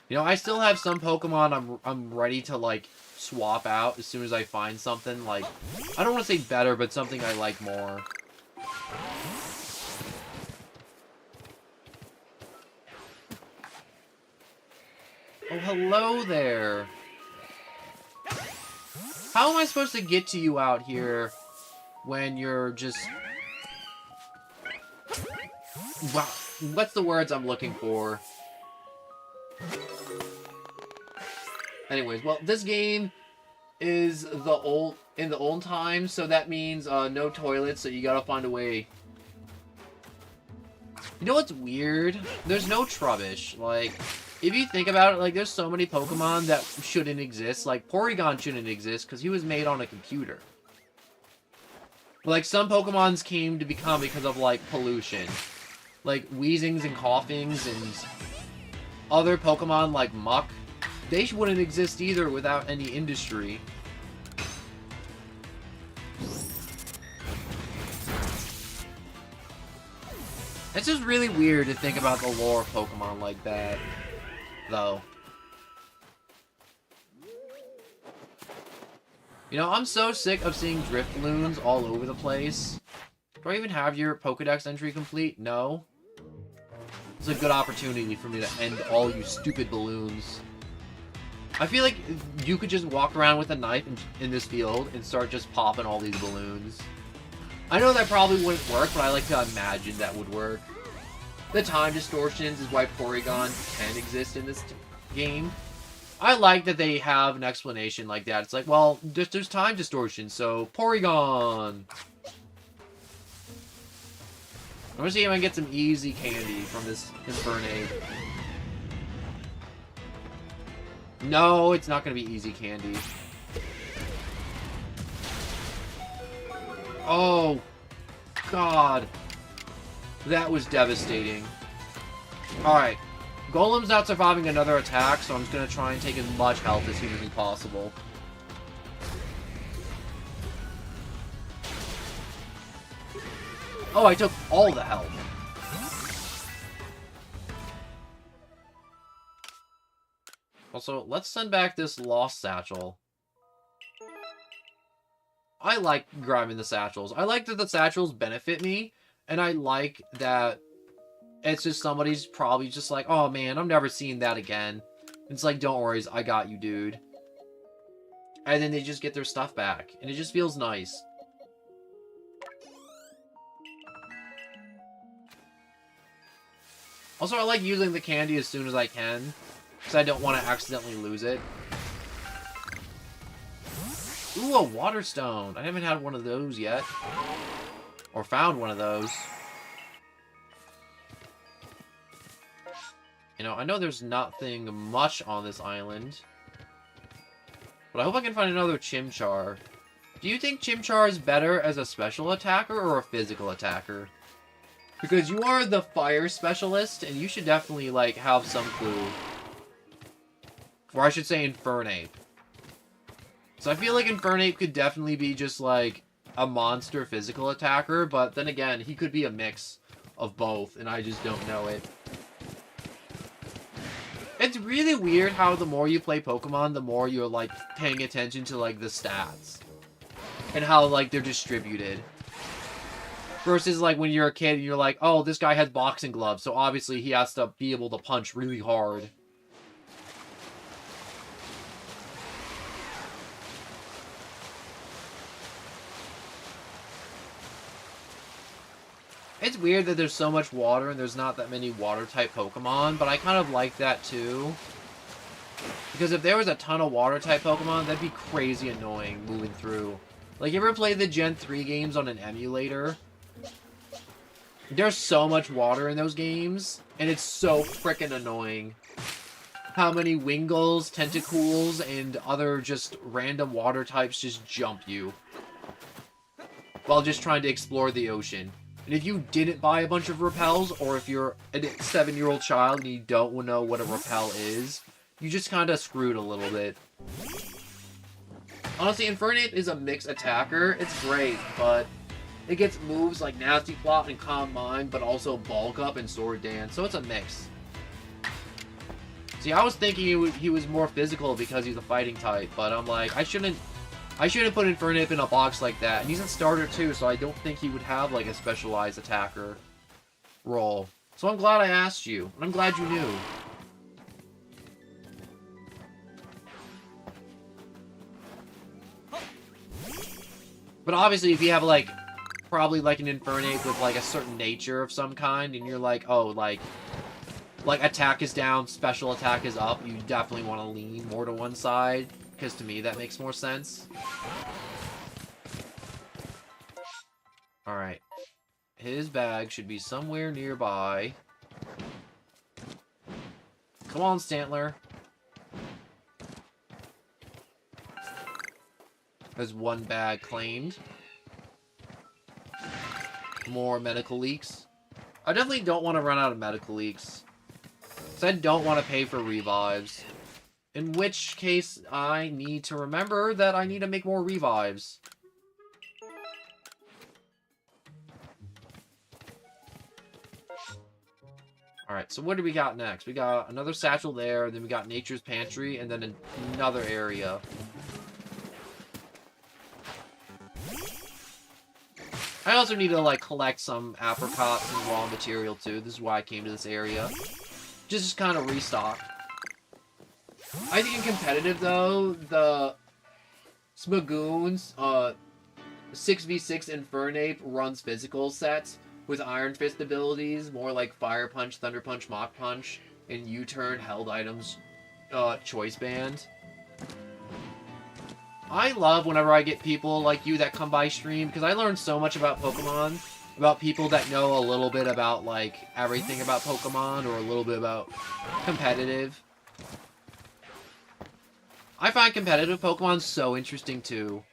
You know, I still have some Pokemon I'm ready to, like, swap out as soon as I find something, like, I don't want to say better, but something I like more. Oh, hello there. How am I supposed to get to you out here when you're just... Wow, what's the words I'm looking for? Anyways, well, this game is in the old times, so that means no toilets, so you gotta find a way. You know what's weird? There's no Trubbish. Like, if you think about it, like, there's so many Pokemon that shouldn't exist. Like, Porygon shouldn't exist because he was made on a computer. Like, some Pokemons came to become because of, like, pollution. Like, Weezings and Coughings and other Pokemon like Muck. They wouldn't exist either without any industry. It's just really weird to think about the lore of Pokemon like that, though. You know, I'm so sick of seeing Drifloons all over the place. Do I even have your Pokedex entry complete? No. It's a good opportunity for me to end all you stupid balloons. I feel like you could just walk around with a knife in this field and start just popping all these balloons. I know that probably wouldn't work, but I like to imagine that would work. The time distortions is why Porygon can exist in this game. I like that they have an explanation like that. It's like, well, there's time distortion, so Porygon! I'm gonna see if I can get some easy candy from this Infernape. No, it's not gonna be easy candy. Oh, God. That was devastating. Alright. Golem's not surviving another attack, so I'm just gonna try and take as much health as humanly possible. Oh, I took all the health. Also, let's send back this lost satchel. I like grabbing the satchels. I like that the satchels benefit me, and I like that it's just somebody's probably just like, oh man, I'm never seeing that again. It's like, don't worry, I got you, dude. And then they just get their stuff back, and it just feels nice. Also, I like using the candy as soon as I can, because I don't want to accidentally lose it. Ooh, a water stone. I haven't had one of those yet. Or found one of those. You know, I know there's nothing much on this island. But I hope I can find another Chimchar. Do you think Chimchar is better as a special attacker or a physical attacker? Because you are the fire specialist, and you should definitely, like, have some clue. Or I should say Infernape. So I feel like Infernape could definitely be just, like, a monster physical attacker, but then again, he could be a mix of both, and I just don't know it. It's really weird how the more you play Pokemon, the more you're, like, paying attention to, like, the stats. And how, like, they're distributed. Versus, like, when you're a kid and you're like, oh, this guy has boxing gloves, so obviously he has to be able to punch really hard. It's weird that there's so much water and there's not that many water-type Pokemon, but I kind of like that too. Because if there was a ton of water-type Pokemon, that'd be crazy annoying moving through. Like, you ever play the Gen 3 games on an emulator? There's so much water in those games, and it's so frickin' annoying. How many Wingulls, Tentacools, and other just random water types just jump you. While just trying to explore the ocean. And if you didn't buy a bunch of repels, or if you're a 7-year-old child and you don't know what a repel is, you just kind of screwed a little bit. Honestly, Infernape is a mixed attacker. It's great, but it gets moves like Nasty Plot and Calm Mind, but also Bulk Up and Sword Dance, so it's a mix. See, I was thinking he was more physical because he's a fighting type, but I'm like, I shouldn't put Infernape in a box like that. And he's a starter too, so I don't think he would have like a specialized attacker role. So I'm glad I asked you, and I'm glad you knew. But obviously, if you have like, probably like an Infernape with like a certain nature of some kind, and you're like, oh, like attack is down, special attack is up, you definitely want to lean more to one side. Because to me, that makes more sense. Alright. His bag should be somewhere nearby. Come on, Stantler. There's one bag claimed. More medical leaks. I definitely don't want to run out of medical leaks. Because I don't want to pay for revives. In which case, I need to remember that I need to make more revives. Alright, so what do we got next? We got another satchel there, then we got Nature's Pantry, and then another area. I also need to, like, collect some apricots and raw material, too. This is why I came to this area. Just kind of restock. I think in competitive, though, the Smagoon's 6v6 Infernape runs physical sets with Iron Fist abilities, more like Fire Punch, Thunder Punch, Mach Punch, and U-Turn, Held Items, Choice Band. I love whenever I get people like you that come by stream, because I learned so much about Pokemon, about people that know a little bit about, like, everything about Pokemon, or a little bit about competitive. I find competitive Pokemon so interesting, too.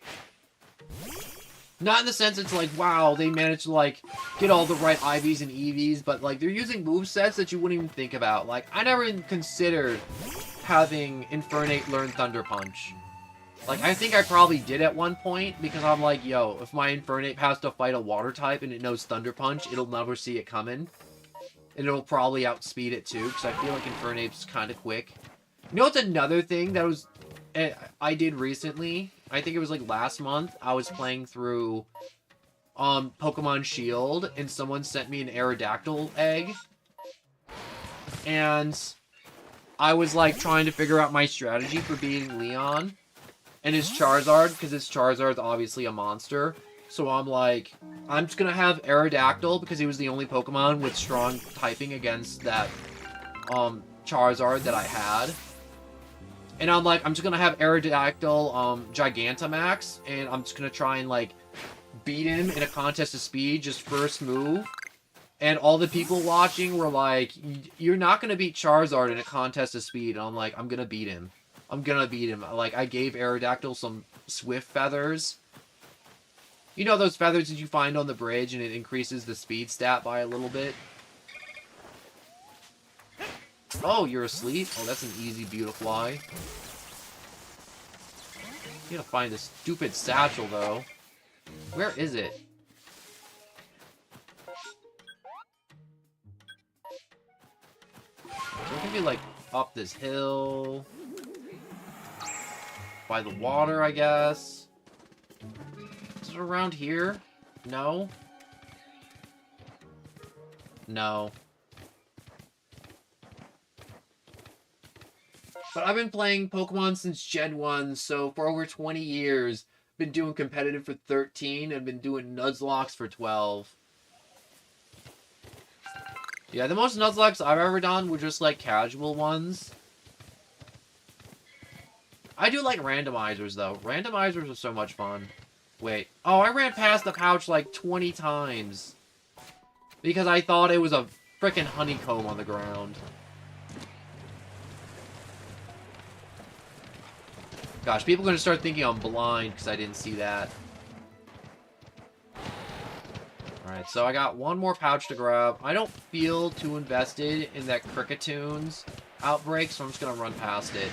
Not in the sense it's like, wow, they managed to, like, get all the right IVs and EVs, but, like, they're using movesets that you wouldn't even think about. Like, I never even considered having Infernape learn Thunder Punch. Like, I think I probably did at one point, because I'm like, yo, if my Infernape has to fight a water type and it knows Thunder Punch, it'll never see it coming. And it'll probably outspeed it too, because I feel like Infernape's kind of quick. You know what's another thing that was I did recently? I think it was like last month. I was playing through Pokemon Shield, and someone sent me an Aerodactyl egg. And I was like trying to figure out my strategy for beating Leon and his Charizard, because his Charizard's obviously a monster. So I'm like, I'm just gonna have Aerodactyl, because he was the only Pokemon with strong typing against that Charizard that I had. And I'm like, I'm just gonna have Aerodactyl Gigantamax, and I'm just gonna try and like beat him in a contest of speed, just first move. And all the people watching were like, you're not gonna beat Charizard in a contest of speed. And I'm like, I'm gonna beat him. I'm gonna beat him. Like, I gave Aerodactyl some Swift feathers. You know those feathers that you find on the bridge, and it increases the speed stat by a little bit? Oh, you're asleep? Oh, that's an easy Beautifly. You gotta find this stupid satchel, though. Where is it? So it can be, like, up this hill. By the water, I guess. Is it around here? No? No. But I've been playing Pokemon since Gen 1, so for over 20 years. Been doing competitive for 13, and been doing Nuzlocke for 12. Yeah, the most Nuzlocke I've ever done were just, like, casual ones. I do like randomizers, though. Randomizers are so much fun. Wait. Oh, I ran past the pouch, like, 20 times. Because I thought it was a frickin' honeycomb on the ground. Gosh, people are going to start thinking I'm blind because I didn't see that. Alright, so I got one more pouch to grab. I don't feel too invested in that Crickettoons outbreak, so I'm just going to run past it.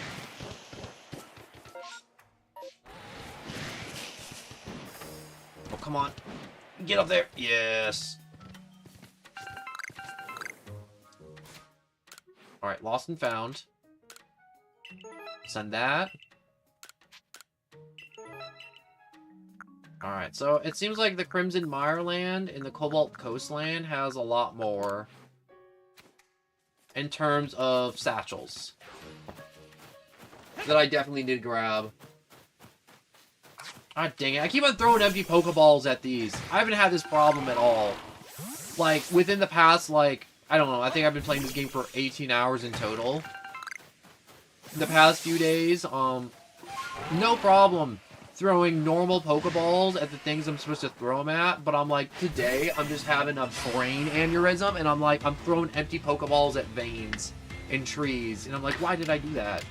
Oh, come on. Get up there. Yes. Alright, lost and found. Send that. Alright, so it seems like the Crimson Mireland and the Cobalt Coastland has a lot more in terms of satchels that I definitely did grab. Ah, dang it. I keep on throwing empty Pokeballs at these. I haven't had this problem at all. Like, within the past, like, I don't know, I think I've been playing this game for 18 hours in total. In the past few days, no problem throwing normal Pokeballs at the things I'm supposed to throw them at, but I'm like, today, I'm just having a brain aneurysm, and I'm like, I'm throwing empty Pokeballs at veins and trees, and I'm like, why did I do that?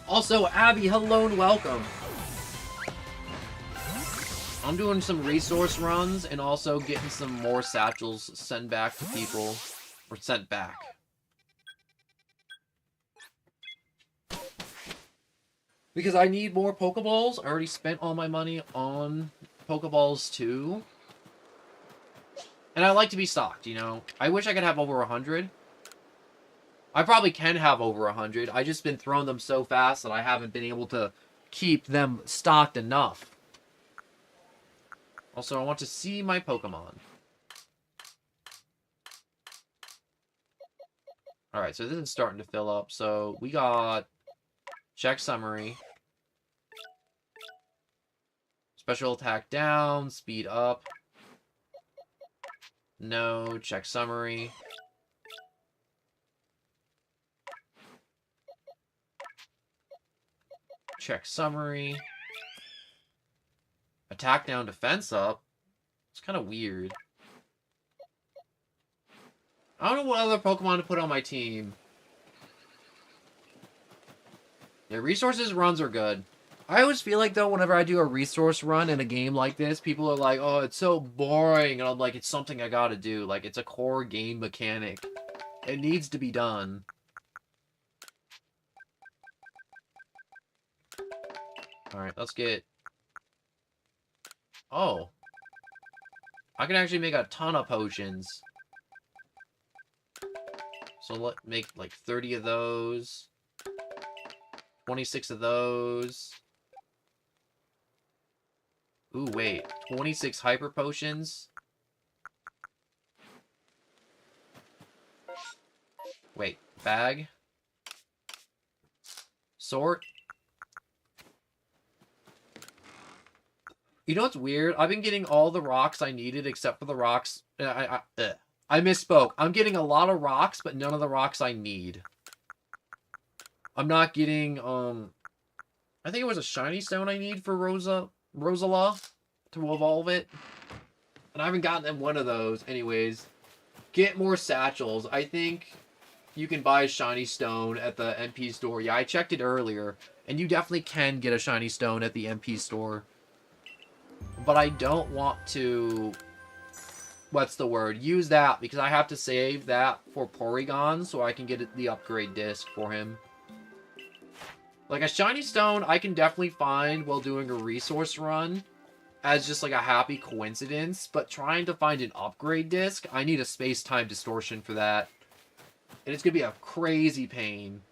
Also, Abby, hello and welcome. I'm doing some resource runs and also getting some more satchels sent back to people, or sent back. Because I need more Pokeballs. I already spent all my money on Pokeballs too. And I like to be stocked, you know. I wish I could have over 100. I probably can have over 100. I just been throwing them so fast that I haven't been able to keep them stocked enough. Also, I want to see my Pokemon. Alright, so this is starting to fill up. So, we got... Check summary. Special attack down. Speed up. No. Check summary. Check summary. Attack down, defense up. It's kind of weird. I don't know what other Pokemon to put on my team. Yeah, resources runs are good. I always feel like, though, whenever I do a resource run in a game like this, people are like, oh, it's so boring. And I'm like, it's something I gotta do. Like, it's a core game mechanic. It needs to be done. Alright, let's get... Oh. I can actually make a ton of potions. So let's make like 30 of those. 26 of those. Ooh, wait. 26 hyper potions. Wait, bag. Sort. You know what's weird? I've been getting all the rocks I needed except for the rocks... I misspoke. I'm getting a lot of rocks, but none of the rocks I need. I'm not getting, I think it was a shiny stone I need for Rosala to evolve it. And I haven't gotten one of those. Anyways, get more satchels. I think you can buy a shiny stone at the MP store. Yeah, I checked it earlier. And you definitely can get a shiny stone at the MP store. But I don't want to... What's the word? Use that, because I have to save that for Porygon so I can get the upgrade disc for him. Like, a shiny stone I can definitely find while doing a resource run as just like a happy coincidence, but trying to find an upgrade disc, I need a space-time distortion for that. And it's going to be a crazy pain.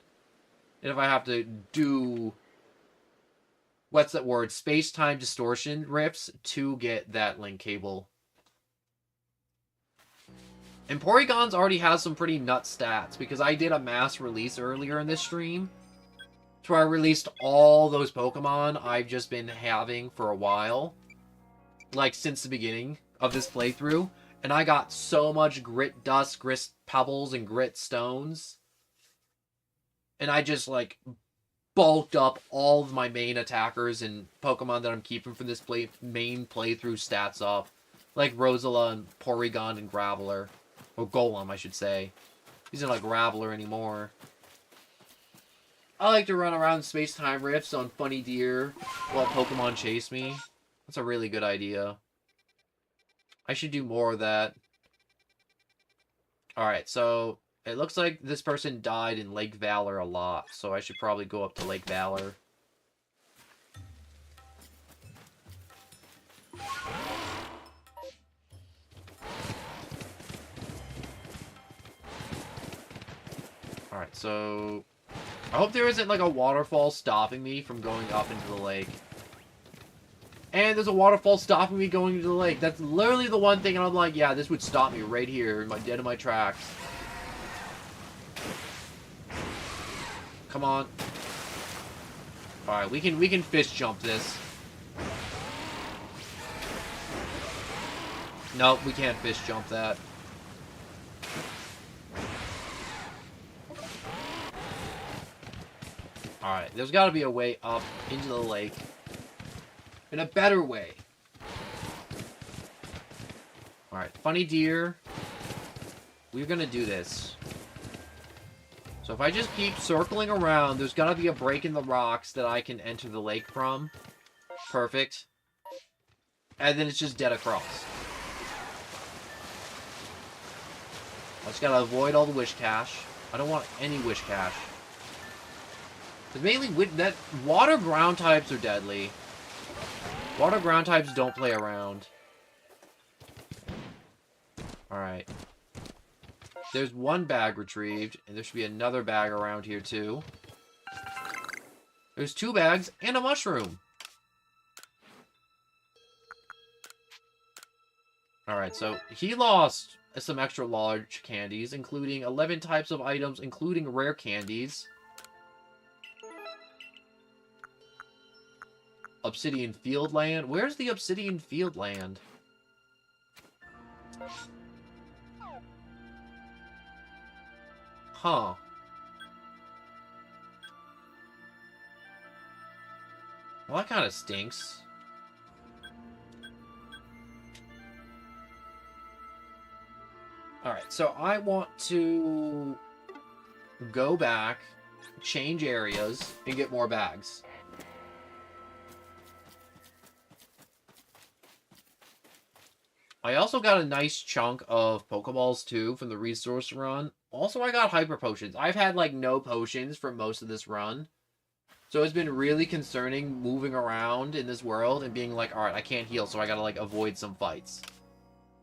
And if I have to do... What's that word? Space-time distortion rips to get that link cable. And Porygon's already has some pretty nut stats, because I did a mass release earlier in this stream. Where I released all those Pokemon I've just been having for a while. Like, since the beginning of this playthrough. And I got so much Grit Dust, Grit Pebbles, and Grit Stones. And I just, like, bulked up all of my main attackers and Pokemon that I'm keeping from this main playthrough stats up. Like Rosala and Porygon and Graveler. Or Golem, I should say. He's not like Graveler anymore. I like to run around space-time rifts on Funny Deer while Pokemon chase me. That's a really good idea. I should do more of that. Alright, so it looks like this person died in Lake Valor a lot, so I should probably go up to Lake Valor. Alright, so... I hope there isn't, like, a waterfall stopping me from going up into the lake. And there's a waterfall stopping me going into the lake. That's literally the one thing, and I'm like, yeah, this would stop me right here, dead in my tracks. Come on. Alright, we can fish jump this. Nope, we can't fish jump that. Alright, there's got to be a way up into the lake. In a better way. Alright, Funny Deer. We're going to do this. So if I just keep circling around, there's got to be a break in the rocks that I can enter the lake from. Perfect. And then it's just dead across. I just got to avoid all the Wish Cache. I don't want any Wish Cache. Because mainly, that water ground types are deadly. Water ground types don't play around. Alright. There's one bag retrieved, and there should be another bag around here too. There's 2 bags and a mushroom. Alright, so he lost some extra large candies, including 11 types of items, including rare candies. Obsidian Fieldland? Where's the Obsidian Fieldland? Huh. Well, that kind of stinks. Alright, so I want to go back, change areas, and get more bags. I also got a nice chunk of Pokeballs, too, from the resource run. Also, I got Hyper Potions. I've had, like, no potions for most of this run. So it's been really concerning moving around in this world and being like, alright, I can't heal, so I gotta, like, avoid some fights.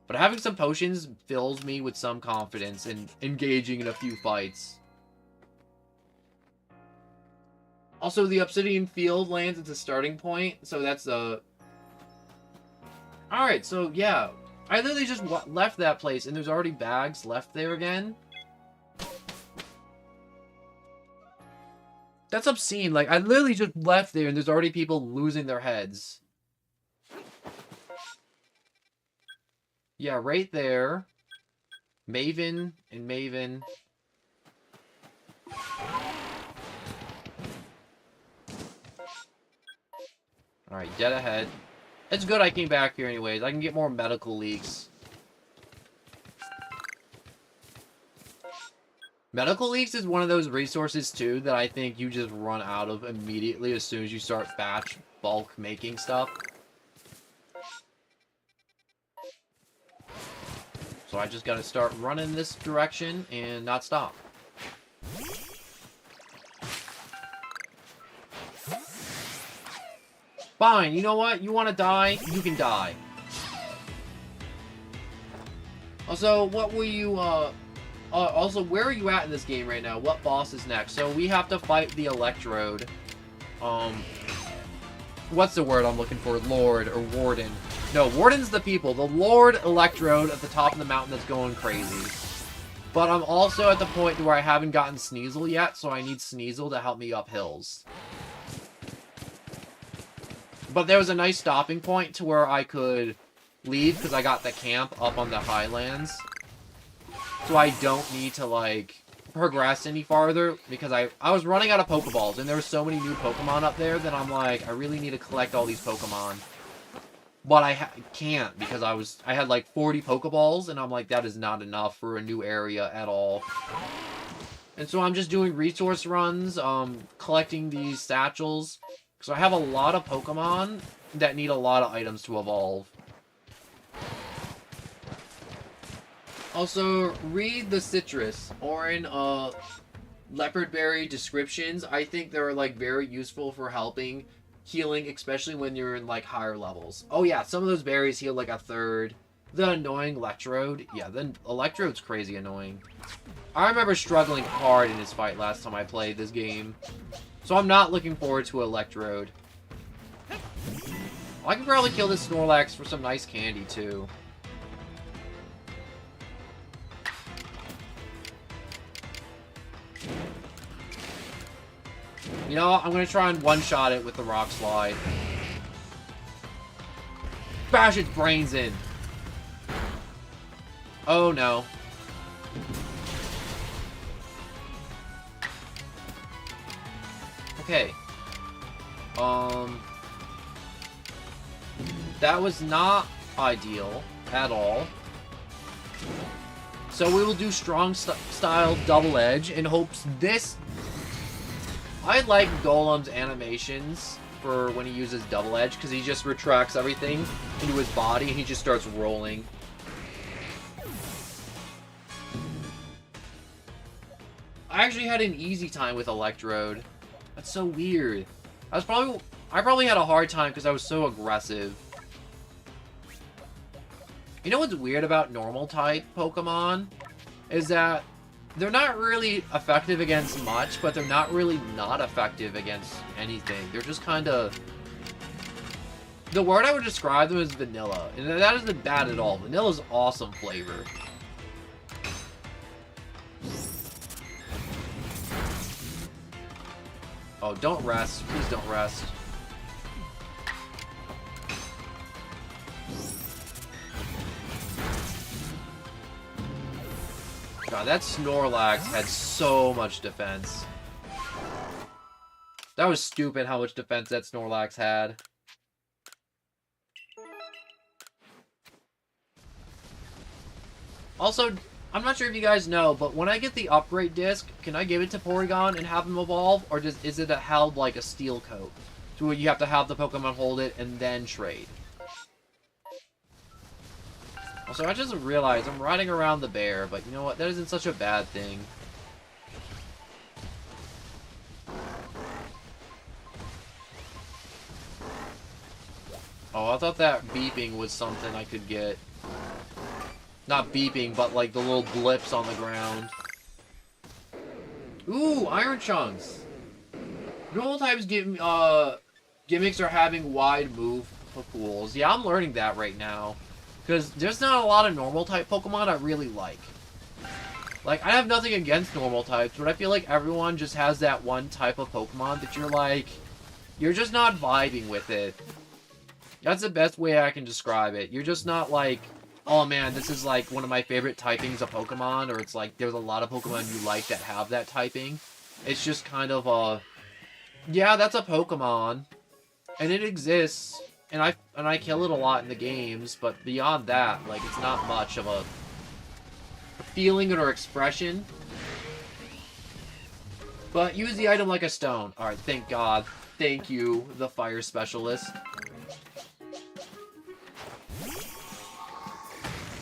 But having some potions fills me with some confidence in engaging in a few fights. Also, the Obsidian Field lands at the starting point, so that's a... Alright, so yeah. I literally just left that place, and there's already bags left there again. That's obscene. Like, I literally just left there, and there's already people losing their heads. Yeah, right there. Maven and Maven. Alright, dead ahead. It's good I came back here anyways. I can get more medical leaks. Medical leaks is one of those resources, too, that I think you just run out of immediately as soon as you start batch bulk making stuff. So I just gotta start running this direction and not stop. Fine, you know what? You wanna die? You can die. Also, what were you, also, where are you at in this game right now? What boss is next? So we have to fight the Electrode. What's the word I'm looking for? Lord or Warden. No, Warden's the people. The Lord Electrode at the top of the mountain that's going crazy. But I'm also at the point where I haven't gotten Sneasel yet, so I need Sneasel to help me up hills. But there was a nice stopping point to where I could leave because I got the camp up on the highlands. So I don't need to, like, progress any farther because I was running out of Pokeballs and there were so many new Pokemon up there that I'm like, I really need to collect all these Pokemon. But I can't because I had like 40 Pokeballs and I'm like, that is not enough for a new area at all. And so I'm just doing resource runs, collecting these satchels. So I have a lot of Pokemon that need a lot of items to evolve. Also, read the Citrus, Orin, Leopard Berry descriptions. I think they're, like, very useful for helping healing, especially when you're in, like, higher levels. Oh, yeah, some of those berries heal, like, a third. The annoying Electrode. Yeah, the Electrode's crazy annoying. I remember struggling hard in this fight last time I played this game. So I'm not looking forward to Electrode. I can probably kill this Snorlax for some nice candy, too. You know, I'm gonna try and one-shot it with the Rock Slide. Bash its brains in! Oh, no. Okay. That was not ideal at all. So we will do strong style double edge in hopes this... I like Golem's animations for when he uses double edge because he just retracts everything into his body and he just starts rolling. I actually had an easy time with Electrode. That's so weird. I probably had a hard time because I was so aggressive. You know what's weird about normal type Pokemon? Is that they're not really effective against much, but they're not really not effective against anything. They're just kind of... The word I would describe them is vanilla. And that isn't bad at all. Vanilla's awesome flavor. Oh, don't rest. Please don't rest. God, that Snorlax had so much defense. That was stupid how much defense that Snorlax had. Also, I'm not sure if you guys know, but when I get the upgrade disc, can I give it to Porygon and have him evolve? Or is it held like a steel coat? So you have to have the Pokemon hold it and then trade. Also, I just realized I'm riding around the bear, but you know what? That isn't such a bad thing. Oh, I thought that beeping was something I could get. Not beeping, but like the little blips on the ground. Ooh, iron chunks. Normal types gimmicks are having wide move pools. Yeah, I'm learning that right now. Because there's not a lot of normal type Pokemon I really like. Like, I have nothing against normal types, but I feel like everyone just has that one type of Pokemon that you're like, you're just not vibing with it. That's the best way I can describe it. You're just not like, oh man, this is like one of my favorite typings of Pokemon, or it's like there's a lot of Pokemon you like that have that typing. It's just kind of a, yeah, that's a Pokemon, and it exists, and I kill it a lot in the games, but beyond that, like, it's not much of a feeling or expression. But use the item like a stone. Alright, thank God. Thank you, the fire specialist.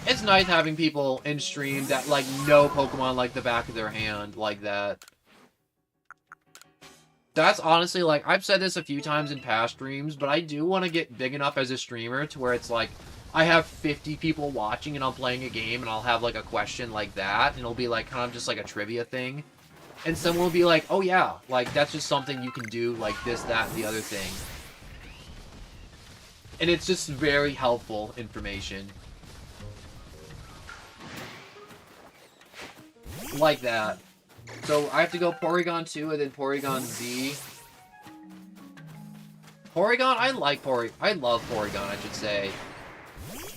It's nice having people in stream that, like, know Pokemon like the back of their hand, like that. That's honestly, like, I've said this a few times in past streams, but I do want to get big enough as a streamer to where it's like, I have 50 people watching and I'm playing a game and I'll have, like, a question like that, and it'll be, like, kind of just, like, a trivia thing. And someone will be like, oh yeah, like, that's just something you can do, like, this, that, and the other thing. And it's just very helpful information. Like that. So, I have to go Porygon 2 and then Porygon Z. Porygon, I love Porygon, I should say.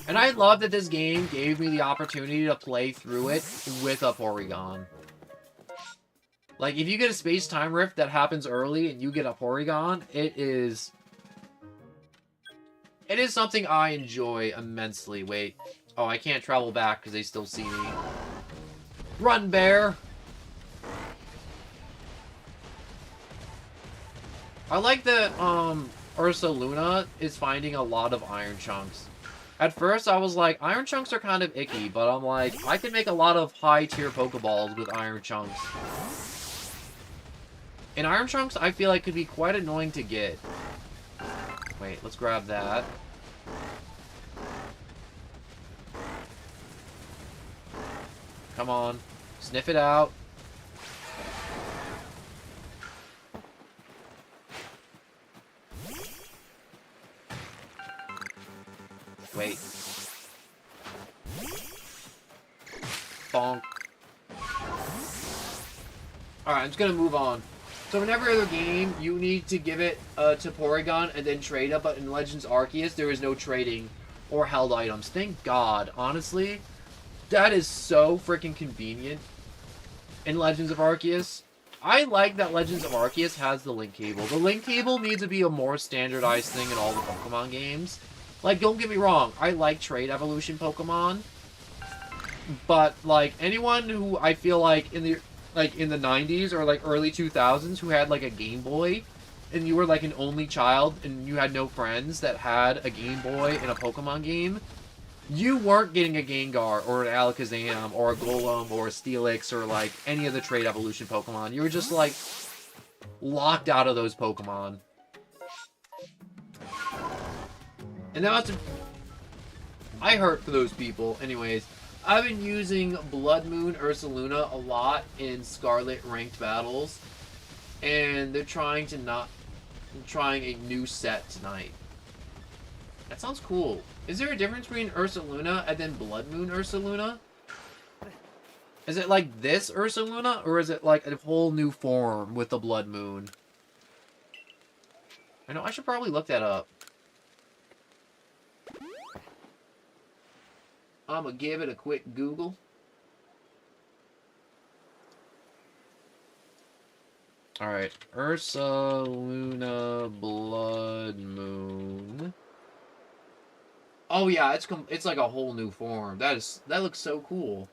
And I love that this game gave me the opportunity to play through it with a Porygon. Like, if you get a space-time rift that happens early and you get a Porygon, it is something I enjoy immensely. Wait. Oh, I can't travel back because they still see me. Run, bear! I like that, Ursaluna is finding a lot of iron chunks. At first, I was like, iron chunks are kind of icky, but I'm like, I can make a lot of high-tier Pokeballs with iron chunks. And iron chunks, I feel like, could be quite annoying to get. Wait, let's grab that. Come on. Sniff it out. Wait. Bonk. Alright, I'm just gonna move on. So in every other game, you need to give it to Porygon and then trade it, but in Legends Arceus, there is no trading or held items. Thank God. Honestly, that is so freaking convenient in Legends of Arceus. I like that Legends of Arceus has the link cable. The link cable needs to be a more standardized thing in all the Pokemon games. Like, don't get me wrong, I like trade evolution Pokemon, but like anyone who I feel like in the 90s or like early 2000s who had like a Game Boy and you were like an only child and you had no friends that had a Game Boy in a Pokemon game, you weren't getting a Gengar or an Alakazam or a Golem or a Steelix or like any of the trade evolution Pokemon. You were just like locked out of those Pokemon. And that's, I hurt for those people. Anyways, I've been using Blood Moon Ursaluna a lot in Scarlet ranked battles, and they're trying a new set tonight. That sounds cool. Is there a difference between Ursaluna and then Blood Moon Ursaluna? Is it like this Ursaluna, or is it like a whole new form with the Blood Moon? I know, I should probably look that up. I'm gonna give it a quick Google. Alright, Ursaluna Blood Moon. Oh yeah, it's like a whole new form. That looks so cool.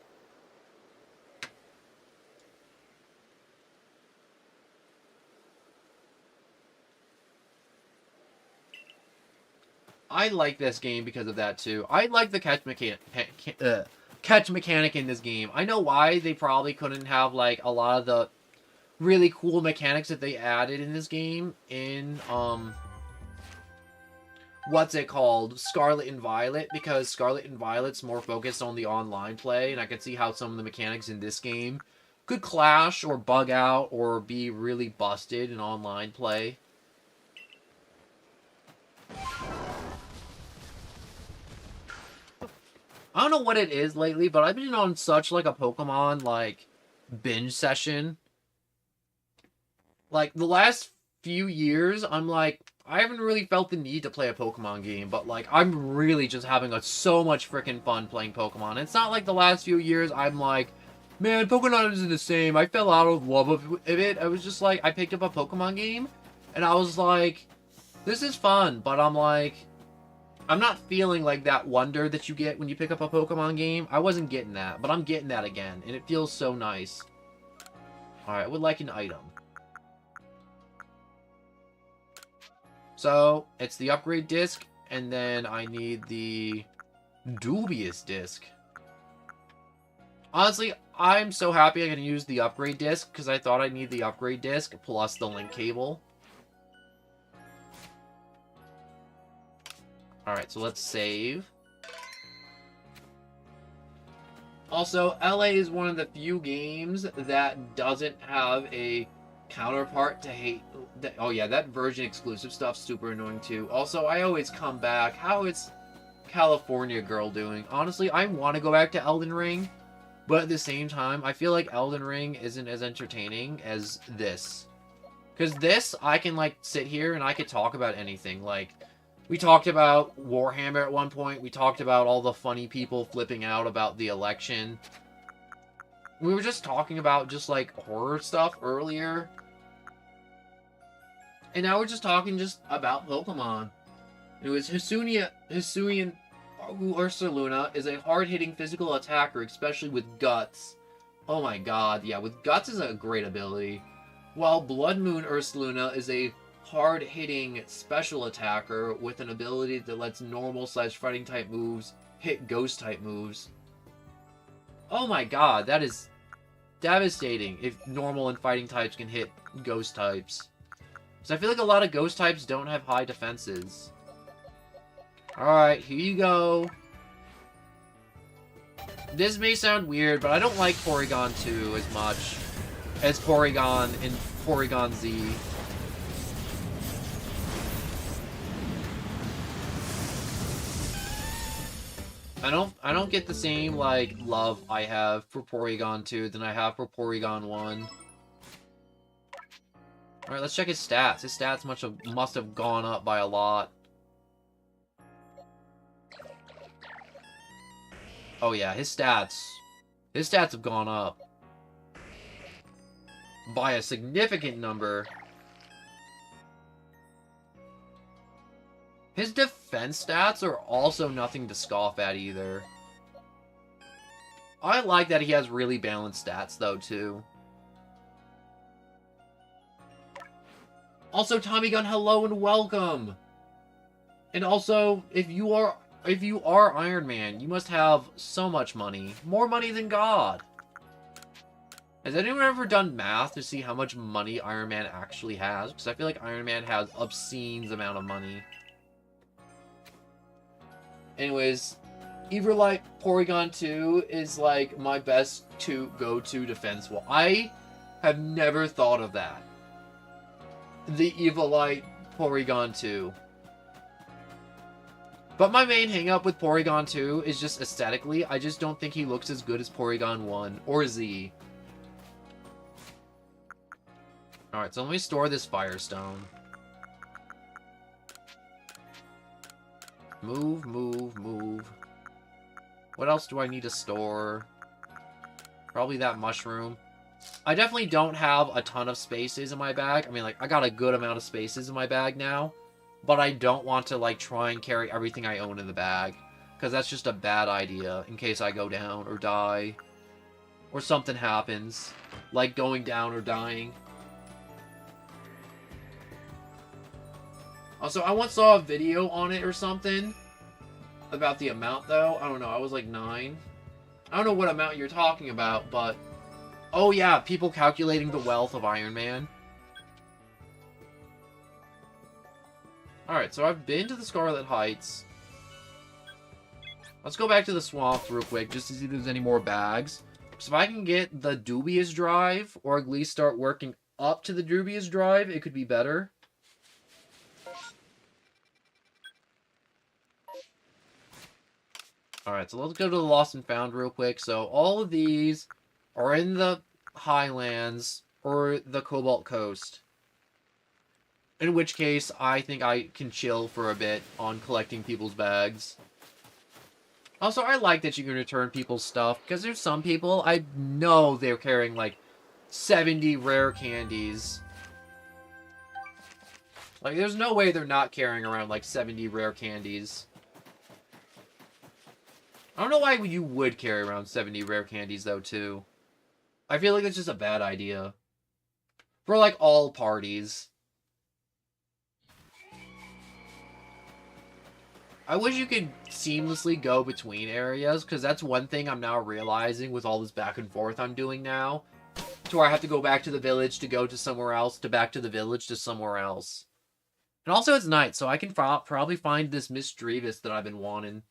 I like this game because of that too. I like the catch mechanic in this game. I know why they probably couldn't have like a lot of the really cool mechanics that they added in this game in what's it called? Scarlet and Violet, because Scarlet and Violet's more focused on the online play, and I could see how some of the mechanics in this game could clash or bug out or be really busted in online play. I don't know what it is lately, but I've been on such like a Pokemon like binge session. Like the last few years, I'm like, I haven't really felt the need to play a Pokemon game, but like I'm really just having so much freaking fun playing Pokemon. It's not like the last few years I'm like, man, Pokemon isn't the same. I fell out of love of it. I was just like, I picked up a Pokemon game, and I was like, this is fun, but I'm like, I'm not feeling like that wonder that you get when you pick up a Pokemon game. I wasn't getting that, but I'm getting that again, and it feels so nice. Alright, I would like an item. So, it's the upgrade disc, and then I need the dubious disc. Honestly, I'm so happy I can use the upgrade disc, because I thought I'd need the upgrade disc plus the link cable. Alright, so let's save. Also, LA is one of the few games that doesn't have a counterpart to hate. Oh yeah, that version exclusive stuff's super annoying too. Also, I always come back. How is California Girl doing? Honestly, I want to go back to Elden Ring, but at the same time, I feel like Elden Ring isn't as entertaining as this. Because this, I can like sit here and I could talk about anything. Like, we talked about Warhammer at one point. We talked about all the funny people flipping out about the election. We were just talking about just like horror stuff earlier. And now we're just talking just about Pokemon. It was Hisuian Ursaluna is a hard-hitting physical attacker, especially with Guts. Oh my god, yeah, with Guts is a great ability. While Blood Moon Ursaluna is a hard-hitting special attacker with an ability that lets normal/fighting type moves hit ghost type moves. Oh my god, that is devastating if normal and fighting types can hit ghost types. So I feel like a lot of ghost types don't have high defenses. Alright, here you go. This may sound weird, but I don't like Porygon 2 as much as Porygon in Porygon Z. I don't get the same, like, love I have for Porygon 2 than I have for Porygon 1. Alright, let's check his stats. His stats must have gone up by a lot. Oh yeah, his stats have gone up by a significant number. His defense stats are also nothing to scoff at either. I like that he has really balanced stats though too. Also, Tommy Gun, hello and welcome. And also, if you are Iron Man, you must have so much money. More money than God. Has anyone ever done math to see how much money Iron Man actually has? Because I feel like Iron Man has obscene amount of money. Anyways, Everlight Porygon 2 is like my best go-to defense wall. I have never thought of that. The Evilite Porygon 2. But my main hang-up with Porygon 2 is just aesthetically. I just don't think he looks as good as Porygon 1 or Z. Alright, so let me store this Firestone. Move, move, move. What else do I need to store? Probably that mushroom. I definitely don't have a ton of spaces in my bag. I mean, like, I got a good amount of spaces in my bag now. But I don't want to, like, try and carry everything I own in the bag. Because that's just a bad idea in case I go down or die. Or something happens. Like going down or dying. Also, I once saw a video on it or something about the amount, though. I don't know. I was like 9. I don't know what amount you're talking about, but... Oh, yeah. People calculating the wealth of Iron Man. Alright, so I've been to the Scarlet Heights. Let's go back to the swamps real quick, just to see if there's any more bags. So if I can get the Dubious Drive, or at least start working up to the Dubious Drive, it could be better. Alright, so let's go to the Lost and Found real quick. So all of these are in the Highlands or the Cobalt Coast. In which case, I think I can chill for a bit on collecting people's bags. Also, I like that you can return people's stuff, because there's some people, I know they're carrying, like, 70 rare candies. Like, there's no way they're not carrying around, like, 70 rare candies. I don't know why you would carry around 70 rare candies, though, too. I feel like it's just a bad idea. For, like, all parties. I wish you could seamlessly go between areas, because that's one thing I'm now realizing with all this back and forth I'm doing now. To where I have to go back to the village to go to somewhere else, to back to the village to somewhere else. And also it's night, so I can probably find this Miss Drevis that I've been wanting.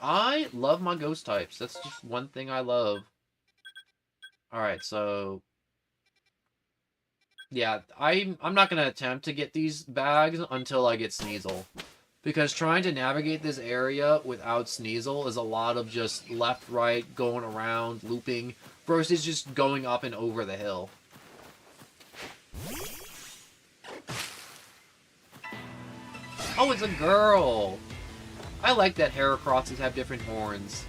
I love my ghost types. That's just one thing I love. Alright, so... yeah, I'm not going to attempt to get these bags until I get Sneasel. Because trying to navigate this area without Sneasel is a lot of just left, right, going around, looping, versus just going up and over the hill. Oh, it's a girl! I like that Heracrosses have different horns.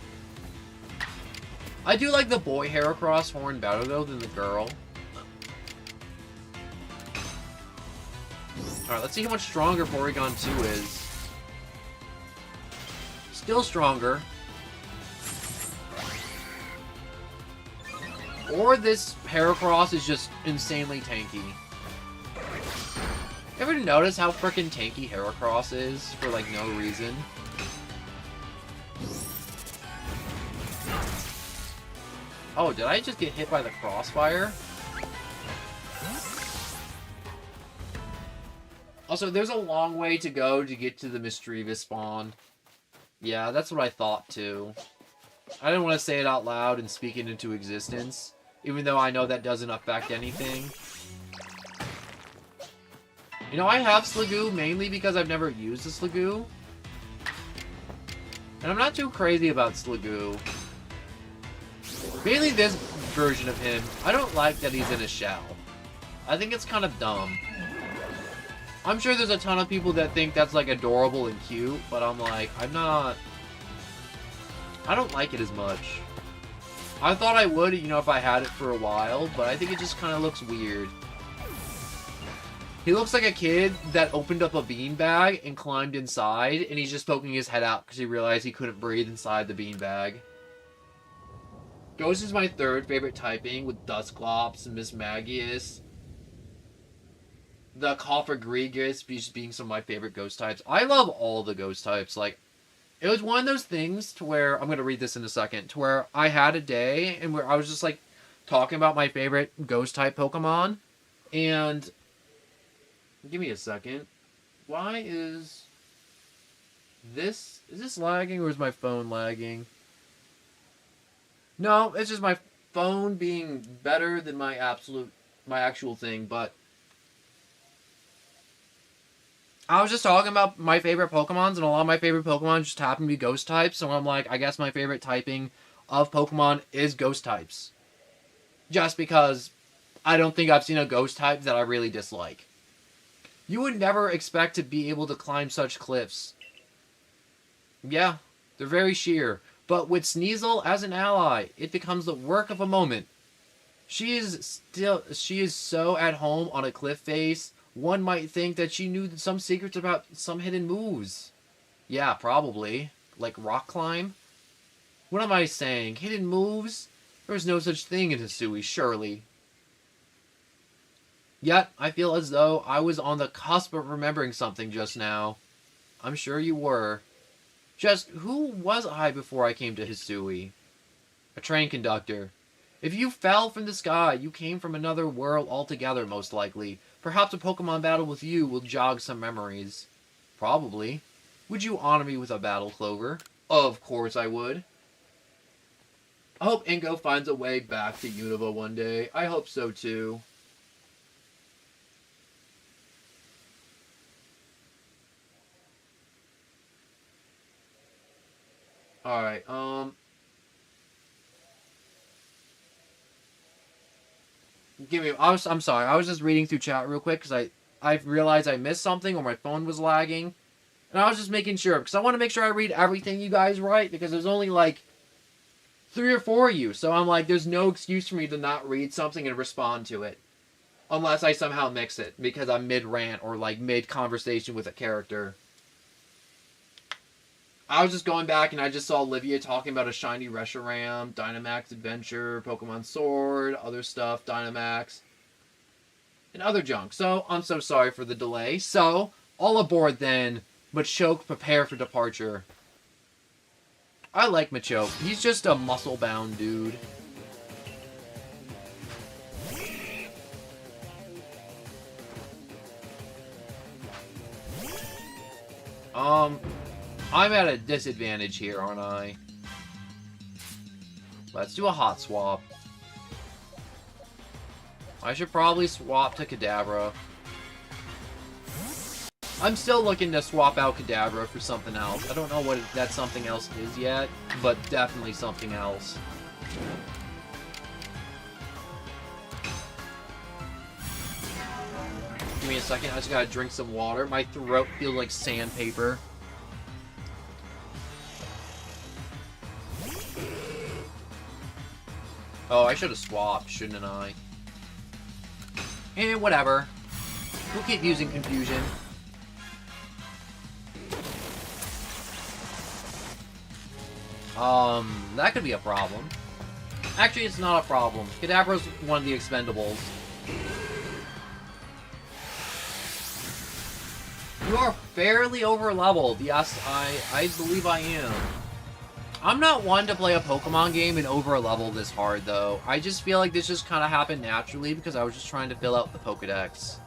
I do like the boy Heracross horn better, though, than the girl. Alright, let's see how much stronger Porygon 2 is. Still stronger. Or this Heracross is just insanely tanky. Ever notice how frickin' tanky Heracross is for, like, no reason? Oh, did I just get hit by the crossfire? Also, there's a long way to go to get to the Misdreavus spawn. Yeah, that's what I thought, too. I didn't want to say it out loud and speak it into existence, even though I know that doesn't affect anything. You know, I have Sliggoo mainly because I've never used a Sliggoo. And I'm not too crazy about Sliggoo. Mainly this version of him. I don't like that he's in a shell. I think it's kind of dumb. I'm sure there's a ton of people that think that's, like, adorable and cute, but I'm like, I don't like it as much. I thought I would, you know, if I had it for a while, but I think it just kind of looks weird. He looks like a kid that opened up a beanbag and climbed inside, and he's just poking his head out because he realized he couldn't breathe inside the beanbag. Ghost is my third favorite typing, with Dusclops and Mismagius. The Cofagrigus just being some of my favorite ghost types. I love all the ghost types. Like, it was one of those things to where, I'm going to read this in a second, to where I had a day and where I was just, like, talking about my favorite ghost type Pokemon. And, give me a second. Why is this lagging or is my phone lagging? No, it's just my phone being better than my actual thing, but I was just talking about my favorite Pokemons, and a lot of my favorite Pokemon just happen to be ghost types, so I'm like, I guess my favorite typing of Pokemon is ghost types. Just because I don't think I've seen a ghost type that I really dislike. You would never expect to be able to climb such cliffs. Yeah, they're very sheer. But with Sneasel as an ally, it becomes the work of a moment. She is so at home on a cliff face, one might think that she knew some secrets about some hidden moves. Yeah, probably. Like rock climb? What am I saying? Hidden moves? There was no such thing in Hisui, surely. Yet, I feel as though I was on the cusp of remembering something just now. I'm sure you were. Just who was I before I came to Hisui? A train conductor. If you fell from the sky, you came from another world altogether, most likely. Perhaps a Pokemon battle with you will jog some memories. Probably. Would you honor me with a battle, Clover? Of course I would. I hope Ingo finds a way back to Unova one day. I hope so too. Alright, I'm sorry, I was just reading through chat real quick because I realized I missed something or my phone was lagging. And I was just making sure, because I want to make sure I read everything you guys write, because there's only like 3 or 4 of you. So I'm like, there's no excuse for me to not read something and respond to it. Unless I somehow mix it, because I'm mid-rant or like mid-conversation with a character. I was just going back and I just saw Olivia talking about a shiny Reshiram, Dynamax Adventure, Pokemon Sword, other stuff, Dynamax, and other junk. So, I'm so sorry for the delay. So, all aboard then. Machoke, prepare for departure. I like Machoke. He's just a muscle-bound dude. I'm at a disadvantage here, aren't I? Let's do a hot swap. I should probably swap to Kadabra. I'm still looking to swap out Kadabra for something else. I don't know what that something else is yet, but definitely something else. Give me a second, I just gotta drink some water. My throat feels like sandpaper. Oh, I should have swapped, shouldn't I? And whatever. We'll keep using confusion. That could be a problem. Actually, it's not a problem. Kadabra's one of the expendables. You are fairly over-leveled. Yes, I believe I am. I'm not one to play a Pokemon game and over-level this hard, though. I just feel like this just kind of happened naturally because I was just trying to fill out the Pokedex.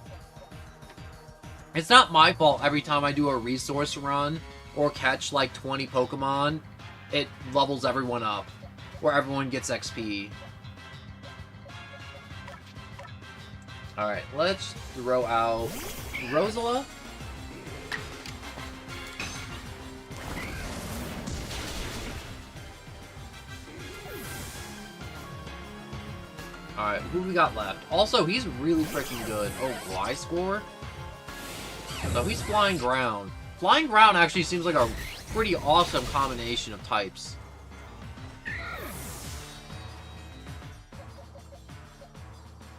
It's not my fault every time I do a resource run or catch like 20 Pokemon, it levels everyone up, or everyone gets XP. Alright, let's throw out Rosala. Alright, who we got left? Also, he's really freaking good. Oh, Y-Score? No, he's Flying Ground. Flying Ground actually seems like a pretty awesome combination of types.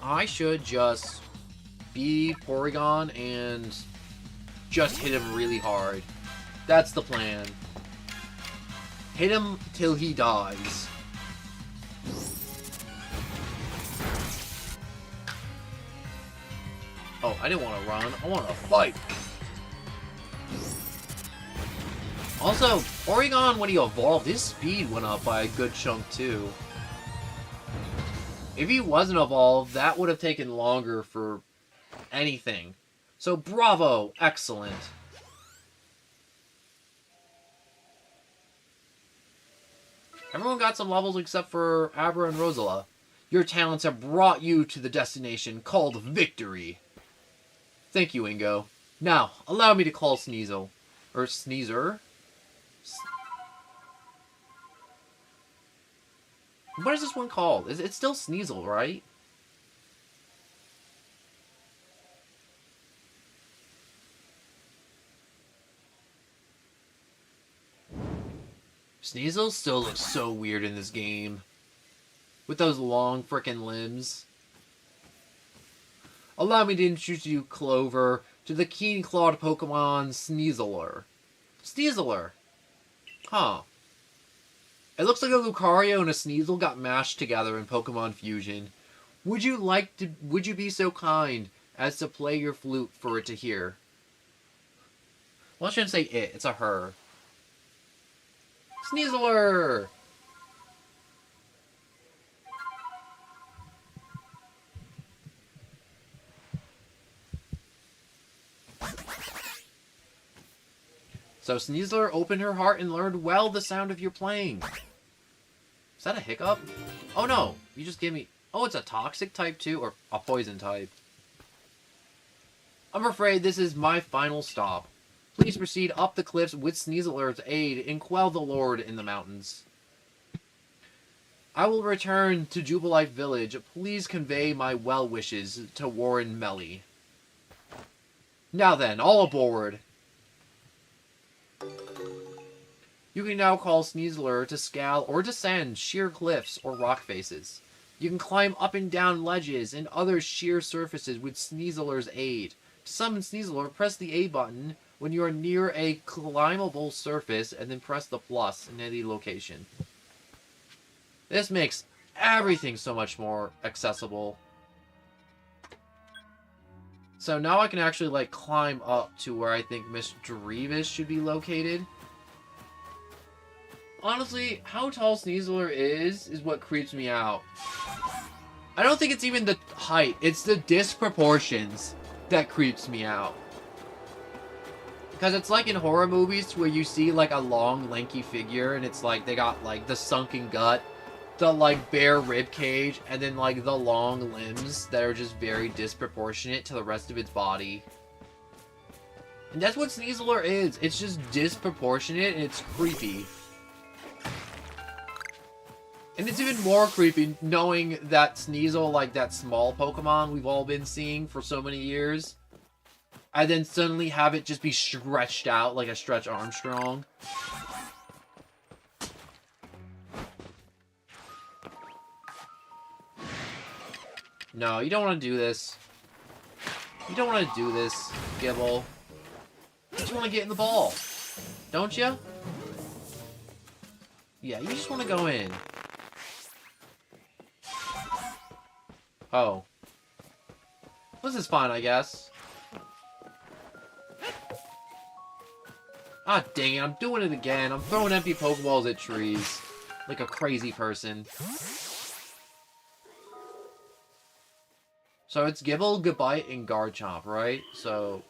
I should just be Porygon and just hit him really hard. That's the plan. Hit him till he dies. Oh, I didn't want to run. I want to fight. Also, Porygon, when he evolved, his speed went up by a good chunk, too. If he wasn't evolved, that would have taken longer for anything. So, bravo! Excellent. Everyone got some levels except for Abra and Rosala. Your talents have brought you to the destination called victory. Thank you, Ingo. Now, allow me to call Sneasel. Or Sneezer? What is this one called? It's still Sneasel, right? Sneasel still looks so weird in this game. With those long frickin' limbs. Allow me to introduce you, Clover, to the keen-clawed Pokemon Sneaseler. Sneaseler. Huh. It looks like a Lucario and a Sneasel got mashed together in Pokemon Fusion. Would you be so kind as to play your flute for it to hear? Well, I shouldn't say it, it's a her. Sneasler! So Sneasler opened her heart and learned well the sound of your playing. Is that a hiccup? Oh no, you just gave me... Oh, it's a toxic type too, or a poison type. I'm afraid this is my final stop. Please proceed up the cliffs with Sneasler's aid and quell the Lord in the mountains. I will return to Jubilife Village. Please convey my well wishes to Warren Melly. Now then, all aboard! You can now call Sneasler to scale or descend sheer cliffs or rock faces. You can climb up and down ledges and other sheer surfaces with Sneasler's aid. To summon Sneasler, press the A button when you are near a climbable surface and then press the plus in any location. This makes everything so much more accessible. So now I can actually like climb up to where I think Miss Drevis should be located. Honestly, how tall Sneasler is what creeps me out. I don't think it's even the height, it's the disproportions that creeps me out. Because it's like in horror movies where you see like a long, lanky figure and it's like they got like the sunken gut, the like bare rib cage, and then like the long limbs that are just very disproportionate to the rest of its body. And that's what Sneasler is. It's just disproportionate and it's creepy. And it's even more creepy knowing that Sneasel, like that small Pokemon we've all been seeing for so many years, and then suddenly have it just be stretched out like a Stretch Armstrong. No, you don't want to do this. You don't want to do this, Gibble. You just want to get in the ball. Don't you? Yeah, you just want to go in. Oh. This is fine, I guess. Ah, dang it, I'm doing it again. I'm throwing empty Pokeballs at trees. Like a crazy person. So it's Gibble, Gabite, and Garchomp, right? So...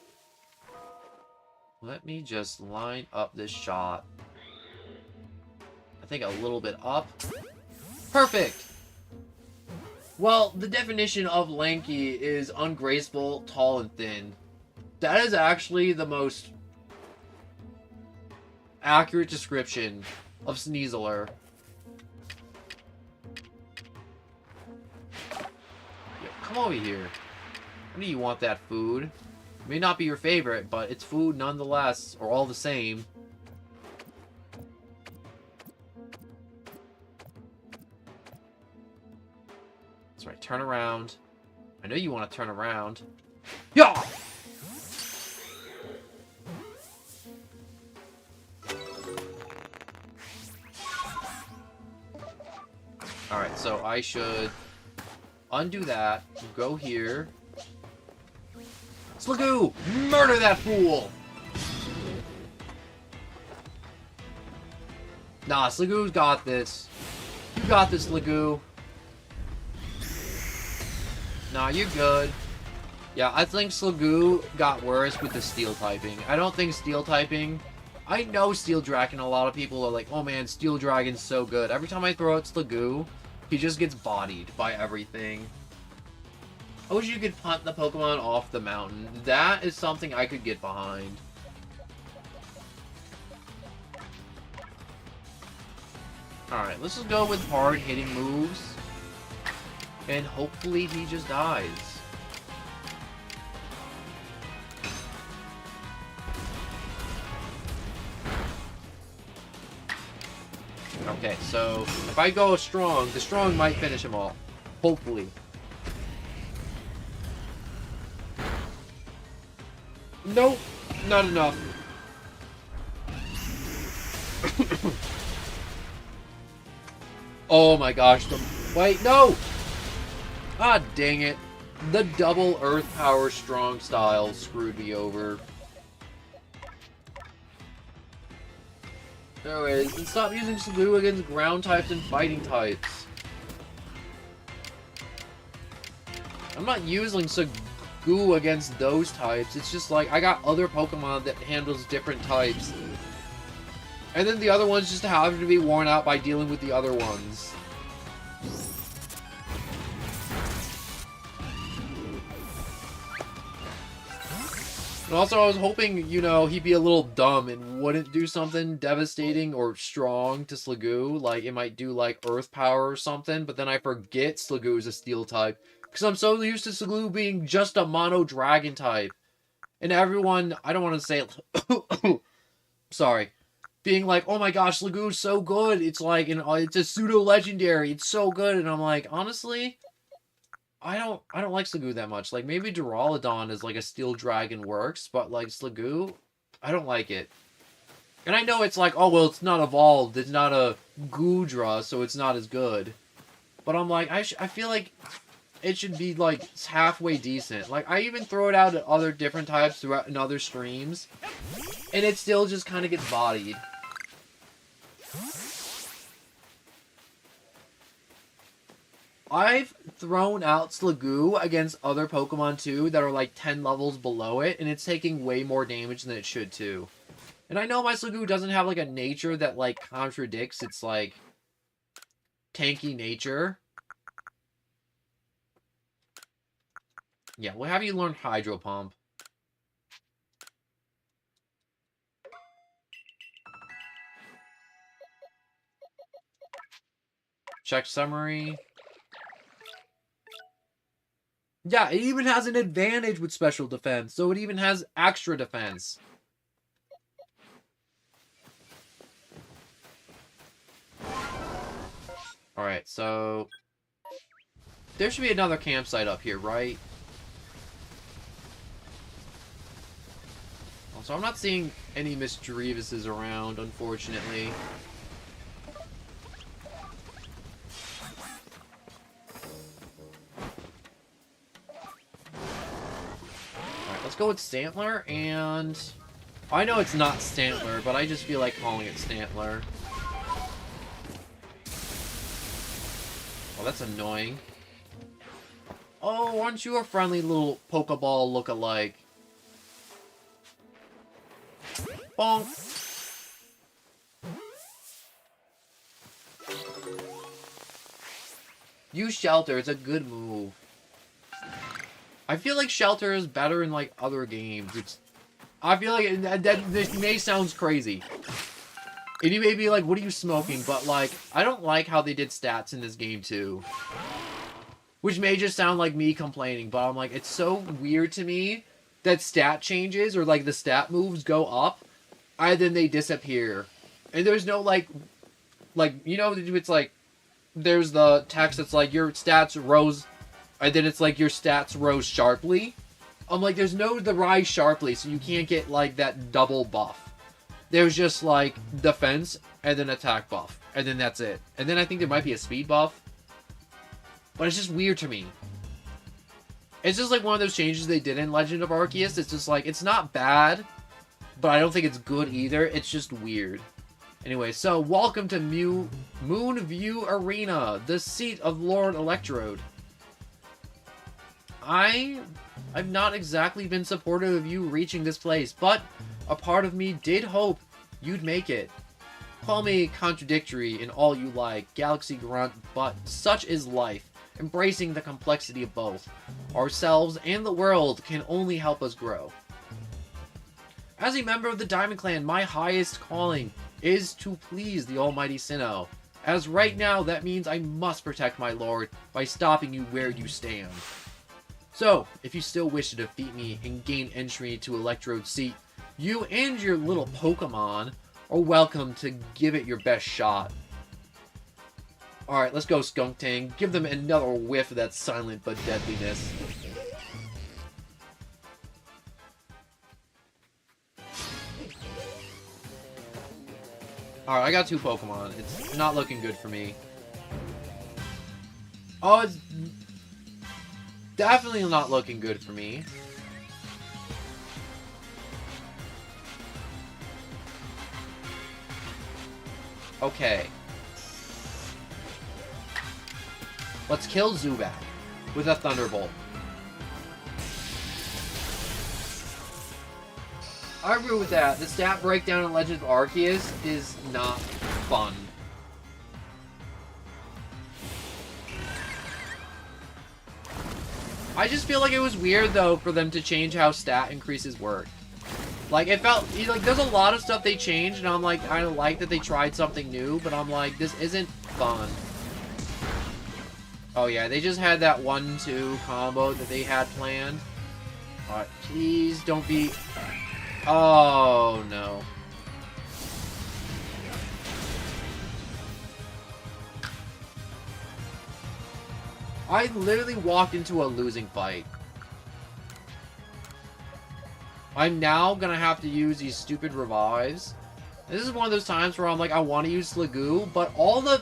let me just line up this shot. I think a little bit up. Perfect! Well, the definition of lanky is ungraceful, tall, and thin. That is actually the most accurate description of Sneasler. Yeah, come over here. I know you want that food. It may not be your favorite, but it's food nonetheless, or all the same. That's right, turn around. I know you want to turn around. Yeah! Alright, so I should undo that, go here. Slagoo! Murder that fool! Nah, Slagoo's got this. You got this, Slagoo. Nah, you're good. Yeah, I think Slagoo got worse with the Steel typing. I don't think Steel typing... I know Steel Dragon, a lot of people are like, oh man, Steel Dragon's so good. Every time I throw out Slagoo, he just gets bodied by everything. I wish you could punt the Pokemon off the mountain. That is something I could get behind. Alright, let's just go with hard-hitting moves. And hopefully he just dies. Okay, so if I go strong, the strong might finish him off. Hopefully. Nope, not enough. Oh my gosh. Wait, no! Ah, dang it. The double Earth Power Strong style screwed me over. Anyways, and stop using Slugoo against ground types and fighting types. I'm not using Slugoo against those types. It's just like, I got other Pokemon that handles different types. And then the other ones just happen to be worn out by dealing with the other ones. And also, I was hoping, you know, he'd be a little dumb and wouldn't do something devastating or strong to Slugoo. Like, it might do, like, Earth Power or something, but then I forget Slugoo is a Steel type. Because I'm so used to Slugoo being just a Mono Dragon type. And everyone, I don't want to say it... Sorry. Being like, oh my gosh, Slugoo's so good. It's like, it's a pseudo-legendary. It's so good. And I'm like, honestly... I don't like Slugoo that much. Like, maybe Duraludon is like a Steel Dragon works, but like Slugoo, I don't like it. And I know it's like, oh, well, it's not evolved. It's not a Goodra, so it's not as good. But I'm like, I feel like it should be like halfway decent. Like, I even throw it out at other different types throughout in other streams, and it still just kind of gets bodied. I've thrown out Slugoo against other Pokemon too that are like 10 levels below it, and it's taking way more damage than it should too. And I know my Slugoo doesn't have like a nature that like contradicts its like tanky nature. Yeah, we'll have you learn Hydro Pump. Check summary. Yeah, it even has an advantage with special defense, so it even has extra defense. Alright, so... there should be another campsite up here, right? So I'm not seeing any Misdreavuses around, unfortunately. Let's go with Stantler, and... I know it's not Stantler, but I just feel like calling it Stantler. Oh, that's annoying. Oh, aren't you a friendly little Pokeball look-alike? Bonk! Use Shelter, it's a good move. I feel like Shelter is better in, like, other games. I feel like this may sound crazy. And you may be like, what are you smoking? But, like, I don't like how they did stats in this game, too. Which may just sound like me complaining, but I'm like, it's so weird to me that stat changes, or, like, the stat moves go up, and then they disappear. And there's no, like, you know, it's like, there's the text that's like, your stats rose... and then it's like your stats rose sharply. I'm like, there's no the rise sharply, so you can't get like that double buff. There's just like defense and then attack buff, and then that's it. And then I think there might be a speed buff, but it's just weird to me. It's just like one of those changes they did in Legend of Arceus. It's just like, it's not bad, but I don't think it's good either. It's just weird. Anyway, so welcome to Moonview Arena, the seat of Lord Electrode. I've not exactly been supportive of you reaching this place, but a part of me did hope you'd make it. Call me contradictory in all you like, Galaxy Grunt, but such is life, embracing the complexity of both. Ourselves and the world can only help us grow. As a member of the Diamond Clan, my highest calling is to please the almighty Sinnoh, as right now that means I must protect my lord by stopping you where you stand. So, if you still wish to defeat me and gain entry to Electrode's seat, you and your little Pokemon are welcome to give it your best shot. Alright, let's go, Skuntank. Give them another whiff of that silent but deadliness. Alright, I got 2 Pokemon. It's not looking good for me. Oh, it's definitely not looking good for me. Okay. Let's kill Zubat with a Thunderbolt. I agree with that. The stat breakdown in Legend of Arceus is not fun. I just feel like it was weird, though, for them to change how stat increases work. Like, it felt... like, there's a lot of stuff they changed, and I'm like, I like that they tried something new, but I'm like, this isn't fun. Oh, yeah, they just had that 1-2 combo that they had planned. Alright, please don't be... Oh, no. I literally walked into a losing fight. I'm now gonna have to use these stupid revives. This is one of those times where I'm like, I want to use Sliggoo, but all the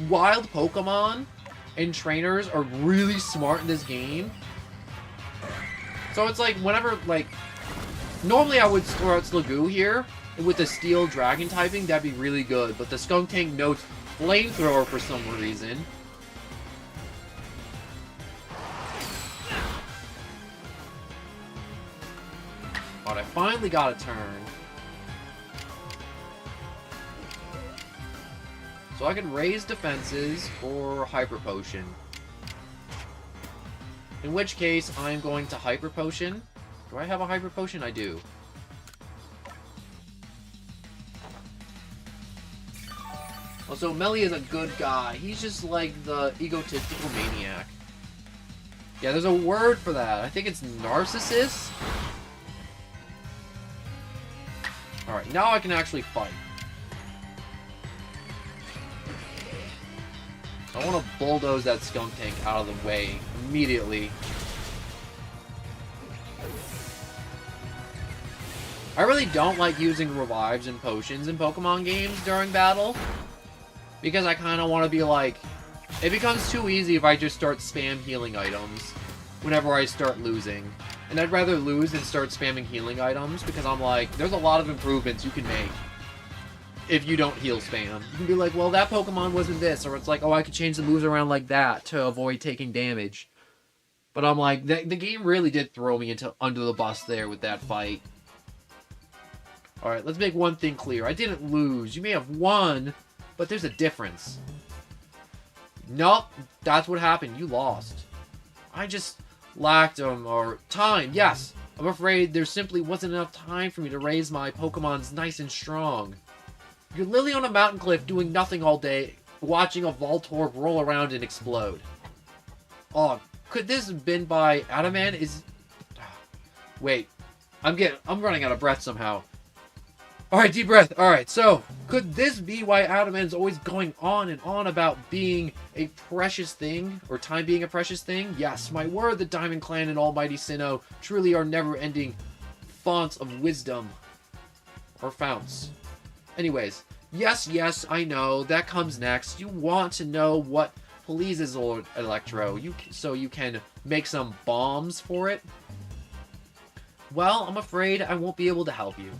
wild Pokemon and trainers are really smart in this game. So it's like, whenever, like... Normally I would throw out Sliggoo here, and with the Steel Dragon typing, that'd be really good. But the Skuntank knows Flamethrower for some reason. But I finally got a turn. So I can raise defenses or Hyper Potion. In which case, I'm going to Hyper Potion. Do I have a Hyper Potion? I do. Also, Melly is a good guy. He's just like the egotistical maniac. Yeah, there's a word for that. I think it's narcissist. Alright, now I can actually fight. I want to bulldoze that Skuntank out of the way immediately. I really don't like using revives and potions in Pokemon games during battle. Because I kind of want to be like... It becomes too easy if I just start spam healing items whenever I start losing. And I'd rather lose than start spamming healing items because I'm like, there's a lot of improvements you can make if you don't heal spam. You can be like, well, that Pokemon wasn't this. Or it's like, oh, I could change the moves around like that to avoid taking damage. But I'm like, the game really did throw me under the bus there with that fight. Alright, let's make one thing clear. I didn't lose. You may have won, but there's a difference. Nope, that's what happened. You lost. I just lacked or time. Yes, I'm afraid there simply wasn't enough time for me to raise my Pokemons nice and strong. You're literally on a mountain cliff doing nothing all day, watching a Voltorb roll around and explode. Oh, could this have been by Adamant? Wait, I'm running out of breath somehow. Alright, deep breath. Alright, so, could this be why Adamant's always going on and on about being a precious thing? Or time being a precious thing? Yes, my word, the Diamond Clan and Almighty Sinnoh truly are never-ending fonts of wisdom. Or founts. Anyways, yes, I know, that comes next. You want to know what pleases Lord Electro, so you can make some bombs for it? Well, I'm afraid I won't be able to help you.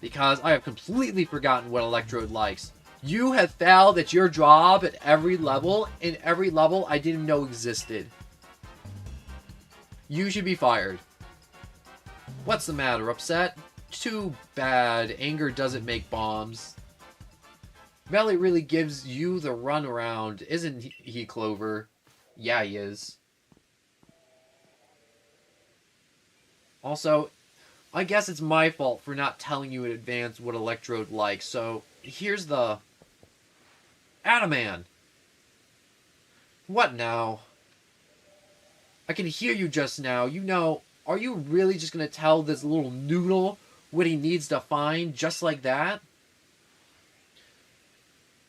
Because I have completely forgotten what Electrode likes. You have failed at your job at every level, and every level I didn't know existed. You should be fired. What's the matter, upset? Too bad, anger doesn't make bombs. Melly really gives you the runaround, isn't he, Clover? Yeah, he is. Also, I guess it's my fault for not telling you in advance what Electrode likes, so here's the... Adaman! What now? I can hear you just now. You know, are you really just gonna tell this little noodle what he needs to find just like that?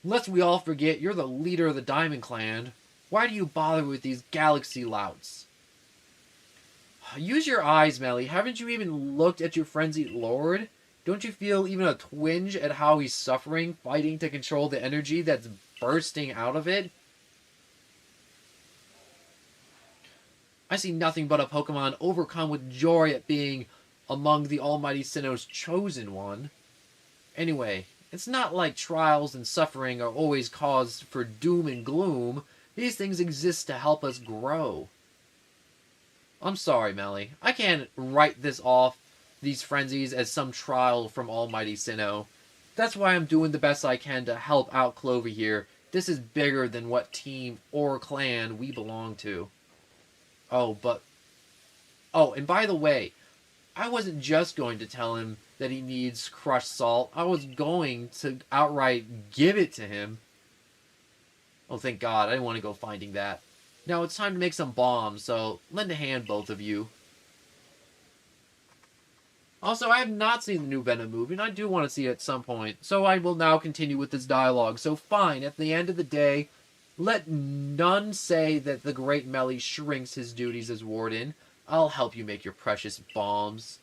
Lest we all forget, you're the leader of the Diamond Clan. Why do you bother with these galaxy louts? Use your eyes, Melly. Haven't you even looked at your frenzied lord? Don't you feel even a twinge at how he's suffering, fighting to control the energy that's bursting out of it? I see nothing but a Pokemon overcome with joy at being among the Almighty Sinnoh's chosen one. Anyway, it's not like trials and suffering are always cause for doom and gloom. These things exist to help us grow. I'm sorry, Melly. I can't write this off, these frenzies, as some trial from Almighty Sinnoh. That's why I'm doing the best I can to help out Clover here. This is bigger than what team or clan we belong to. Oh, and by the way, I wasn't just going to tell him that he needs crushed salt. I was going to outright give it to him. Oh, thank God. I didn't want to go finding that. Now it's time to make some bombs, so lend a hand, both of you. Also, I have not seen the new Venom movie, and I do want to see it at some point. So I will now continue with this dialogue. So fine, at the end of the day, let none say that the great Melly shrinks his duties as warden. I'll help you make your precious bombs.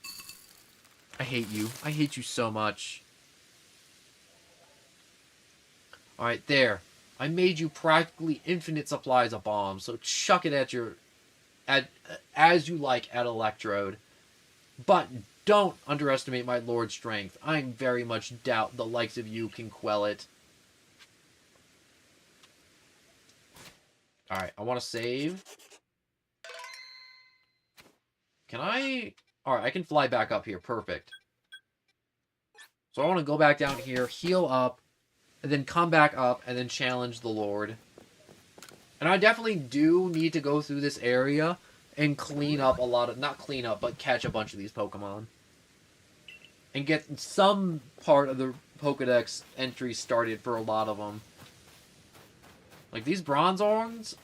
I hate you. I hate you so much. Alright, there. I made you practically infinite supplies of bombs, so chuck it as you like at Electrode. But don't underestimate my lord's strength. I very much doubt the likes of you can quell it. Alright, I want to save. Can I... Alright, I can fly back up here. Perfect. So I want to go back down here, heal up, and then come back up, and then challenge the Lord. And I definitely do need to go through this area and clean up a lot of... Not clean up, but catch a bunch of these Pokemon. And get some part of the Pokedex entry started for a lot of them. Like, these Bronzorns,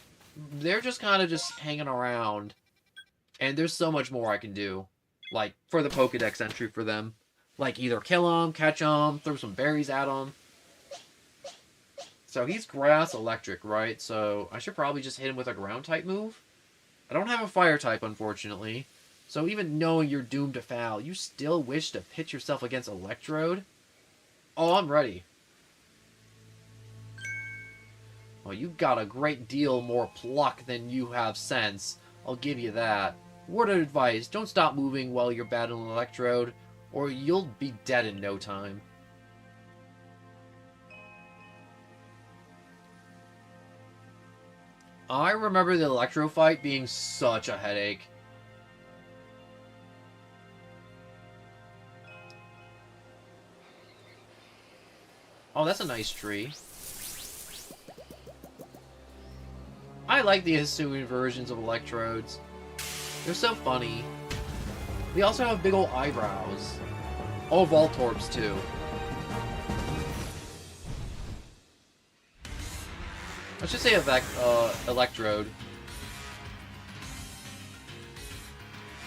they're just kind of just hanging around. And there's so much more I can do. Like, for the Pokedex entry for them. Like, either kill them, catch them, throw some berries at them. So he's Grass Electric, right? So I should probably just hit him with a Ground-type move. I don't have a Fire-type, unfortunately. So even knowing you're doomed to fail, you still wish to pitch yourself against Electrode? Oh, I'm ready. Well, you've got a great deal more pluck than you have sense. I'll give you that. Word of advice, don't stop moving while you're battling Electrode, or you'll be dead in no time. I remember the Electro fight being such a headache. Oh, that's a nice tree. I like the Hisuian versions of Electrodes. They're so funny. They also have big old eyebrows. Oh, Voltorbs too. I should say Electrode.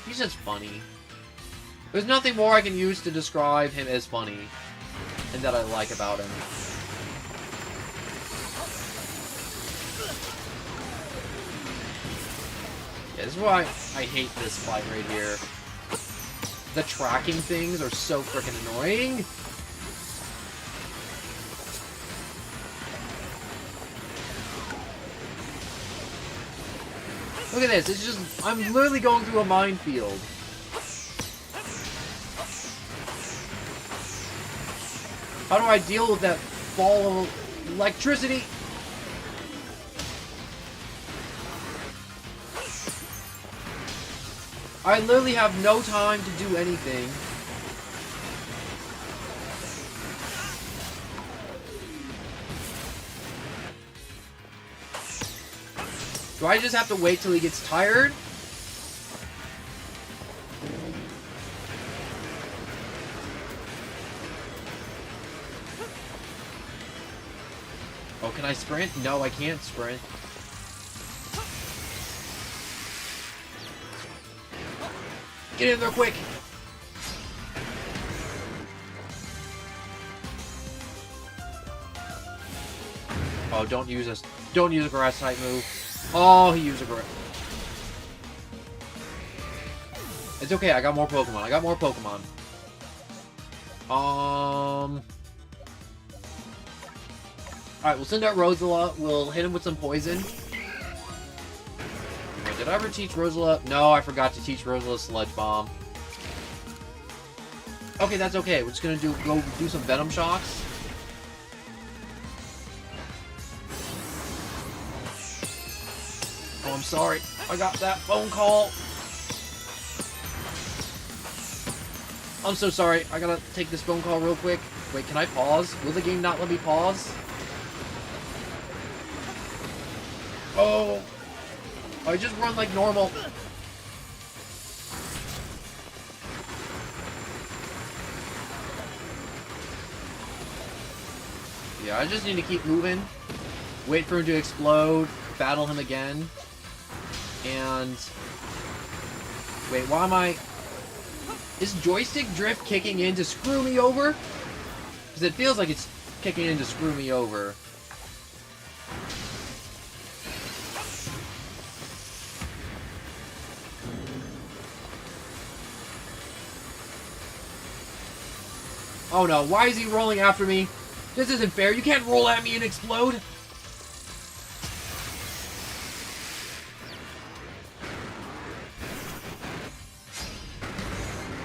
He's just funny. There's nothing more I can use to describe him as funny, and that I like about him. Yeah, this is why I hate this fight right here. The tracking things are so freaking annoying. Look at this, it's just, I'm literally going through a minefield. How do I deal with that ball of electricity? I literally have no time to do anything. Do I just have to wait till he gets tired? Oh, can I sprint? No, I can't sprint. Get in there quick! Oh, don't use a grass type move. Oh, he used a grass. It's okay, I got more Pokemon. Alright, we'll send out Rosala. We'll hit him with some poison. Did Did I ever teach Rosala? No, I forgot to teach Rosala Sludge Bomb. Okay, that's okay. We're just gonna go do some Venom Shocks. Oh, I'm sorry. I got that phone call. I'm so sorry. I gotta take this phone call real quick. Wait, can I pause? Will the game not let me pause? Oh. I just run like normal. Yeah, I just need to keep moving. Wait for him to explode. Battle him again. And... Wait, why am I... Is joystick drift kicking in to screw me over? Because it feels like it's kicking in to screw me over. Oh no, why is he rolling after me? This isn't fair, you can't roll at me and explode!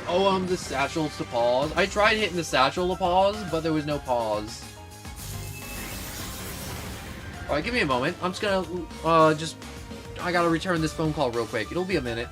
Oh, the satchels to pause. I tried hitting the satchel to pause, but there was no pause. Alright, give me a moment. I'm just gonna, I gotta return this phone call real quick. It'll be a minute.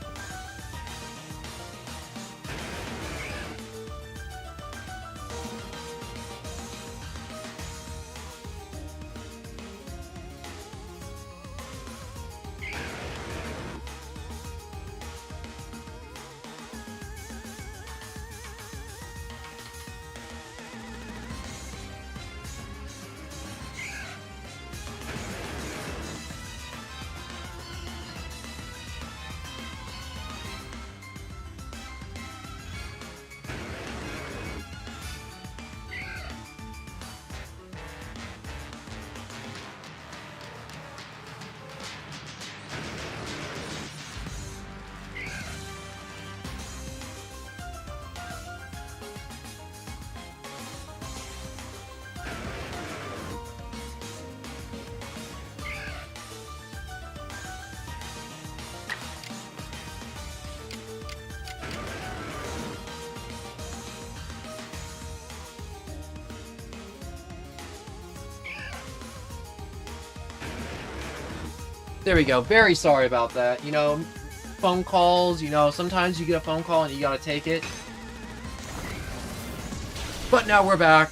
There we go. Very sorry about that. You know, phone calls, you know, sometimes you get a phone call and you gotta take it. But now we're back.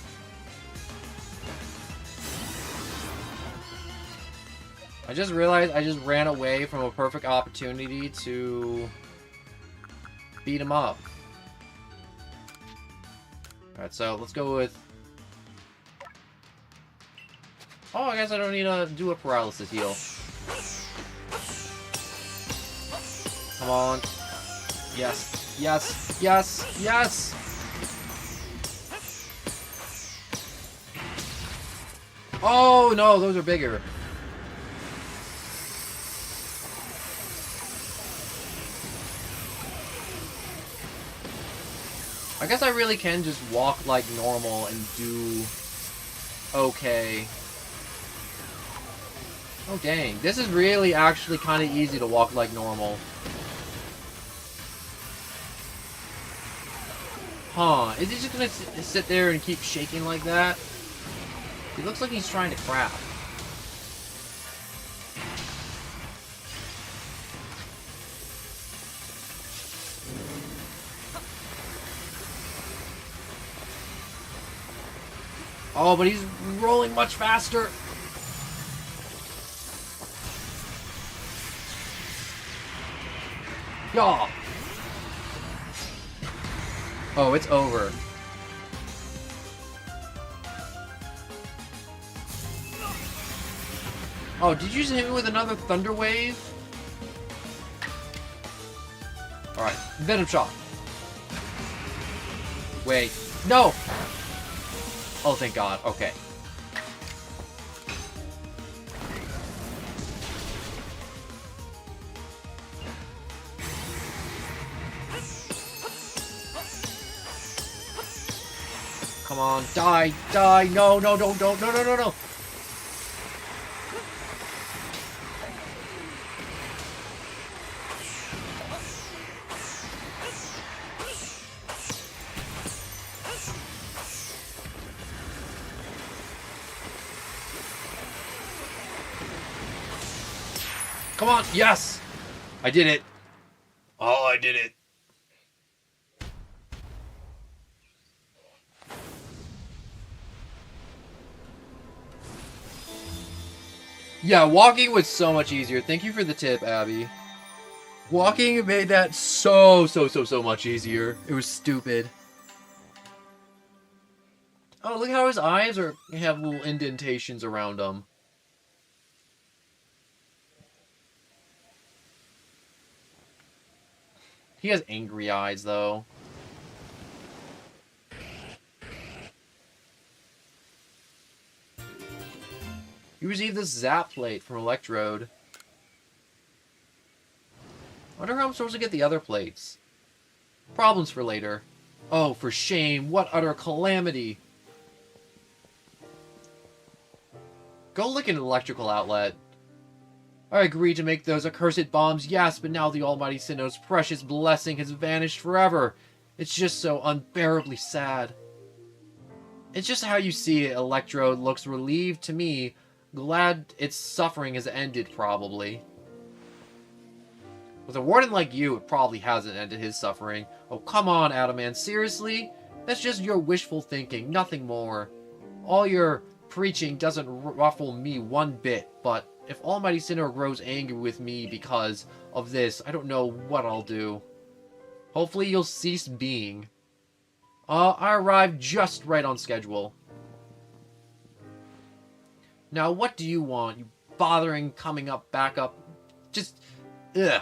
I just realized I just ran away from a perfect opportunity to beat him up. Alright, so let's go with... Oh, I guess I don't need to do a paralysis heal. Come on. Yes. Yes. Yes. Yes! Oh, no, those are bigger. I guess I really can just walk like normal and do okay. Oh, dang. This is really actually kind of easy to walk like normal. Huh. Is he just gonna sit there and keep shaking like that? He looks like he's trying to crap. Oh, but he's rolling much faster. Yaw. Oh, it's over. Oh, did you just hit me with another Thunder Wave? Alright, Venom Shock. Wait, no! Oh, thank God, okay. Come on, die, die, no, no, don't, no, no, no, no. Come on, yes! I did it. Oh, I did it. Yeah, walking was so much easier. Thank you for the tip, Abby. Walking made that so much easier. It was stupid. Oh, look how his eyes have little indentations around them. He has angry eyes, though. You received this Zap plate from Electrode. I wonder how I'm supposed to get the other plates. Problems for later. Oh, for shame. What utter calamity. Go look at an electrical outlet. I agreed to make those accursed bombs, yes, but now the Almighty Sinnoh's precious blessing has vanished forever. It's just so unbearably sad. It's just how you see it. Electrode looks relieved to me. Glad its suffering has ended, probably. With a warden like you, it probably hasn't ended his suffering. Oh, come on, Adaman, seriously? That's just your wishful thinking, nothing more. All your preaching doesn't ruffle me one bit, but if Almighty Sinnoh grows angry with me because of this, I don't know what I'll do. Hopefully you'll cease being. I arrived just right on schedule. Now, what do you want? You bothering coming back up? Just, ugh.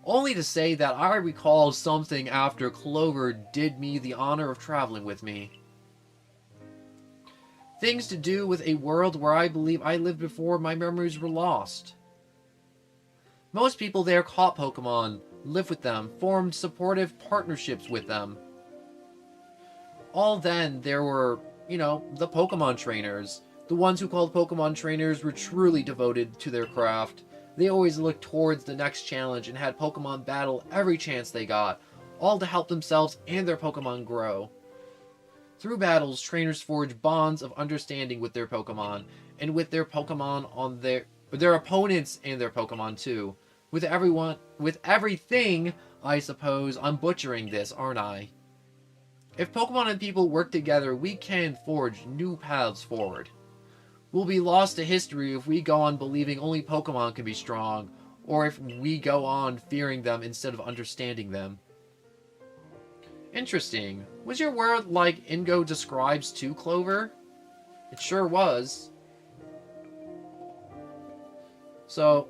Only to say that I recall something after Clover did me the honor of traveling with me. Things to do with a world where I believe I lived before my memories were lost. Most people there caught Pokemon, lived with them, formed supportive partnerships with them. All then, there were, the Pokemon trainers. The ones who called Pokemon trainers were truly devoted to their craft. They always looked towards the next challenge and had Pokemon battle every chance they got, all to help themselves and their Pokemon grow. Through battles, trainers forge bonds of understanding with their Pokemon, and with their Pokemon on their opponents and their Pokemon too. With everything, I suppose I'm butchering this, aren't I? If Pokemon and people work together, we can forge new paths forward. We'll be lost to history if we go on believing only Pokemon can be strong, or if we go on fearing them instead of understanding them. Interesting. Was your world like Ingo describes too, Clover? It sure was. So,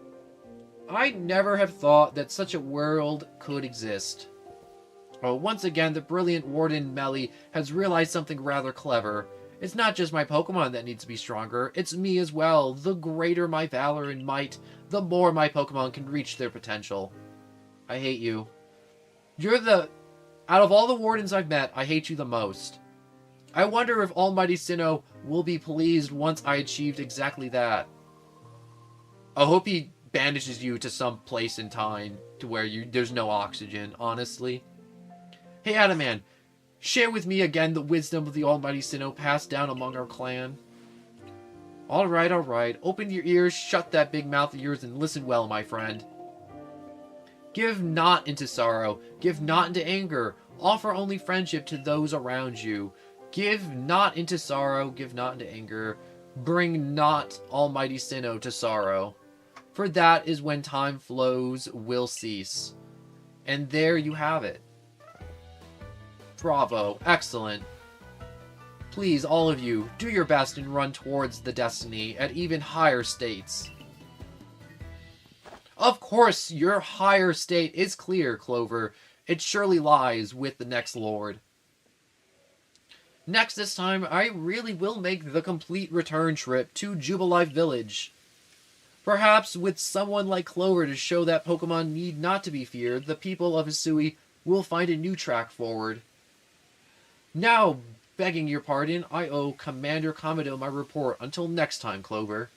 I'd never have thought that such a world could exist. Oh, once again, the brilliant Warden Melly has realized something rather clever. It's not just my Pokemon that needs to be stronger, it's me as well. The greater my valor and might, the more my Pokemon can reach their potential. I hate you. Out of all the Wardens I've met, I hate you the most. I wonder if Almighty Sinnoh will be pleased once I achieved exactly that. I hope he banishes you to some place in time to where there's no oxygen, honestly. Hey, Adaman, share with me again the wisdom of the Almighty Sinnoh passed down among our clan. Alright. Open your ears, shut that big mouth of yours, and listen well, my friend. Give not into sorrow, give not into anger, offer only friendship to those around you. Give not into sorrow, give not into anger, bring not Almighty Sinnoh to sorrow. For that is when time flows will cease. And there you have it. Bravo, excellent. Please, all of you, do your best and run towards the destiny at even higher states. Of course, your higher state is clear, Clover. It surely lies with the next Lord. Next this time, I really will make the complete return trip to Jubilife Village. Perhaps with someone like Clover to show that Pokemon need not to be feared, the people of Hisui will find a new track forward. Now, begging your pardon, I owe Commander Commodore my report. Until next time, Clover.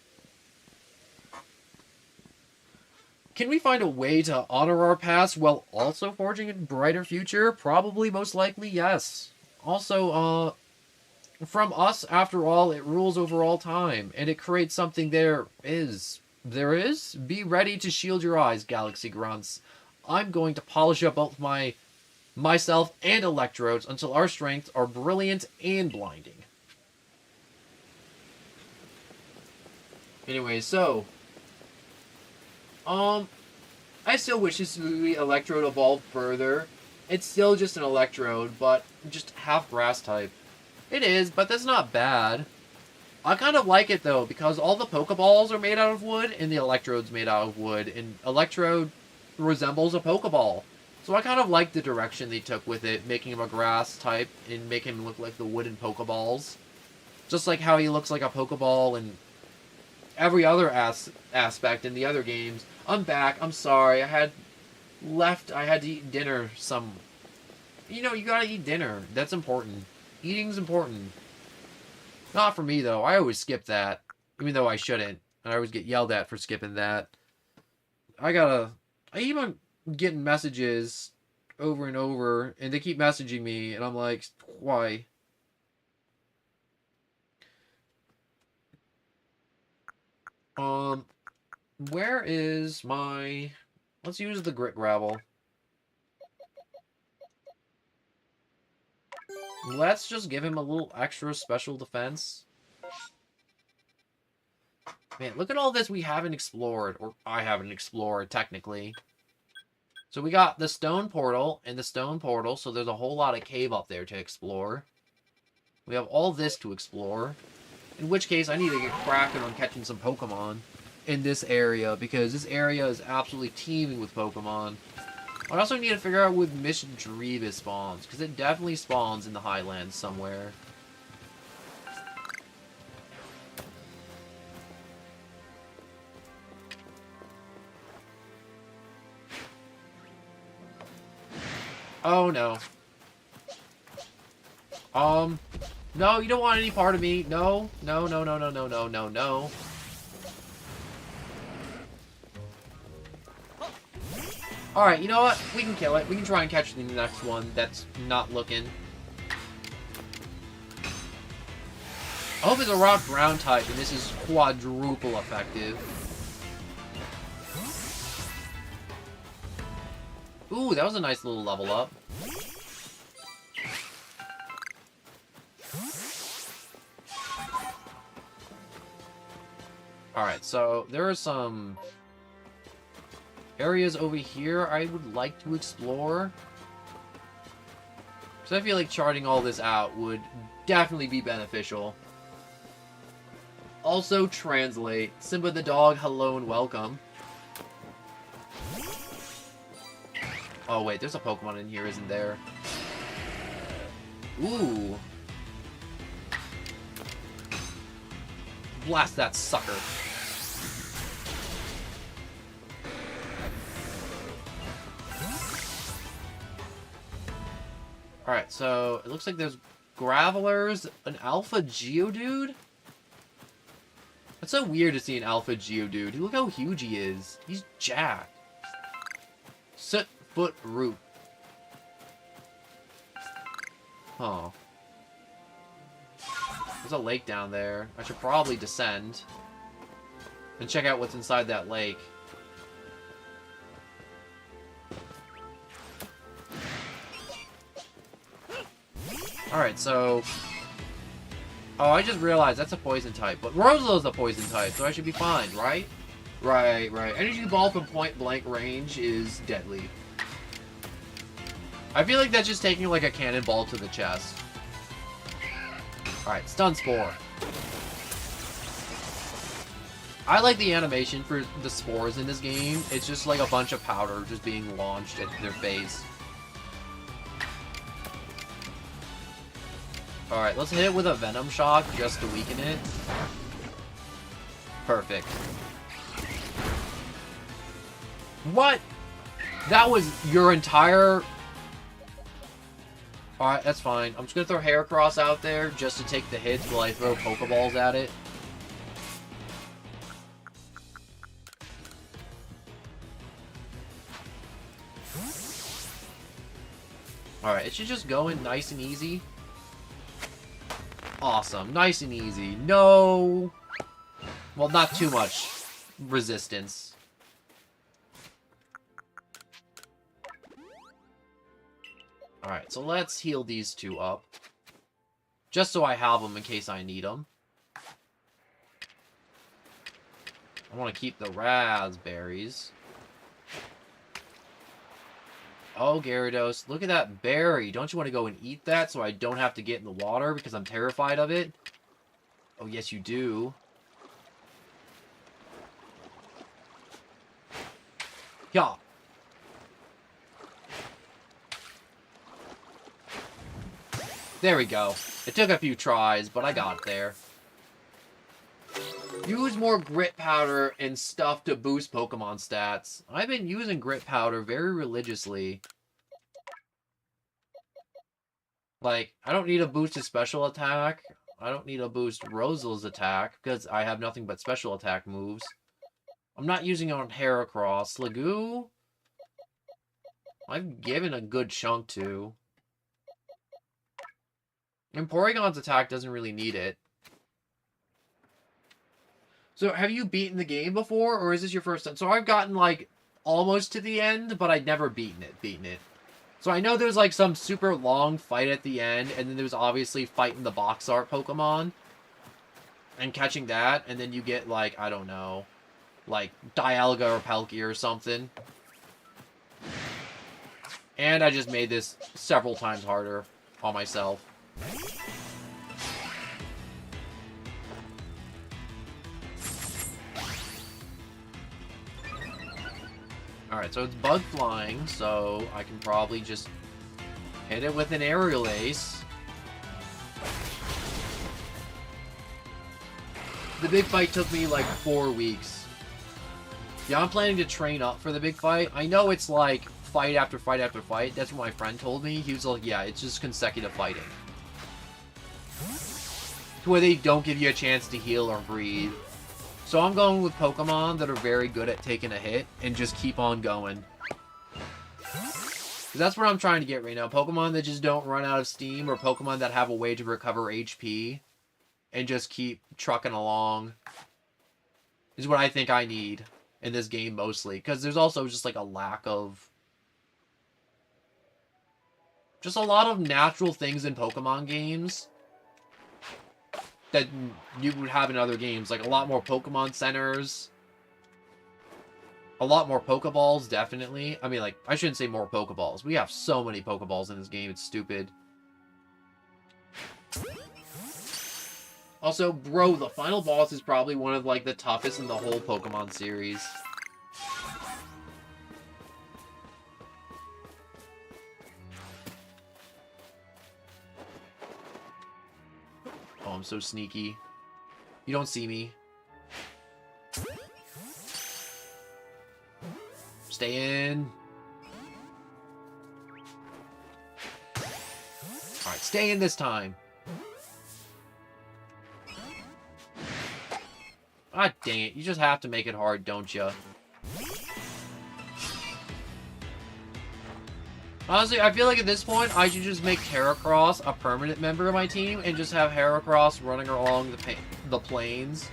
Can we find a way to honor our past while also forging a brighter future? Probably, most likely, yes. Also, from us, after all, it rules over all time, and it creates something there is There is. Be ready to shield your eyes, Galaxy Grunts. I'm going to polish up both myself and Electrodes until our strengths are brilliant and blinding. Anyway, so I still wish this Electrode evolved further. It's still just an Electrode, but just half grass type. It is, but that's not bad. I kind of like it though, because all the Pokeballs are made out of wood, and the Electrode's made out of wood, and Electrode resembles a Pokeball. So I kind of like the direction they took with it, making him a grass type, and make him look like the wooden Pokeballs. Just like how he looks like a Pokeball in every other aspect in the other games. I'm back, I'm sorry, I had to eat dinner You know, you gotta eat dinner. That's important. Eating's important. Not for me, though. I always skip that. Even though I shouldn't. I always get yelled at for skipping that. I even getting messages over and over, and they keep messaging me, and I'm like, why? Where is my... Let's use the Grit Gravel. Let's just give him a little extra special defense. Man, look at all this we haven't explored. Or I haven't explored, technically. So we got the stone portal and the stone portal, so there's a whole lot of cave up there to explore. We have all this to explore. In which case, I need to get cracking on catching some Pokemon in this area, because this area is absolutely teeming with Pokemon. I also need to figure out where Miss Drevis spawns, because it definitely spawns in the Highlands somewhere. Oh, no. No, you don't want any part of me. No, no, no, no, no, no, no, no, no. Alright, you know what? We can kill it. We can try and catch the next one that's not looking. I hope it's a rock ground type and this is quadruple effective. Ooh, that was a nice little level up. Alright, so there are some areas over here I would like to explore. So I feel like charting all this out would definitely be beneficial. Also translate. Simba the dog, hello and welcome. Oh wait, there's a Pokemon in here, isn't there? Ooh. Blast that sucker. Alright, so it looks like there's Gravelers, an Alpha Geodude? That's so weird to see an Alpha Geodude. Look how huge he is. He's jacked. Sootfoot Root. Huh. There's a lake down there. I should probably descend and check out what's inside that lake. Alright, so... Oh, I just realized that's a poison type. But Rosalie's a poison type, so I should be fine, right? Right, right. Energy Ball from point blank range is deadly. I feel like that's just taking like a cannonball to the chest. Alright, Stun Spore. I like the animation for the spores in this game. It's just like a bunch of powder just being launched at their face. Alright, let's hit it with a Venom Shock just to weaken it. Perfect. What? That was your entire... Alright, that's fine. I'm just gonna throw Heracross out there just to take the hits while I throw Pokeballs at it. Alright, it should just go in nice and easy. Awesome. Nice and easy. No! Well, not too much. resistance. Alright, so let's heal these two up. Just so I have them in case I need them. I want to keep the raspberries. Oh, Gyarados, look at that berry. Don't you want to go and eat that so I don't have to get in the water because I'm terrified of it? Oh, yes, you do. Yeah. There we go. It took a few tries, but I got there. Use more grit powder and stuff to boost Pokemon stats. I've been using grit powder very religiously. Like, I don't need to boost his special attack. I don't need to boost Rosal's attack, because I have nothing but special attack moves. I'm not using it on Heracross. Sliggoo, I've given a good chunk to. And Porygon's attack doesn't really need it. So, have you beaten the game before, or is this your first time? So, I've gotten, like, almost to the end, but I'd never beaten it. So, I know there's, like, some super long fight at the end, and then there's obviously fighting the box art Pokemon. And catching that, and then you get, like, I don't know, like, Dialga or Palkia or something. And I just made this several times harder on myself. Alright, so it's bug flying, so I can probably just hit it with an aerial ace. The big fight took me like 4 weeks. Yeah, I'm planning to train up for the big fight. I know it's like fight after fight after fight. That's what my friend told me. He was like, yeah, it's just consecutive fighting. To where they don't give you a chance to heal or breathe. So I'm going with Pokemon that are very good at taking a hit and just keep on going. That's what I'm trying to get right now. Pokemon that just don't run out of steam, or Pokemon that have a way to recover HP and just keep trucking along is what I think I need in this game mostly. Because there's also just like a lack of... just a lot of natural things in Pokemon games that you would have in other games. Like a lot more Pokemon centers. A lot more Pokeballs, definitely. I mean, like, I shouldn't say more Pokeballs. We have so many Pokeballs in this game, it's stupid. Also, bro, the final boss is probably one of, like, the toughest in the whole Pokemon series. Oh, I'm so sneaky. You don't see me. Stay in. Alright, stay in this time. Ah, dang it. You just have to make it hard, don't you? Honestly, I feel like at this point, I should just make Heracross a permanent member of my team and just have Heracross running along the plains,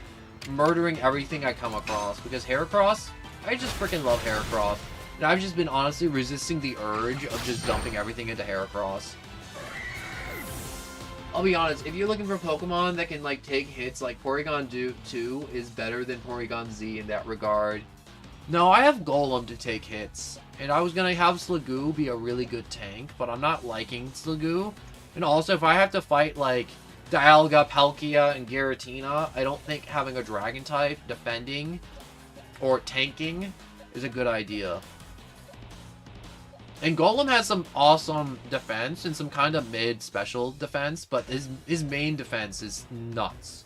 murdering everything I come across. Because Heracross, I just freaking love Heracross. And I've just been honestly resisting the urge of just dumping everything into Heracross. I'll be honest, if you're looking for Pokemon that can, like, take hits, like, Porygon 2 is better than Porygon Z in that regard. No, I have Golem to take hits. And I was gonna have Sliggoo be a really good tank, but I'm not liking Sliggoo. And also, if I have to fight, like, Dialga, Palkia, and Giratina, I don't think having a Dragon type defending or tanking is a good idea. And Golem has some awesome defense and some kind of mid special defense, but his main defense is nuts.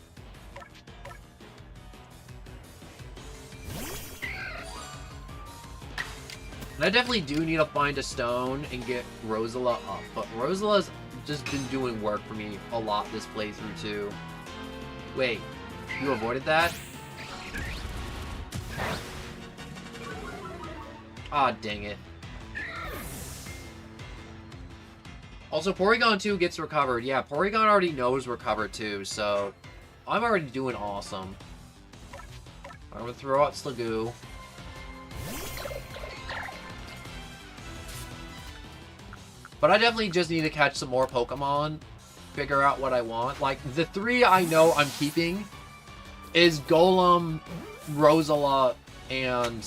And I definitely do need to find a stone and get Rosala up, but Rosala's just been doing work for me a lot this playthrough too. Wait, you avoided that? Ah, dang it. Also, Porygon 2 gets recovered. Yeah, Porygon already knows recover too, so I'm already doing awesome. I'm gonna throw out Sligoo. But I definitely just need to catch some more Pokemon. Figure out what I want. Like, the 3 I know I'm keeping is Golem, Rosala, and...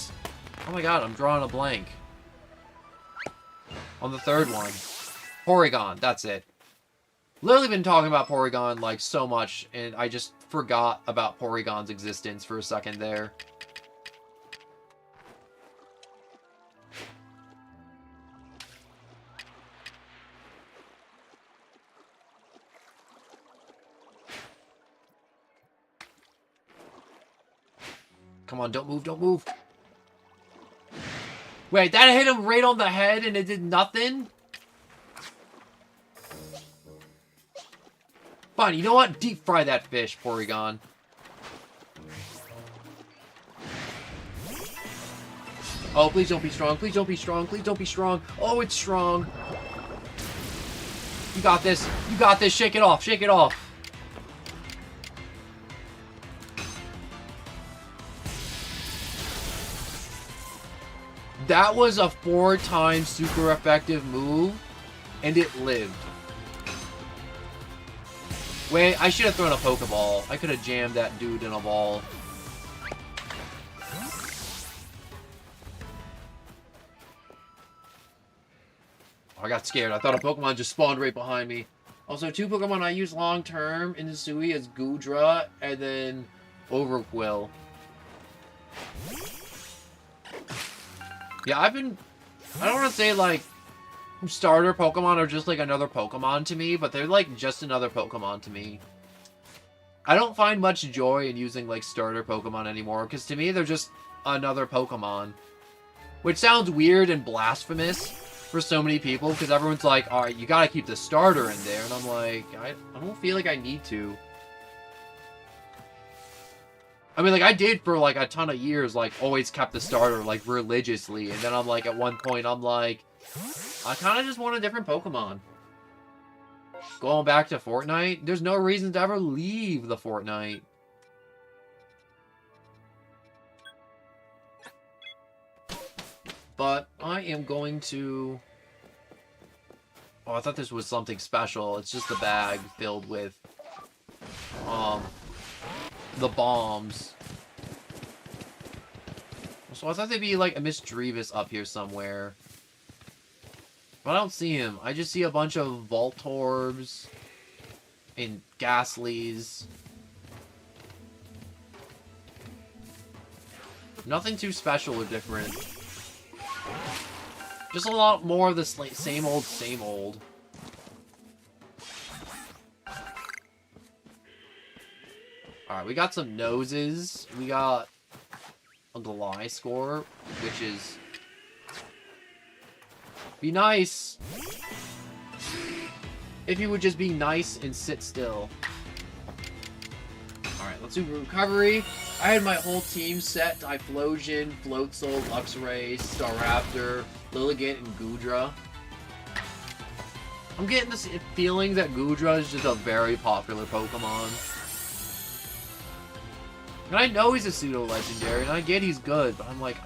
Oh my god, I'm drawing a blank. On the 3rd one. Porygon, that's it. Literally been talking about Porygon, like, so much, and I just forgot about Porygon's existence for a second there. Come on, don't move, don't move. Wait, that hit him right on the head and it did nothing? Fine, you know what? Deep fry that fish, Porygon. Oh, please don't be strong. Please don't be strong. Please don't be strong. Oh, it's strong. You got this. You got this. Shake it off. Shake it off. That was a 4-time super effective move, and it lived. Wait, I should have thrown a Pokeball. I could have jammed that dude in a ball. Oh, I got scared. I thought a Pokemon just spawned right behind me. Also, 2 Pokemon I use long-term in Hisui is Goodra and then Overquill. Yeah, I don't want to say, like, starter Pokemon are just, like, another Pokemon to me, but they're, like, just another Pokemon to me. I don't find much joy in using, like, starter Pokemon anymore, because to me, they're just another Pokemon. Which sounds weird and blasphemous for so many people, because everyone's like, alright, you gotta keep the starter in there, and I'm like, I don't feel like I need to. I mean, like, I did for, like, a ton of years, like, always kept the starter, like, religiously. And then I'm, like, at one point, I'm like, I kind of just want a different Pokemon. Going back to Fortnite, there's no reason to ever leave the Fortnite. But I am going to... Oh, I thought this was something special. It's just a bag filled with, the bombs. So I thought they'd be like a Misdreavus up here somewhere. But I don't see him. I just see a bunch of Voltorbs and Ghastlies. Nothing too special or different. Just a lot more of the same old, same old. Alright, we got some noses. We got a Gliscor, which is... Be nice! If you would just be nice and sit still. Alright, let's do recovery. I had my whole team set. Typhlosion, Floatzel, Luxray, Staraptor, Lilligant, and Goodra. I'm getting this feeling that Goodra is just a very popular Pokemon. And I know he's a pseudo-legendary, and I get he's good, but I'm like,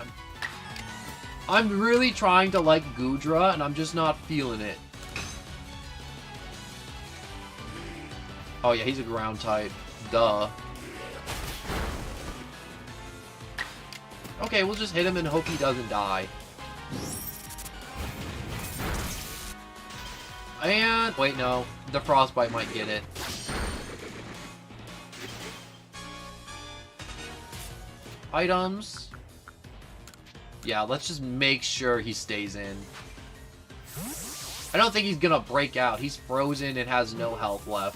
I'm really trying to like Goodra, and I'm just not feeling it. Oh yeah, he's a ground type. Duh. Okay, we'll just hit him and hope he doesn't die. And... wait, no. The Frostbite might get it. Items. Yeah, let's just make sure he stays in. I don't think he's gonna break out. He's frozen and has no health left.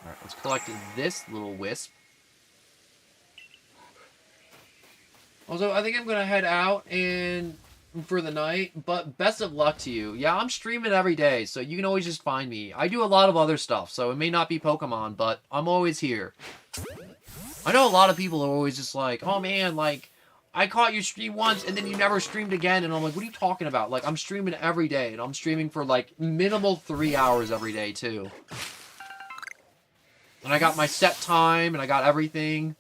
Alright, let's collect this little wisp. Also, I think I'm gonna head out and... for the night, but best of luck to you. Yeah, I'm streaming every day, so you can always just find me. I do a lot of other stuff, so it may not be Pokemon, but I'm always here. I know a lot of people are always just like, oh man, like, I caught you stream once and then you never streamed again. And I'm like, what are you talking about? Like, I'm streaming every day. And I'm streaming for, like, minimal 3 hours every day, too. And I got my set time and I got everything.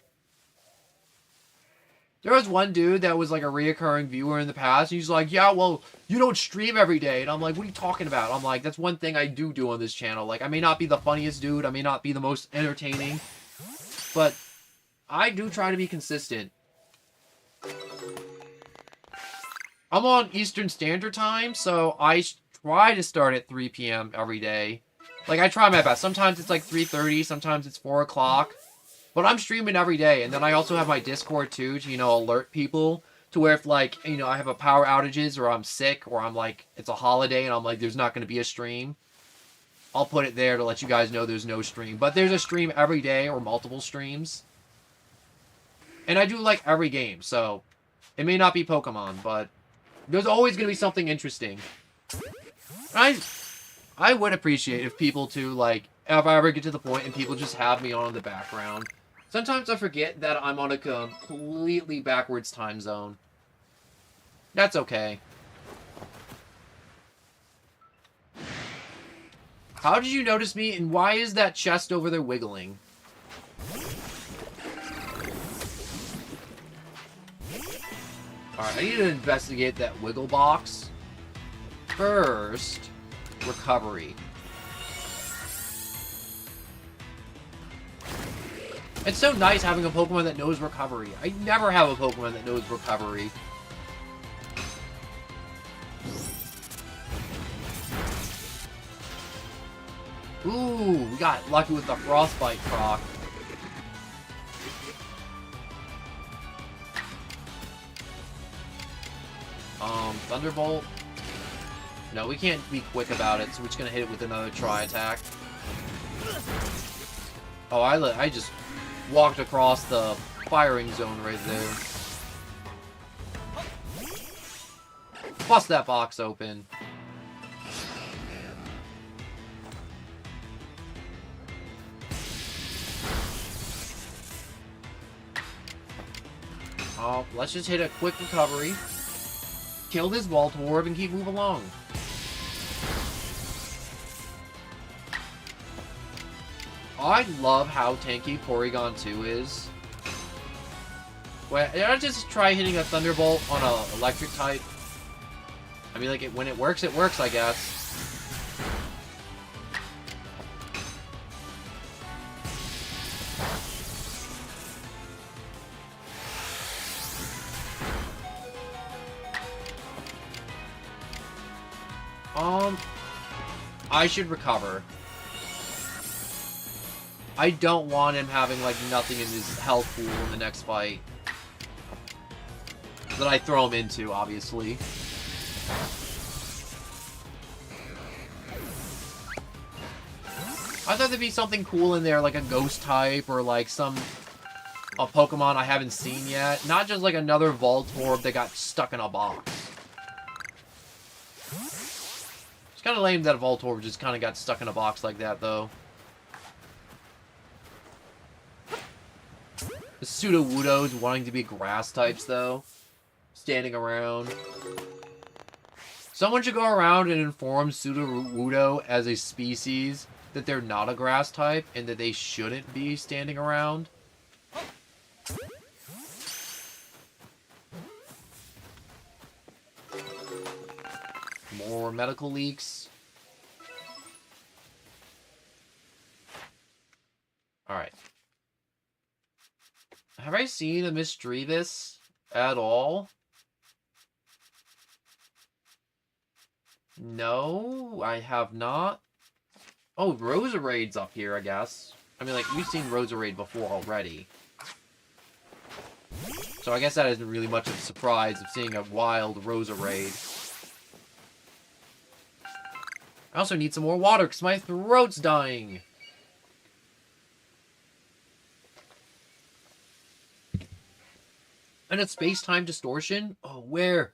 There was one dude that was, like, a reoccurring viewer in the past. And he's like, yeah, well, you don't stream every day. And I'm like, what are you talking about? I'm like, that's one thing I do on this channel. Like, I may not be the funniest dude. I may not be the most entertaining. But I do try to be consistent. I'm on Eastern Standard Time, so I try to start at 3 p.m. every day. Like, I try my best. Sometimes it's like 3:30, sometimes it's 4 o'clock. But I'm streaming every day, and then I also have my Discord, too, to, you know, alert people. To where if, like, you know, I have a power outages, or I'm sick, or I'm, like, it's a holiday, and I'm, like, there's not going to be a stream. I'll put it there to let you guys know there's no stream. But there's a stream every day, or multiple streams. And I do, like, every game, so... It may not be Pokemon, but... There's always going to be something interesting. I would appreciate if people, too, like... If I ever get to the point and people just have me on in the background. Sometimes I forget that I'm on a completely backwards time zone. That's okay. How did you notice me, and why is that chest over there wiggling? Alright, I need to investigate that wiggle box. First, recovery. It's so nice having a Pokemon that knows recovery. I never have a Pokemon that knows recovery. Ooh, we got lucky with the Frostbite proc. Thunderbolt. No, we can't be quick about it, so we're just gonna hit it with another Tri-Attack. Oh, I just walked across the firing zone right there. Bust that box open. Oh, let's just hit a quick recovery. Kill this Voltorb and keep moving along. I love how tanky Porygon 2 is. Wait, did I just try hitting a Thunderbolt on an electric type? I mean, like, when it works, I guess. I should recover. I don't want him having, like, nothing in his health pool in the next fight. That I throw him into, obviously. I thought there'd be something cool in there, like a ghost type, or like a Pokemon I haven't seen yet. Not just like another Voltorb that got stuck in a box. It's kind of lame that a Voltorb just kind of got stuck in a box like that, though. The Sudowoodos wanting to be grass types, though. Standing around. Someone should go around and inform Sudowoodo as a species that they're not a grass type and that they shouldn't be standing around. More medical leaks. Alright. Have I seen a Misdreavus at all? No, I have not. Oh, Roserade's up here, I guess. I mean, like, we've seen Roserade before already. So I guess that isn't really much of a surprise of seeing a wild Roserade. I also need some more water because my throat's dying. And it's space-time distortion? Oh, where?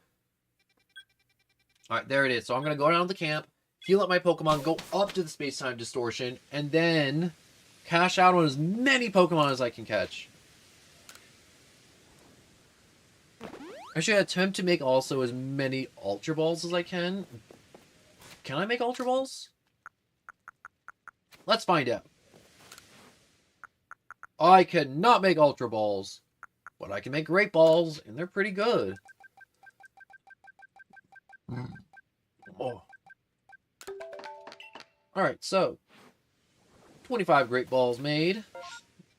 Alright, there it is. So I'm going to go down to the camp, heal up my Pokemon, go up to the space-time distortion, and then cash out on as many Pokemon as I can catch. I should attempt to make also as many Ultra Balls as I can. Can I make Ultra Balls? Let's find out. I cannot make Ultra Balls, but I can make Great Balls, and they're pretty good. Oh. Alright, so 25 Great Balls made,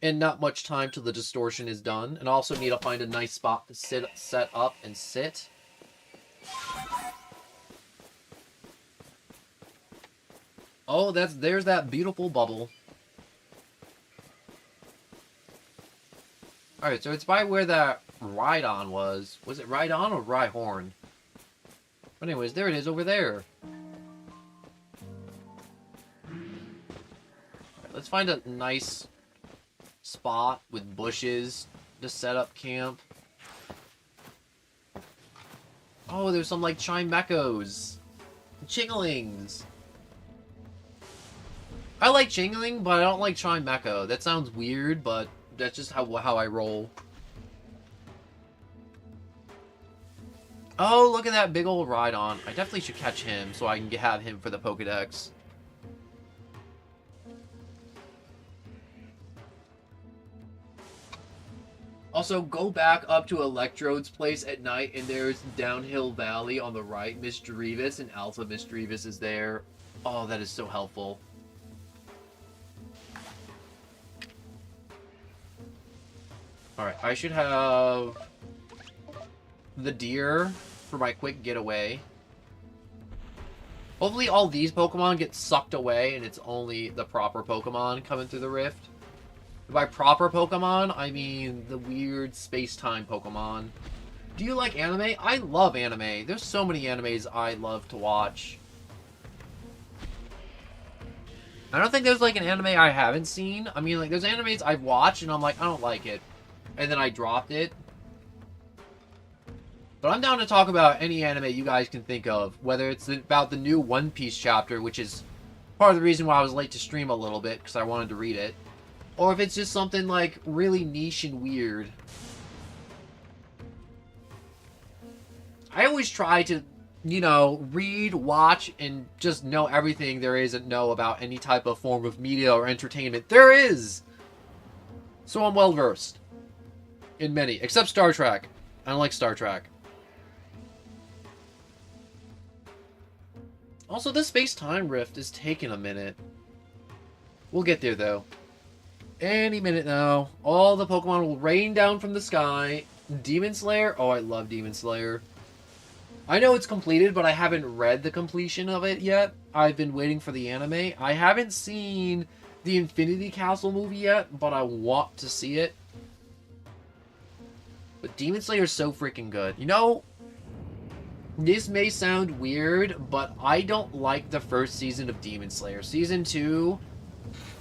and not much time till the distortion is done. And also need to find a nice spot to set up and sit. Oh, there's that beautiful bubble. Alright, so it's by where that Rhydon was. Was it Rhydon or Rhyhorn? But anyways, there it is over there. Right, let's find a nice spot with bushes to set up camp. Oh, there's some like Chimechos. Chinglings. I like Chingling, but I don't like Chimecho. That sounds weird, but that's just how I roll. Oh, look at that big old Rhydon. I definitely should catch him so I can have him for the Pokedex. Also, go back up to Electrode's place at night, and there's Downhill Valley on the right. Misdreavus and Alpha Misdreavus is there. Oh, that is so helpful. Alright, I should have the deer for my quick getaway. Hopefully all these Pokemon get sucked away and it's only the proper Pokemon coming through the rift. By proper Pokemon, I mean the weird space-time Pokemon. Do you like anime? I love anime. There's so many animes I love to watch. I don't think there's like an anime I haven't seen. I mean, like, there's animes I've watched and I'm like, I don't like it. And then I dropped it. But I'm down to talk about any anime you guys can think of. Whether it's about the new One Piece chapter, which is part of the reason why I was late to stream a little bit, because I wanted to read it. Or if it's just something, like, really niche and weird. I always try to, you know, read, watch, and just know everything there is to know about any type of form of media or entertainment. There is! So I'm well-versed. In many. Except Star Trek. I don't like Star Trek. Also, this space-time rift is taking a minute. We'll get there, though. Any minute now. All the Pokemon will rain down from the sky. Demon Slayer? Oh, I love Demon Slayer. I know it's completed, but I haven't read the completion of it yet. I've been waiting for the anime. I haven't seen the Infinity Castle movie yet, but I want to see it. But Demon Slayer is so freaking good. You know, this may sound weird, but I don't like the first season of Demon Slayer. Season 2,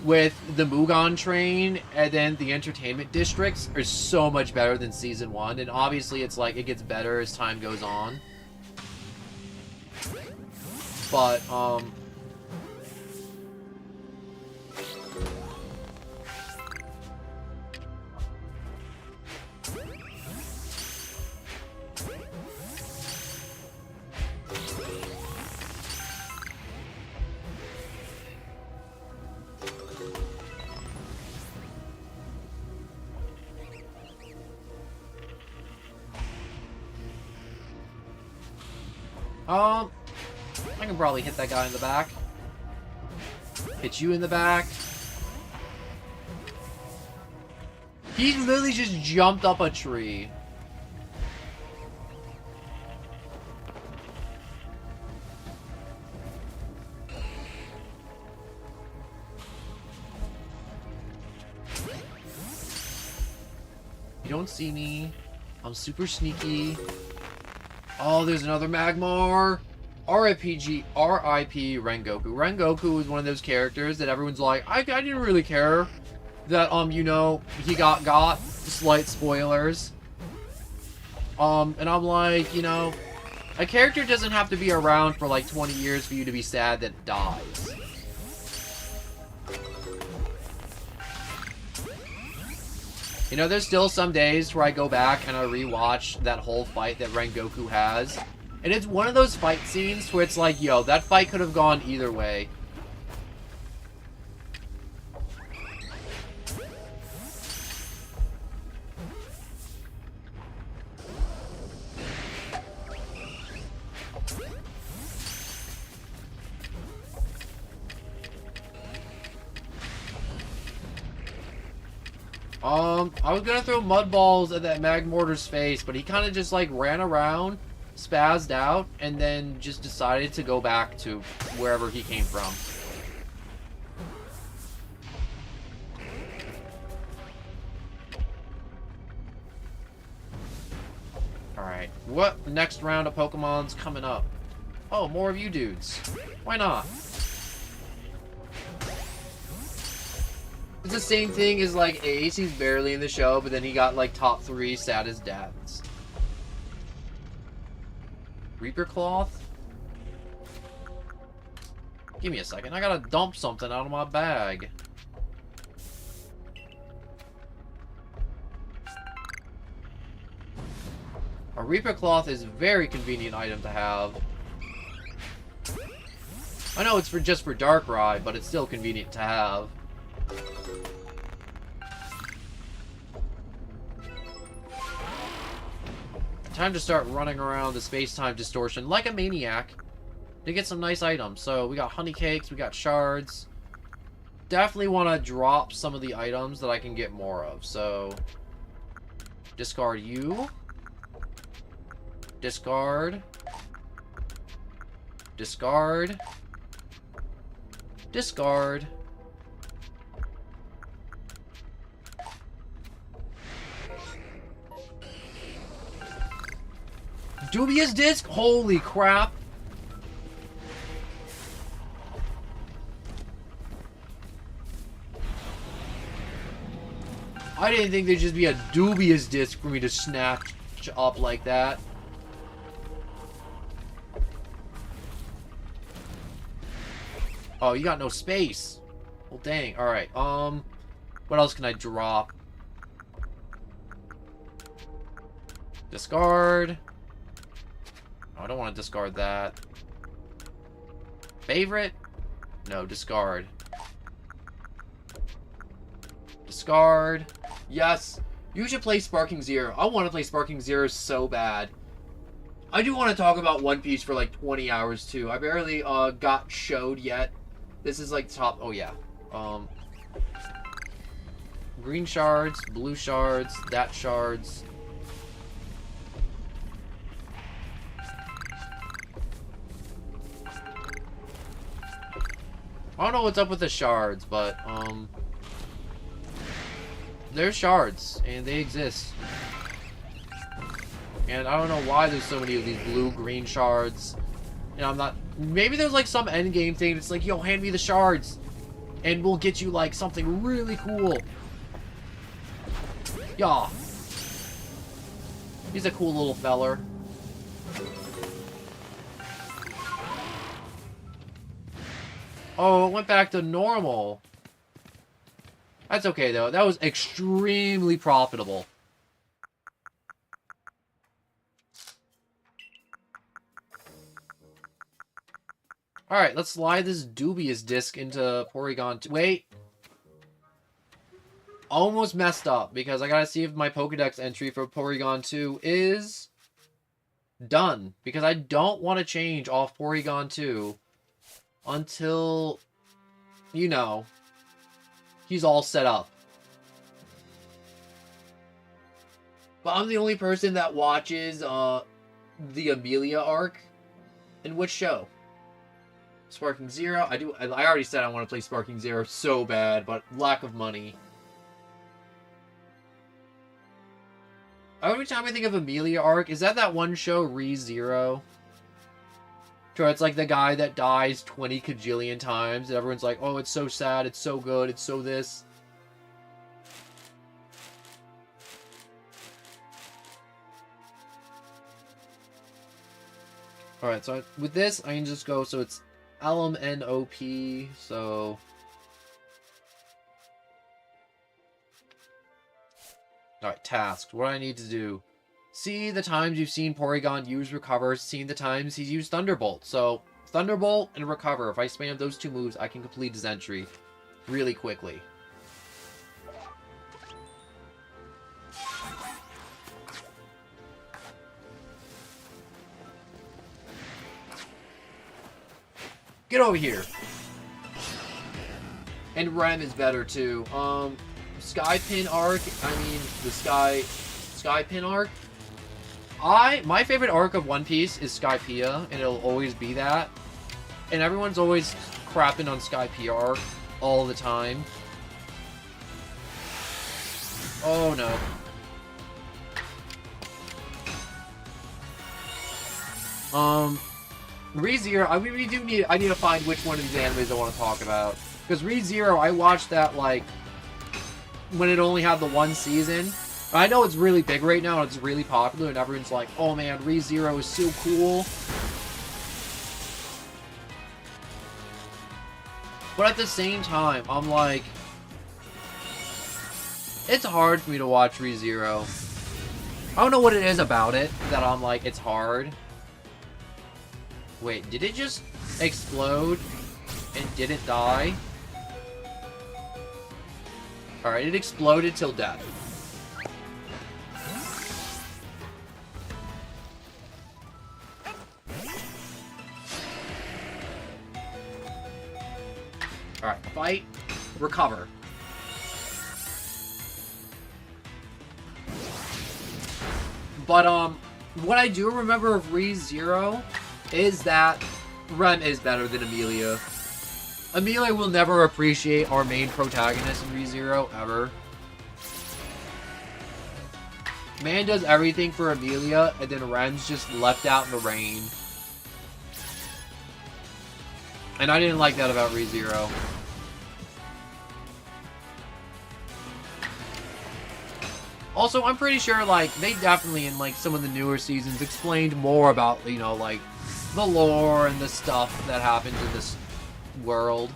with the Mugon train and then the entertainment districts, are so much better than Season 1. And obviously it's like, it gets better as time goes on. But, I can probably hit that guy in the back. Hit you in the back. He literally just jumped up a tree. You don't see me. I'm super sneaky. Oh, there's another Magmar. R.I.P. Rengoku. Rengoku is one of those characters that everyone's like, I didn't really care that, you know, he got. Slight spoilers. And I'm like, you know, a character doesn't have to be around for like 20 years for you to be sad that it dies. You know, there's still some days where I go back and I rewatch that whole fight that Rengoku has. And it's one of those fight scenes where it's like, yo, that fight could have gone either way. I was gonna throw mud balls at that Magmortar's face, but he kind of just like ran around, spazzed out, and then just decided to go back to wherever he came from. Alright, what next round of Pokemon's coming up? Oh, more of you dudes. Why not? It's the same thing as, like, Ace. He's barely in the show, but then he got, like, top 3 saddest dads. Reaper Cloth? Give me a second. I gotta dump something out of my bag. A Reaper Cloth is a very convenient item to have. I know it's just for Darkrai, but it's still convenient to have. Time to start running around the space-time distortion like a maniac to get some nice items. So we got honey cakes, we got shards. Definitely want to drop some of the items that I can get more of. So discard you. Discard. Discard. Discard. Dubious Disc? Holy crap. I didn't think there'd just be a Dubious Disc for me to snatch up like that. Oh, you got no space. Well, dang. Alright, what else can I drop? Discard. Oh, I don't want to discard that. Favorite? No, discard. Discard. Yes. You should play Sparking Zero. I want to play Sparking Zero so bad. I do want to talk about One Piece for like 20 hours too. I barely got showed yet. This is like top. Oh yeah. Green shards, blue shards, that shards. I don't know what's up with the shards, but they're shards and they exist. And I don't know why there's so many of these blue-green shards. You know, I'm not... Maybe there's, like, some endgame thing that's like, yo, hand me the shards. And we'll get you, like, something really cool. Yeah. He's a cool little feller. Oh, it went back to normal. That's okay, though. That was extremely profitable. Alright, let's slide this Dubious Disc into Porygon 2. Wait. Almost messed up, because I gotta see if my Pokedex entry for Porygon 2 is done. Because I don't want to change off Porygon 2 until, you know, he's all set up. But I'm the only person that watches the Amelia arc. In which show? Sparking Zero. I already said I want to play Sparking Zero so bad, but lack of money. Every time I think of Amelia arc, is that one show, ReZero? Where it's like the guy that dies 20 kajillion times, and everyone's like, oh, it's so sad, it's so good, it's so this. Alright, so with this, I can just go, so it's LMNOP, so... Alright, tasks. What do I need to do? See the times you've seen Porygon use Recover, seen the times he's used Thunderbolt. So, Thunderbolt and Recover. If I spam those two moves, I can complete his entry really quickly. Get over here. And Rem is better too. Sky Pin arc. I mean, the Sky Pin arc. My favorite arc of One Piece is Skypiea, and it'll always be that. And everyone's always crapping on Skypiea arc all the time. Oh no. ReZero, I need to find which one of these animes I want to talk about. Because ReZero, I watched that, like, when it only had the one season. I know it's really big right now, and it's really popular, and everyone's like, oh man, ReZero is so cool. But at the same time, I'm like, it's hard for me to watch ReZero. I don't know what it is about it that I'm like, it's hard. Wait, did it just explode and didn't die? Alright, it exploded till death. Alright, fight, recover. But, what I do remember of ReZero is that Rem is better than Amelia. Amelia will never appreciate our main protagonist in ReZero, ever. Man does everything for Amelia, and then Rem's just left out in the rain. And I didn't like that about ReZero. Also, I'm pretty sure, like, they definitely, in, like, some of the newer seasons, explained more about, you know, like, the lore and the stuff that happens in this world.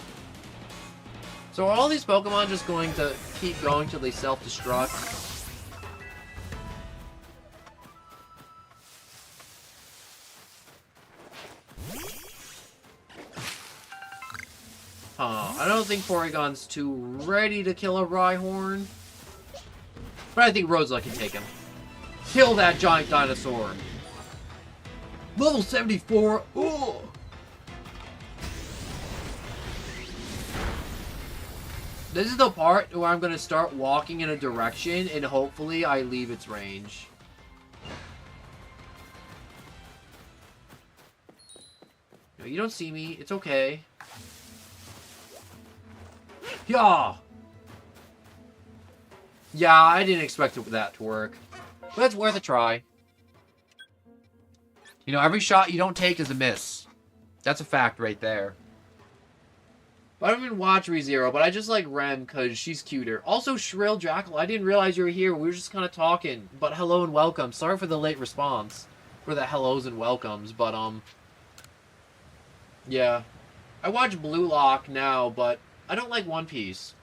So are all these Pokemon just going to keep going till they self-destruct? I don't think Porygon's too ready to kill a Rhyhorn. But I think Rosa can take him. Kill that giant dinosaur. Level 74. Ooh. This is the part where I'm going to start walking in a direction and hopefully I leave its range. No, you don't see me. It's okay. Yeah. Yeah, I didn't expect that to work. But it's worth a try. You know, every shot you don't take is a miss. That's a fact right there. But I don't even watch ReZero, but I just like Rem because she's cuter. Also, Shrill Jackal, I didn't realize you were here. We were just kind of talking. But hello and welcome. Sorry for the late response. For the hellos and welcomes. But, yeah. I watch Blue Lock now, but I don't like One Piece.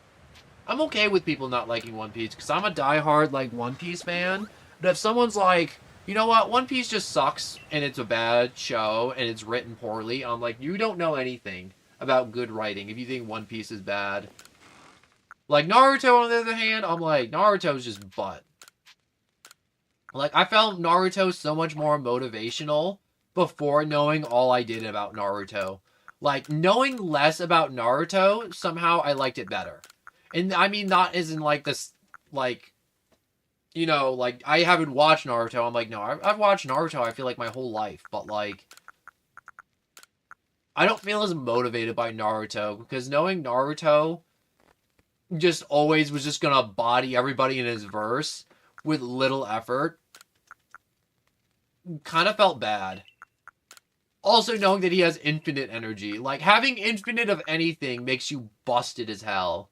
I'm okay with people not liking One Piece, because I'm a diehard, like, One Piece fan. But if someone's like, you know what, One Piece just sucks, and it's a bad show, and it's written poorly, I'm like, you don't know anything about good writing if you think One Piece is bad. Like, Naruto, on the other hand, I'm like, Naruto's just butt. Like, I found Naruto so much more motivational before knowing all I did about Naruto. Like, knowing less about Naruto, somehow I liked it better. And, I mean, not as in, like, this, like, you know, like, I haven't watched Naruto. I'm like, no, I've watched Naruto, I feel like, my whole life. But, like, I don't feel as motivated by Naruto. Because knowing Naruto just always was just gonna body everybody in his verse with little effort kind of felt bad. Also, knowing that he has infinite energy. Like, having infinite of anything makes you busted as hell.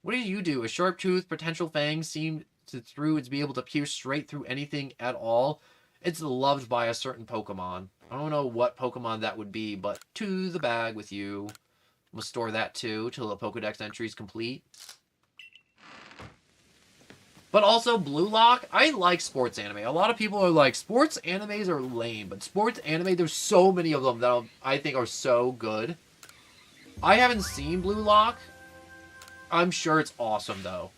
What do you do? A sharp tooth, potential fangs seem to be able to pierce straight through anything at all. It's loved by a certain Pokemon. I don't know what Pokemon that would be, but to the bag with you. We'll store that too till the Pokedex entry is complete. But also, Blue Lock, I like sports anime. A lot of people are like, sports animes are lame. But sports anime, there's so many of them that I think are so good. I haven't seen Blue Lock. I'm sure it's awesome, though.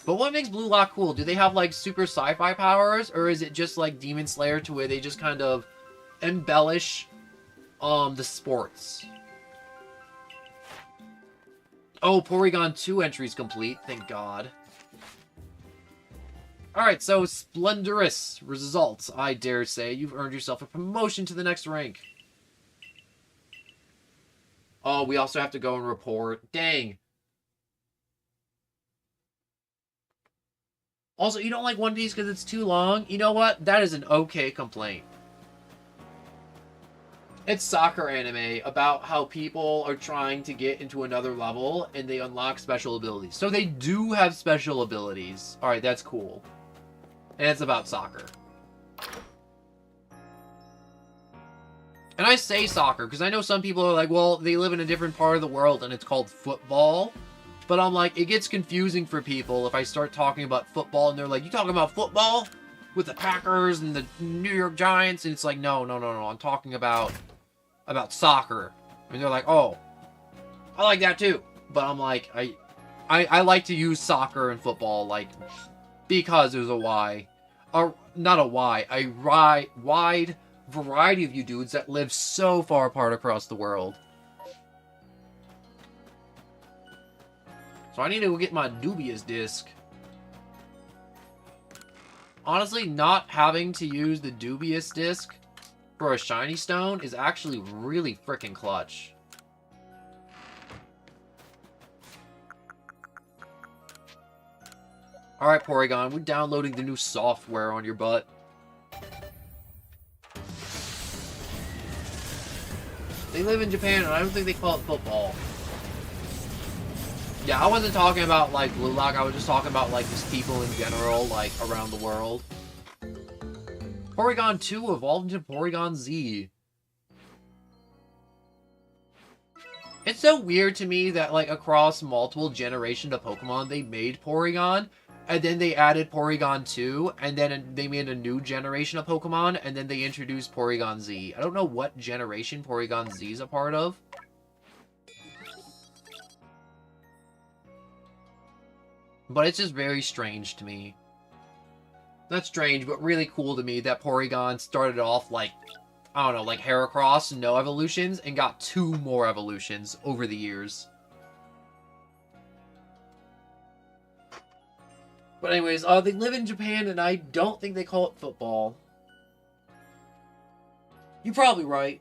But what makes Blue Lock cool? Do they have, like, super sci-fi powers? Or is it just like Demon Slayer to where they just kind of embellish the sports? Oh, Porygon 2 entries complete. Thank God. Alright, so splendorous results, I dare say. You've earned yourself a promotion to the next rank. Oh, we also have to go and report. Dang. Also, you don't like One Piece because it's too long? You know what? That is an okay complaint. It's soccer anime about how people are trying to get into another level and they unlock special abilities. So they do have special abilities. Alright, that's cool. And it's about soccer. And I say soccer because I know some people are like, well, they live in a different part of the world and it's called football. But I'm like, it gets confusing for people if I start talking about football and they're like, you talking about football? With the Packers and the New York Giants? And it's like, no. I'm talking about soccer. And they're like, oh, I like that too. But I'm like, I like to use soccer and football, like, because there's a why. Not a why, a wide variety of you dudes that live so far apart across the world. So I need to go get my dubious disc. Honestly, not having to use the dubious disc for a shiny stone is actually really freaking clutch. Alright, Porygon, we're downloading the new software on your butt. They live in Japan, and I don't think they call it football. Yeah, I wasn't talking about, like, Blue Lock. I was just talking about, like, just people in general, like, around the world. Porygon 2 evolved into Porygon Z. It's so weird to me that, like, across multiple generations of Pokemon, they made Porygon, and then they added Porygon 2, and then they made a new generation of Pokemon, and then they introduced Porygon Z. I don't know what generation Porygon Z is a part of. But it's just very strange to me. Not strange, but really cool to me that Porygon started off like, I don't know, like Heracross, no evolutions, and got 2 more evolutions over the years. But anyways, they live in Japan, and I don't think they call it football. You're probably right.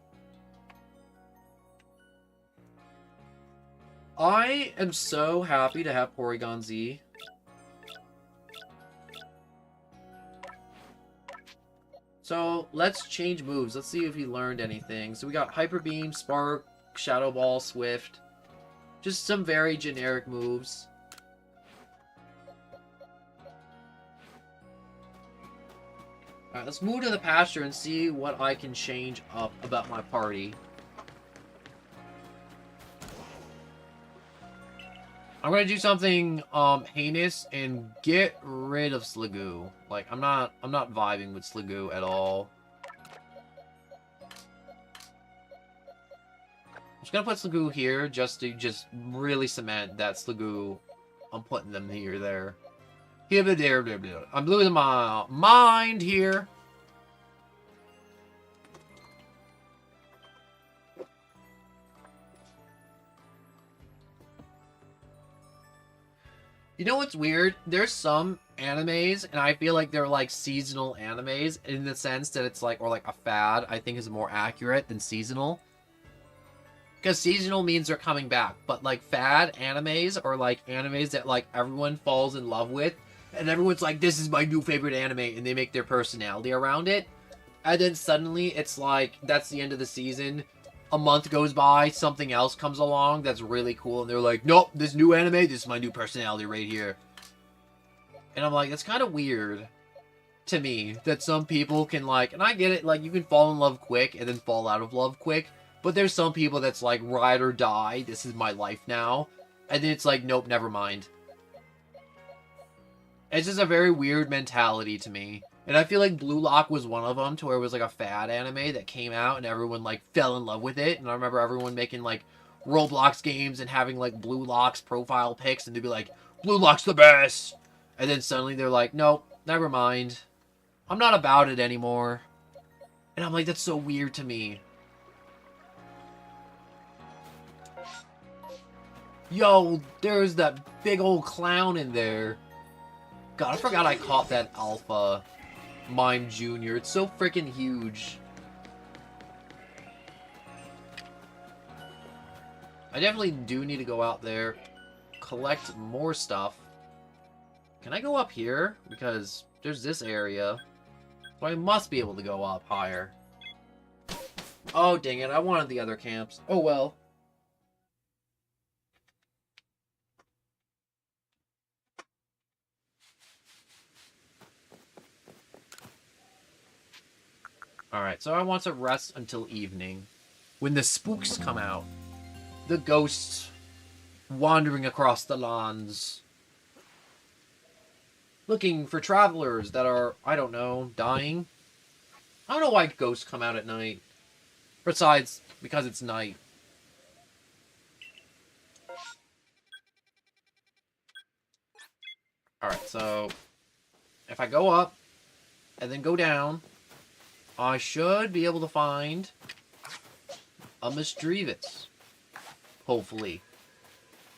I am so happy to have Porygon Z. So, let's change moves. Let's see if he learned anything. So we got Hyper Beam, Spark, Shadow Ball, Swift. Just some very generic moves. Alright, let's move to the pasture and see what I can change up about my party. I'm gonna do something heinous and get rid of Sliggoo. Like, I'm not vibing with Sliggoo at all. I'm just gonna put Sliggoo here just to really cement that Sliggoo. I'm putting them here, there. I'm losing my mind here. You know what's weird? There's some animes, and I feel like they're like seasonal animes in the sense that it's like, or like a fad, I think is more accurate than seasonal. Because seasonal means they're coming back, but like fad animes are like animes that like everyone falls in love with, and everyone's like, this is my new favorite anime, and they make their personality around it. And then suddenly it's like, that's the end of the season. A month goes by, something else comes along that's really cool, and they're like, nope, this new anime, this is my new personality right here. And I'm like, that's kind of weird to me, that some people can like, and I get it, like, you can fall in love quick and then fall out of love quick, but there's some people that's like, ride or die, this is my life now, and then it's like, nope, never mind. It's just a very weird mentality to me. And I feel like Blue Lock was one of them, to where it was like a fad anime that came out and everyone like fell in love with it. And I remember everyone making like Roblox games and having like Blue Lock's profile pics and they'd be like, Blue Lock's the best! And then suddenly they're like, nope, never mind. I'm not about it anymore. And I'm like, that's so weird to me. Yo, there's that big old clown in there. God, I forgot I caught that alpha Mime Jr. It's so freaking huge. I definitely do need to go out there, collect more stuff. Can I go up here? Because there's this area. So I must be able to go up higher. Oh, dang it. I wanted the other camps. Oh, well. Alright, so I want to rest until evening. When the spooks come out. The ghosts wandering across the lawns. Looking for travelers that are, I don't know, dying. I don't know why ghosts come out at night. Besides, because it's night. Alright, so if I go up and then go down, I should be able to find a Misdreavus. Hopefully.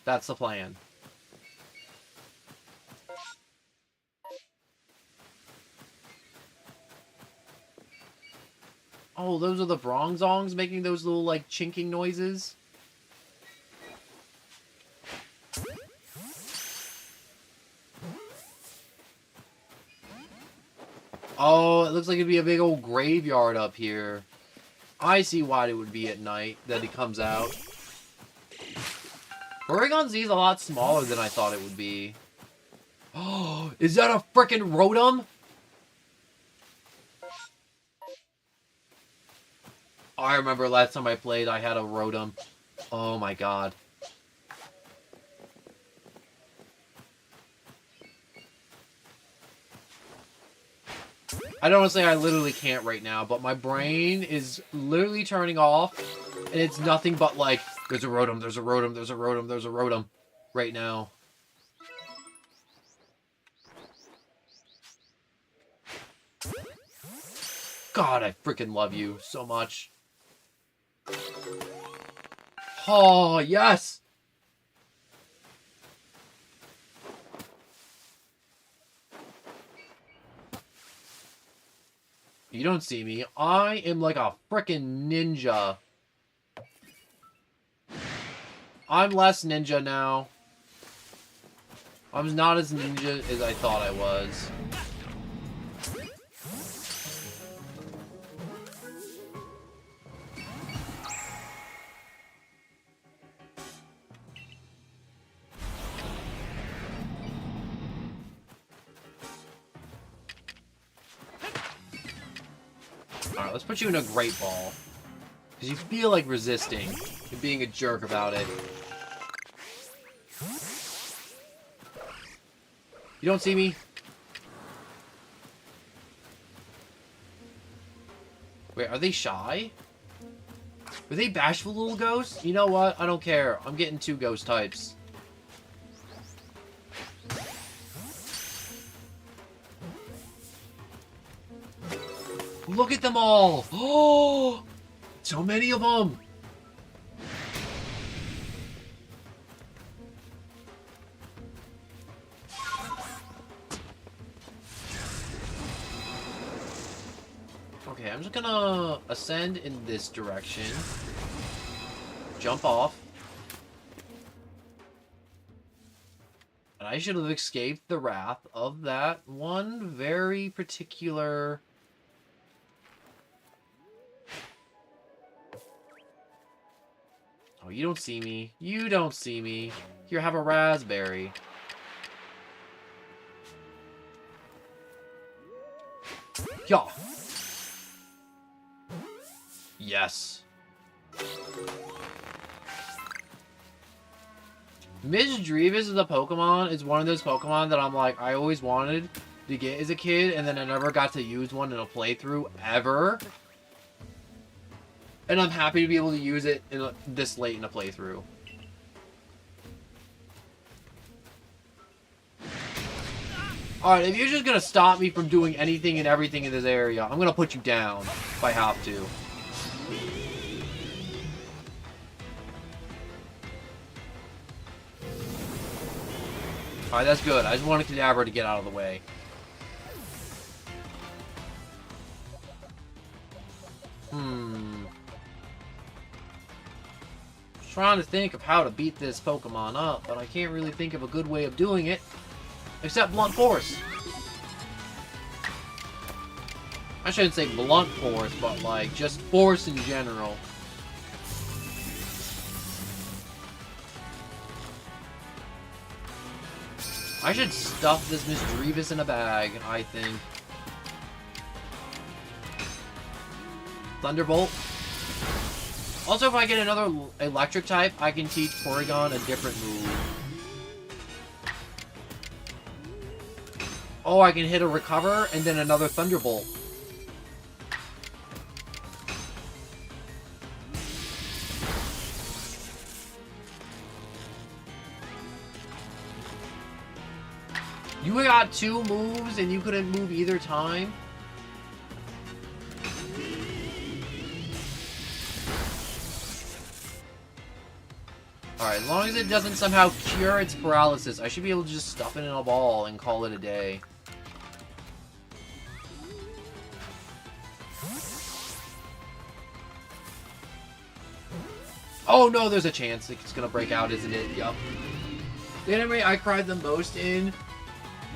That's the plan. Oh, those are the Bronzongs making those little, like, chinking noises? Oh, it looks like it'd be a big old graveyard up here. I see why it would be at night that it comes out. Oregon Z is a lot smaller than I thought it would be. Oh, is that a frickin' Rotom? I remember last time I played, I had a Rotom. Oh my god. I don't want to say I literally can't right now, but my brain is literally turning off, and it's nothing but like, there's a Rotom, there's a Rotom, there's a Rotom, there's a Rotom right now. God, I freaking love you so much. Oh, yes! You don't see me. I am like a frickin' ninja. I'm less ninja now. I'm not as ninja as I thought I was. Alright, let's put you in a Great Ball. Because you feel like resisting and being a jerk about it. You don't see me? Wait, are they shy? Are they bashful little ghosts? You know what? I don't care. I'm getting 2 ghost types. Look at them all! Oh! So many of them! Okay, I'm just gonna ascend in this direction. Jump off. And I should have escaped the wrath of that one very particular... Oh, you don't see me. You don't see me. Here, have a raspberry. Yeah. Yes. Misdreavus is a Pokemon. It's one of those Pokemon that I'm like, I always wanted to get as a kid, and then I never got to use one in a playthrough ever. And I'm happy to be able to use it this late in a playthrough. Alright, if you're just gonna stop me from doing anything and everything in this area, I'm gonna put you down if I have to. Alright, that's good. I just wanted Cadaver to get out of the way. Trying to think of how to beat this Pokemon up, but I can't really think of a good way of doing it. Except Blunt Force. I shouldn't say Blunt Force, but like, just Force in general. I should stuff this Misdreavus in a bag, I think. Thunderbolt. Also, if I get another electric type, I can teach Porygon a different move. Oh, I can hit a Recover and then another Thunderbolt. You got 2 moves and you couldn't move either time? Alright, as long as it doesn't somehow cure its paralysis, I should be able to just stuff it in a ball and call it a day. Oh no, there's a chance it's gonna break out, isn't it? Yup. The anime I cried the most in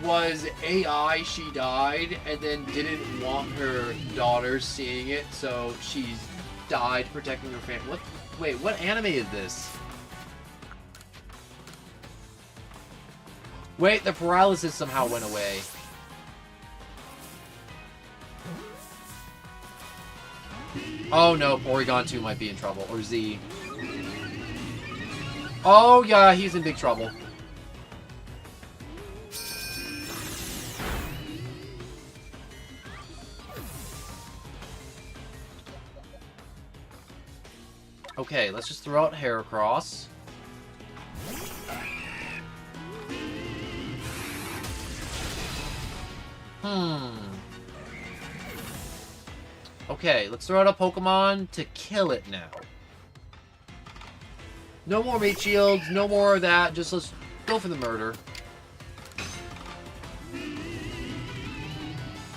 was AI. She died and then didn't want her daughter seeing it, so she's died protecting her family. What? Wait, what anime is this? Wait, the paralysis somehow went away. Oh no, Porygon 2 might be in trouble. Or Z. Oh yeah, he's in big trouble. Okay, let's just throw out Heracross. Okay, let's throw out a Pokemon to kill it now. No more Mate Shields, no more of that. Just let's go for the murder.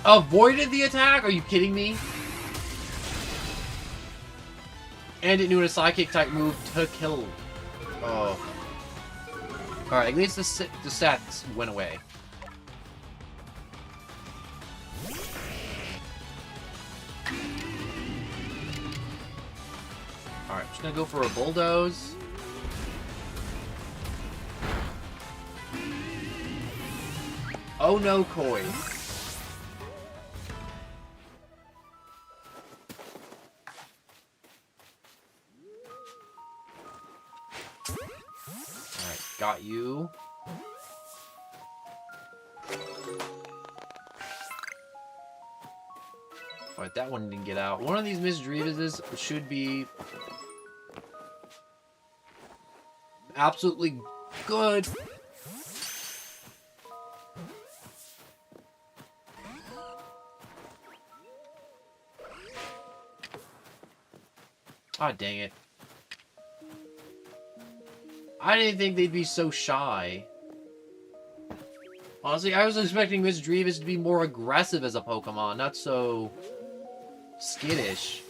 Avoided the attack? Are you kidding me? And it knew a Psychic type move to kill. Oh. Alright, at least the stats went away. Alright, just gonna go for a Bulldoze. Oh no, Koi. Alright, got you. Alright, that one didn't get out. One of these Misdreavuses should be absolutely good. Ah, dang it. I didn't think they'd be so shy. Honestly, I was expecting Misdreavus to be more aggressive as a Pokemon, not so skittish.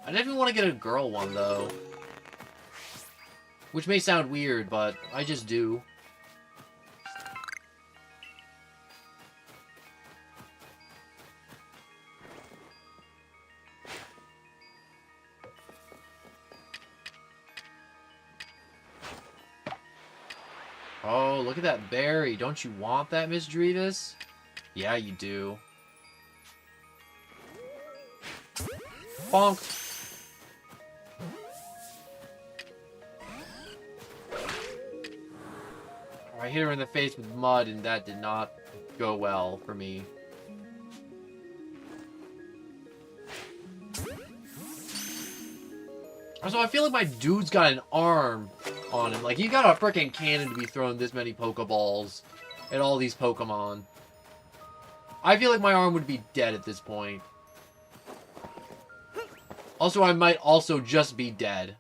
I definitely want to get a girl one, though. Which may sound weird, but I just do. Oh, look at that berry. Don't you want that, Misdreavus? Yeah, you do. Bonk. I hit her in the face with mud, and that did not go well for me. Also, I feel like my dude's got an arm on him. Like, he got a freaking cannon to be throwing this many Pokeballs at all these Pokemon. I feel like my arm would be dead at this point. Also, I might also just be dead.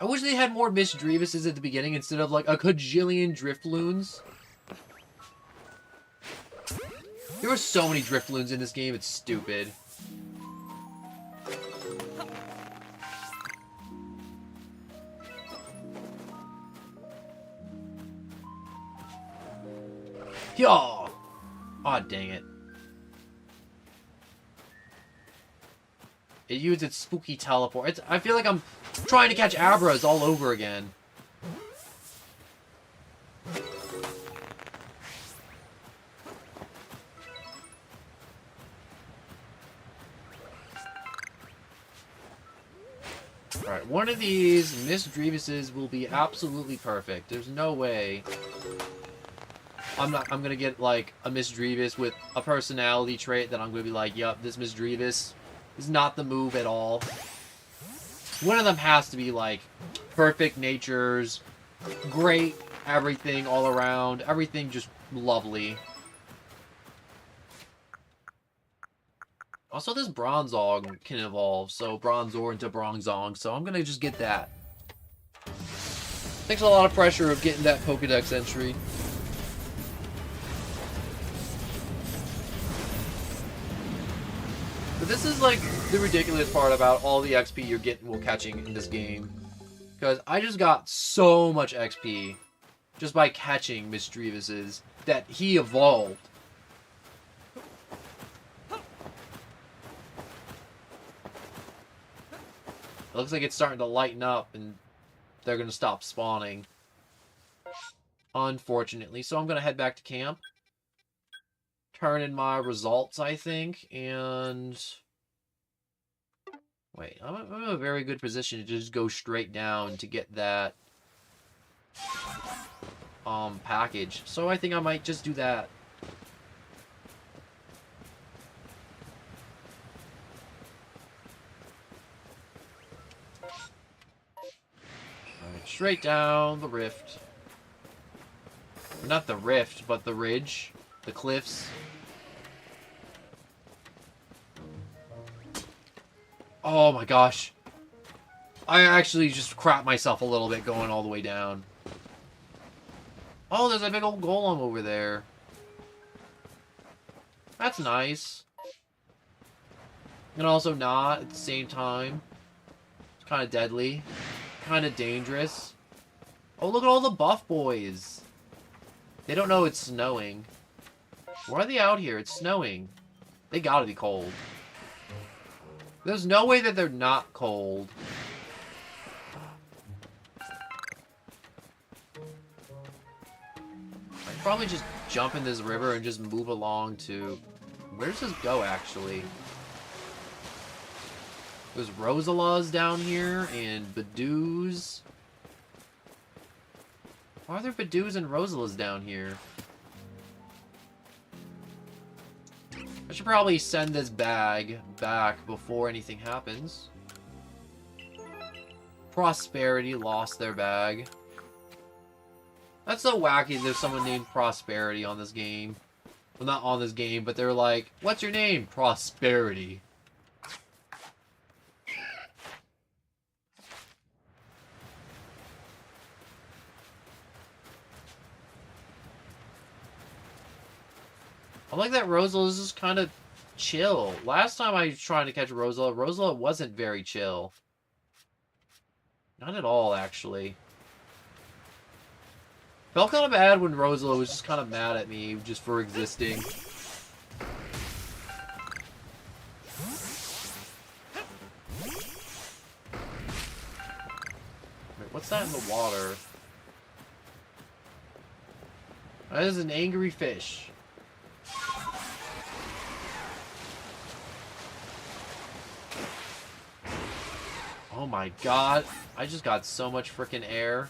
I wish they had more Miss Drevises at the beginning instead of like a kajillion Driftloons. There were so many Driftloons in this game, it's stupid. Yo! Aw, dang it. It used its spooky teleport. I feel like I'm trying to catch Abras all over again. Alright, one of these Miss Drevises will be absolutely perfect. There's no way I'm gonna get like a Miss Drevis with a personality trait that I'm gonna be like, yup, this Miss Drevis is not the move at all. One of them has to be like perfect natures, great everything all around, everything just lovely. Also, this Bronzong can evolve, so Bronzor into Bronzong, so I'm gonna just get that. Takes a lot of pressure of getting that Pokedex entry. But this is like the ridiculous part about all the XP you're getting while catching in this game. Because I just got so much XP just by catching Miss Drevises that he evolved. It looks like it's starting to lighten up and they're going to stop spawning. Unfortunately. So I'm going to head back to camp. Turn in my results, I think. And... wait, I'm in a very good position to just go straight down to get that package. So I think I might just do that. Alright, straight down the rift. Not the rift, but the ridge. The cliffs. Oh my gosh. I actually just crapped myself a little bit going all the way down. Oh, there's a big old golem over there. That's nice. And also not at the same time. It's kind of deadly. Kind of dangerous. Oh, look at all the buff boys. They don't know it's snowing. Why are they out here? It's snowing. They gotta be cold. There's no way that they're not cold. I could probably just jump in this river and just move along to... where does this go, actually? There's Rosallas down here, and Badoos. Why are there Badoos and Rosallas down here? I should probably send this bag back before anything happens. Prosperity lost their bag. That's so wacky there's someone named Prosperity on this game. Well, not on this game, but they're like, what's your name? Prosperity. I like that Rosala is just kind of chill. Last time I was trying to catch Rosala, Rosala wasn't very chill. Not at all, actually. Felt kind of bad when Rosala was just kind of mad at me just for existing. Wait, what's that in the water? That is an angry fish. Oh my god. I just got so much freaking air.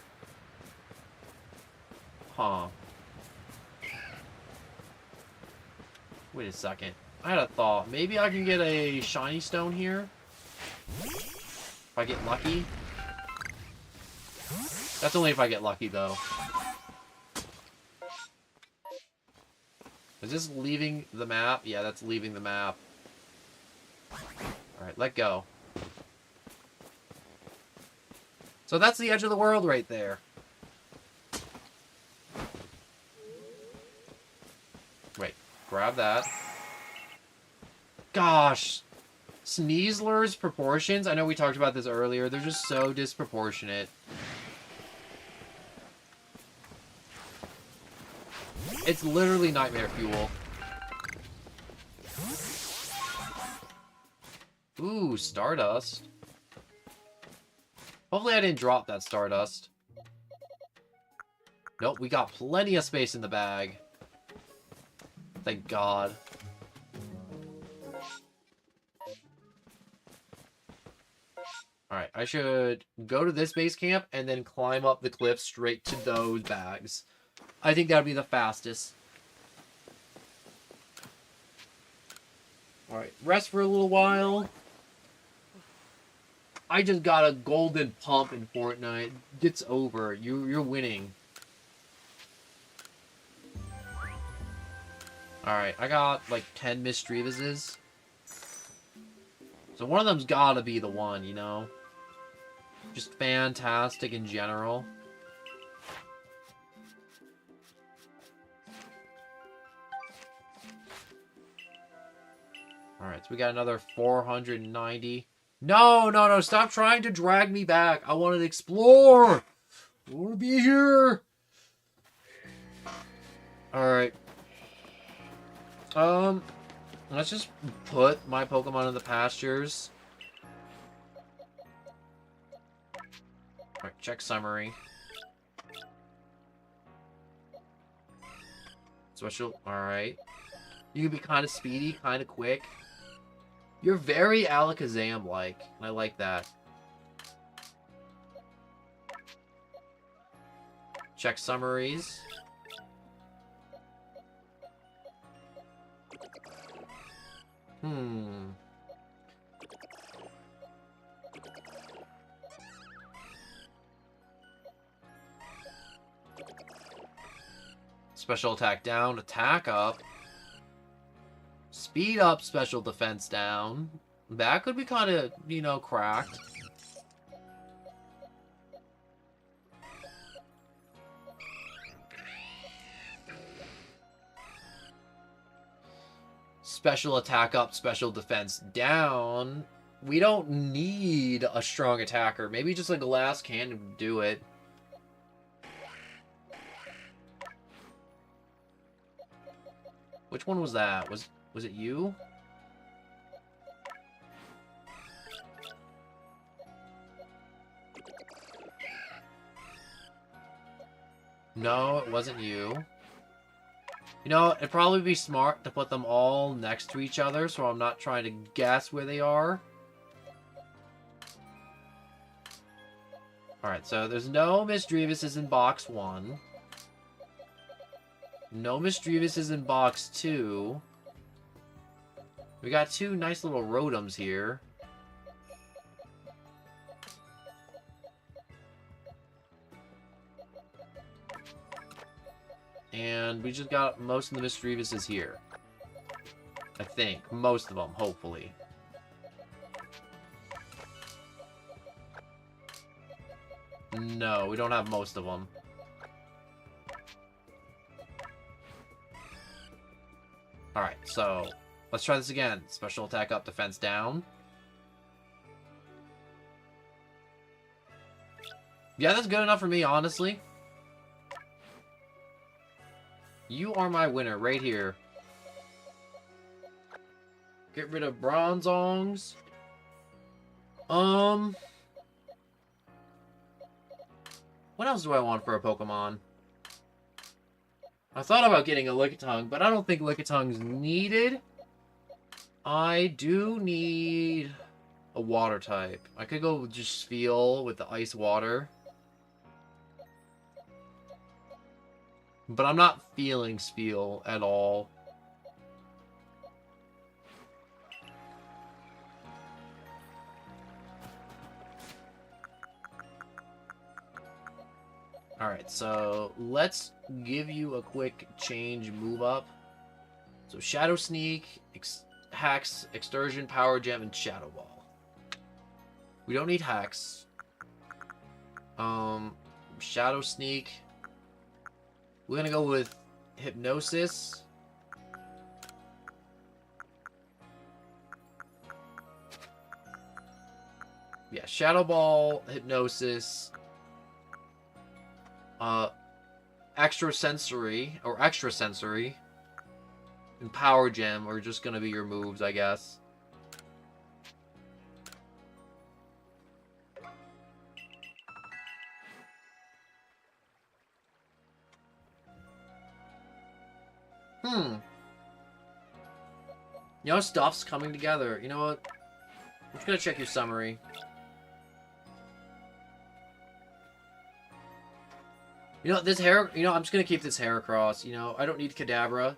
Huh. Wait a second. I had a thought. Maybe I can get a shiny stone here? If I get lucky? That's only if I get lucky, though. Is this leaving the map? Yeah, that's leaving the map. Alright, let go. So that's the edge of the world right there. Wait, grab that. Gosh. Sneasler's proportions, I know we talked about this earlier, they're just so disproportionate. It's literally nightmare fuel. Ooh, Stardust. Hopefully I didn't drop that Stardust. Nope, we got plenty of space in the bag. Thank God. Alright, I should go to this base camp and then climb up the cliff straight to those bags. I think that would be the fastest. Alright, rest for a little while. I just got a golden pump in Fortnite. It's over. You're winning. Alright, I got like 10 Misdreavuses. So one of them's gotta be the one, you know? Just fantastic in general. Alright, so we got another 490. No, no, no, stop trying to drag me back. I want to explore. I want to be here. Alright. Let's just put my Pokemon in the pastures. Alright, check summary. Special, alright. You can be kind of speedy, kind of quick. You're very Alakazam-like, and I like that. Check summaries. Special attack down, attack up. Speed up, special defense down. That could be kind of, you know, cracked. Special attack up, special defense down. We don't need a strong attacker. Maybe just a glass cannon would do it. Which one was that? Was it you? No, it wasn't you. You know, it'd probably be smart to put them all next to each other, so I'm not trying to guess where they are. Alright, so there's no Misdreavuses in box 1. No Misdreavuses in box 2. We got 2 nice little Rotoms here. And we just got most of the Misdreavuses here. I think. Most of them, hopefully. No, we don't have most of them. Alright, so let's try this again. Special attack up, defense down. Yeah, that's good enough for me, honestly. You are my winner right here. Get rid of Bronzongs. What else do I want for a Pokemon? I thought about getting a Lickitung, but I don't think Lickitung's needed. I do need... a water type. I could go with just Spheal with the ice water. But I'm not feeling Spheal at all. Alright, so let's give you a quick change move up. So Shadow Sneak, Hex, Extortion, Power Gem, and Shadow Ball. We don't need Hex. Shadow Sneak. We're gonna go with Hypnosis. Yeah, Shadow Ball, Hypnosis. Extrasensory, and Power Gem are just gonna be your moves, I guess. You know, stuff's coming together. You know what? I'm just gonna check your summary. You know, this hair... You know, I'm just gonna keep this Heracross. You know, I don't need Kadabra.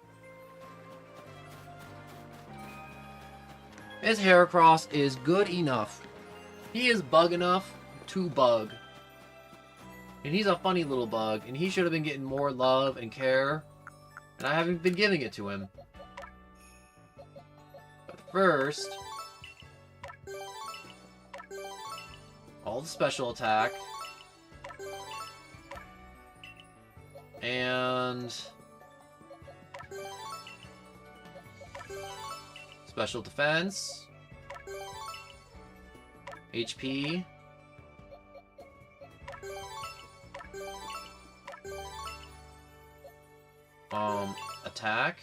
This Heracross is good enough. He is bug enough to bug. And he's a funny little bug. And he should have been getting more love and care. And I haven't been giving it to him. But first... all the special attack. And... special defense. HP. Attack.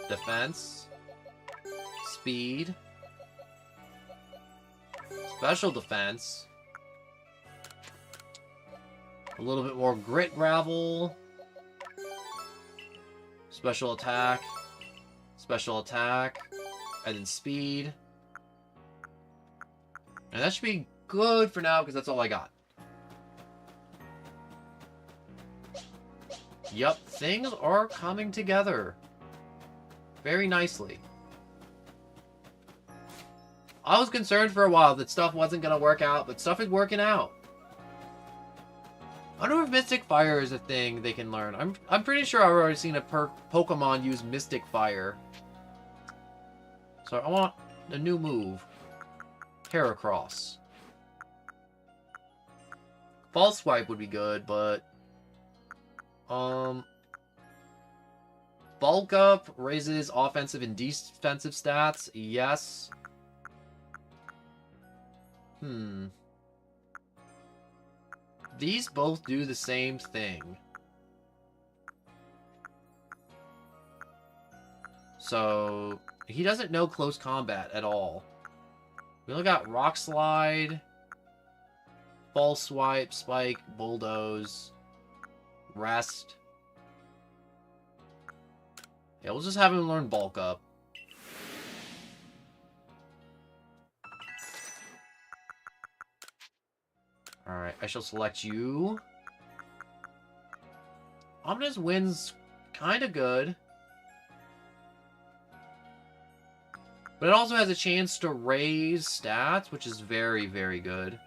Defense. Speed. Special defense. A little bit more grit gravel. Special attack. Special attack. And then speed. And that should be good for now because that's all I got. Yep, things are coming together. Very nicely. I was concerned for a while that stuff wasn't going to work out, but stuff is working out. I wonder if Mystic Fire is a thing they can learn. I'm pretty sure I've already seen a Pokemon use Mystic Fire. So I want a new move. Heracross. False Swipe would be good, but... Bulk Up raises offensive and defensive stats. Yes. These both do the same thing. So, he doesn't know close combat at all. We only got Rock Slide, False Swipe, Spike, Bulldoze, Rest. Yeah, we'll just have him learn Bulk Up. Alright, I shall select you. Ominous Wind's kind of good. But it also has a chance to raise stats, which is very, very good.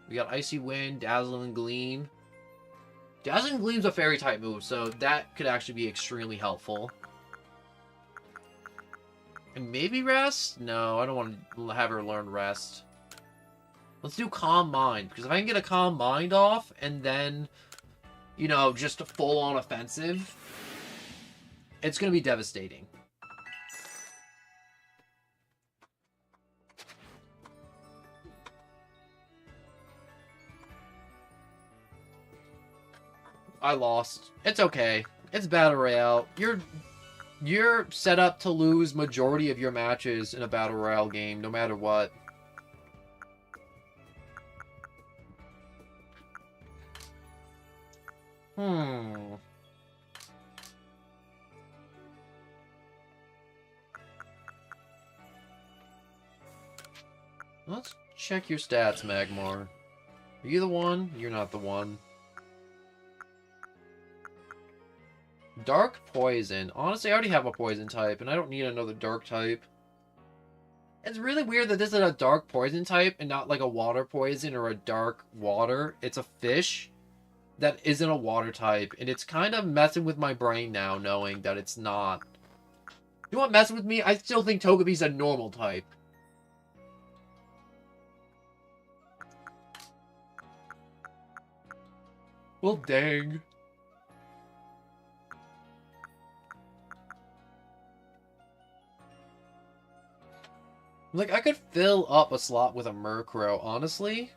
We got Icy Wind, Dazzling Gleam. Dazzling Gleam's a fairy-type move, so that could actually be extremely helpful. And maybe Rest? No, I don't want to have her learn Rest. Let's do Calm Mind, because if I can get a Calm Mind off, and then, you know, just a full-on offensive, it's going to be devastating. I lost. It's okay. It's Battle Royale. You're set up to lose majority of your matches in a Battle Royale game, no matter what. Let's check your stats, Magmar. Are you the one? You're not the one. Dark Poison. Honestly, I already have a Poison type, and I don't need another Dark type. It's really weird that this is a Dark Poison type, and not like a Water Poison or a Dark Water. It's a fish that isn't a Water type, and it's kind of messing with my brain now, knowing that it's not. You know what messing with me? I still think Togepi's a normal type. Well, dang. Like, I could fill up a slot with a Murkrow, honestly.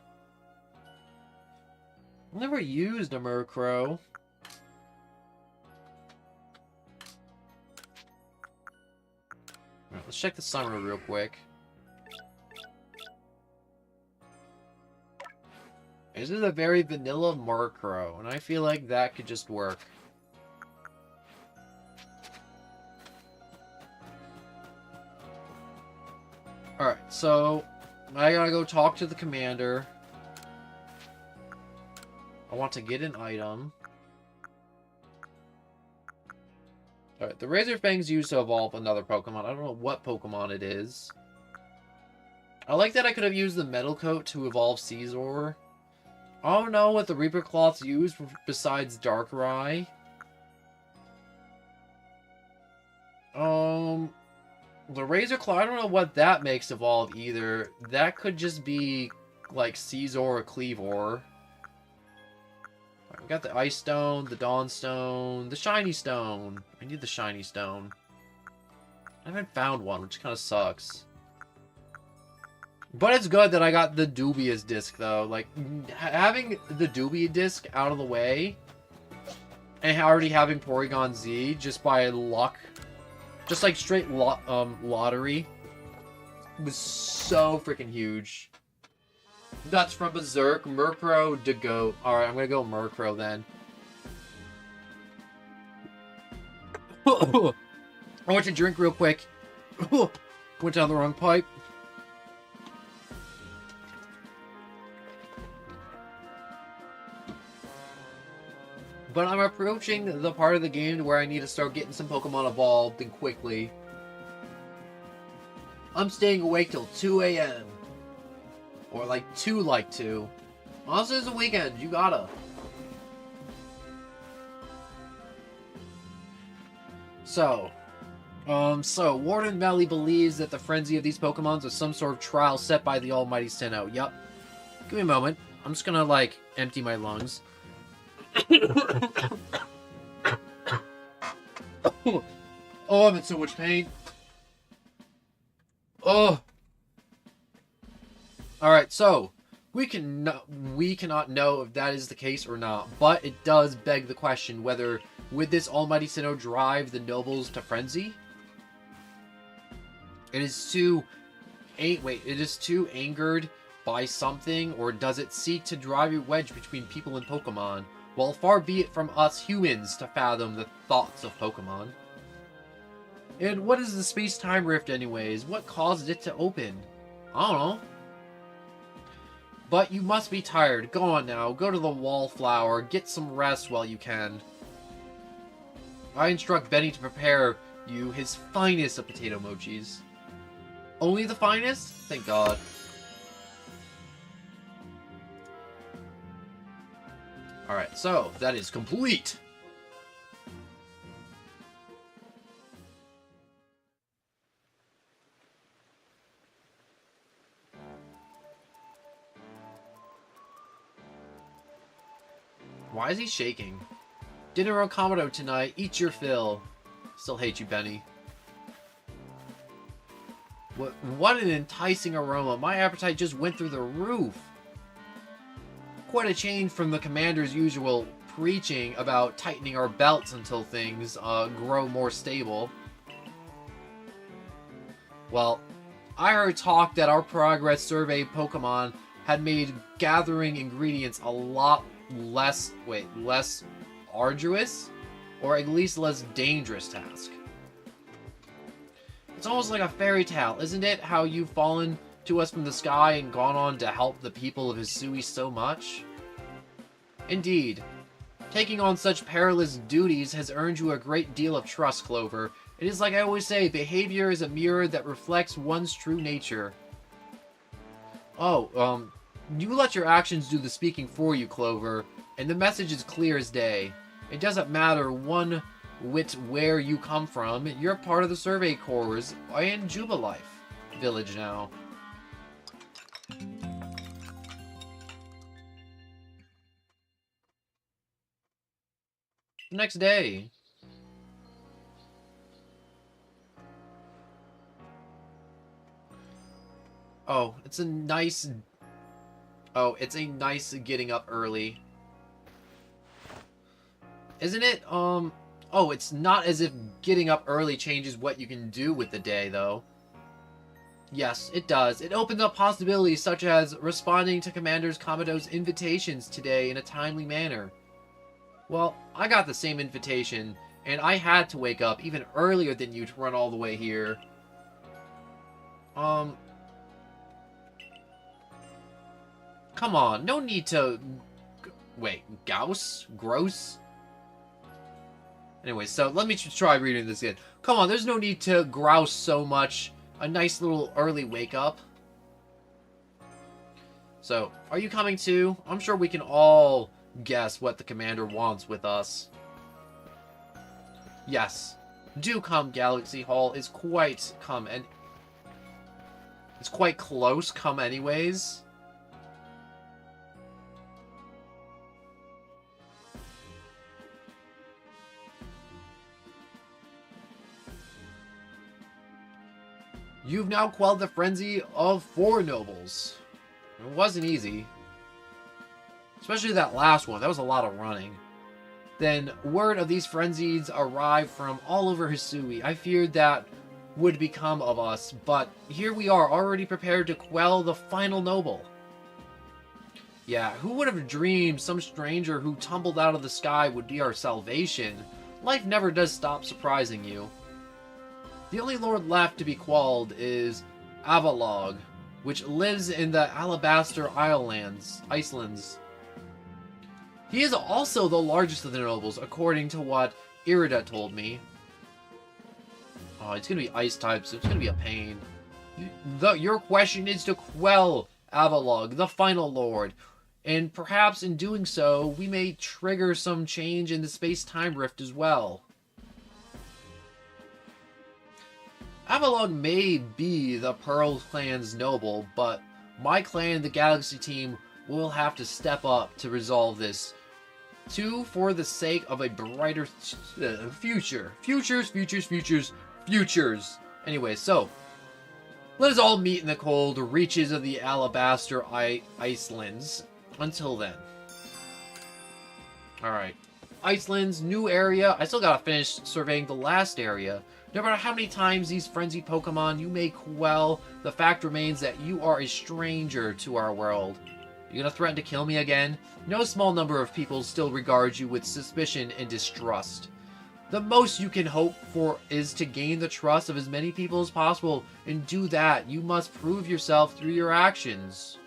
I've never used a Murkrow. Alright, let's check the summer real quick. This is a very vanilla Murkrow, and I feel like that could just work. Alright, so I gotta go talk to the commander. I want to get an item. Alright, the Razor Fang's used to evolve another Pokemon. I don't know what Pokemon it is. I like that I could have used the Metal Coat to evolve Caesar. I don't know what the Reaper Cloth's used besides Darkrai. The Razor Claw, I don't know what that makes evolve either. That could just be like Caesar or Cleavor. We got the Ice Stone, the Dawn Stone, the Shiny Stone. I need the Shiny Stone. I haven't found one, which kind of sucks. But it's good that I got the Dubious Disc, though. Like, having the Dubious Disc out of the way, and already having Porygon Z, just by luck, just like straight lottery, was so freaking huge. That's from Berserk, Murkrow, Dagoat. Alright, I'm gonna go Murkrow then. I want to drink real quick. Went down the wrong pipe. But I'm approaching the part of the game where I need to start getting some Pokemon evolved, and quickly. I'm staying awake till 2 a.m. Or like 2. Honestly, it's a weekend. You gotta. So Warden Valley believes that the frenzy of these Pokemons is some sort of trial set by the almighty Sinnoh. Yup. Give me a moment. I'm just gonna, like, empty my lungs. Oh, I'm in so much pain. Oh. Alright, so we cannot know if that is the case or not, but it does beg the question whether would this almighty Sinnoh drive the nobles to frenzy? It is too angered by something, or does it seek to drive a wedge between people and Pokemon? Well, far be it from us humans to fathom the thoughts of Pokemon. And what is the space-time rift anyways? What caused it to open? I don't know. But you must be tired. Go on now. Go to the Wallflower. Get some rest while you can. I instruct Benny to prepare you his finest of potato mochis. Only the finest? Thank God. Alright, so that is complete. Why is he shaking? Dinner on Komodo tonight. Eat your fill. Still hate you, Benny. What an enticing aroma. My appetite just went through the roof. Quite a change from the commander's usual preaching about tightening our belts until things grow more stable. Well, I heard talk that our progress survey Pokemon had made gathering ingredients a lot less arduous, or at least less dangerous task. It's almost like a fairy tale, isn't it? How you've fallen to us from the sky and gone on to help the people of Hisui so much? Indeed. Taking on such perilous duties has earned you a great deal of trust, Clover. It is like I always say, behavior is a mirror that reflects one's true nature. Oh, you let your actions do the speaking for you, Clover, and the message is clear as day. It doesn't matter one whit where you come from, you're part of the Survey Corps and Jubilife village now. Next day. Oh, it's a nice getting up early. Isn't it? Oh, it's not as if getting up early changes what you can do with the day, though. Yes, it does. It opens up possibilities such as responding to Commander Kamado's invitations today in a timely manner. Well, I got the same invitation, and I had to wake up even earlier than you to run all the way here. Come on, no need to... Wait, Gauss? Gross? Anyway, so let me try reading this again. Come on, there's no need to grouse so much. A nice little early wake up. So, are you coming too? I'm sure we can all guess what the commander wants with us. Yes. Do come, Galaxy Hall is quite come and... It's quite close, come anyways. You've now quelled the frenzy of 4 nobles. It wasn't easy. Especially that last one. That was a lot of running. Then, word of these frenzies arrived from all over Hisui. I feared that would become of us, but here we are, already prepared to quell the final noble. Yeah, who would have dreamed some stranger who tumbled out of the sky would be our salvation? Life never does stop surprising you. The only lord left to be quelled is Avalog, which lives in the Alabaster Islands. He is also the largest of the nobles, according to what Irida told me. Oh, it's gonna be ice type, so it's gonna be a pain. Your question is to quell Avalog, the final lord, and perhaps in doing so, we may trigger some change in the space-time rift as well. Avalog may be the Pearl Clan's noble, but my clan and the Galaxy team will have to step up to resolve this. For the sake of a brighter future. Futures. Anyway, so, let us all meet in the cold reaches of the Alabaster Islands. Until then. Alright. Iceland's new area. I still gotta finish surveying the last area. No matter how many times these frenzied Pokemon you may quell, the fact remains that you are a stranger to our world. You gonna threaten to kill me again? No small number of people still regard you with suspicion and distrust. The most you can hope for is to gain the trust of as many people as possible, and do that, you must prove yourself through your actions.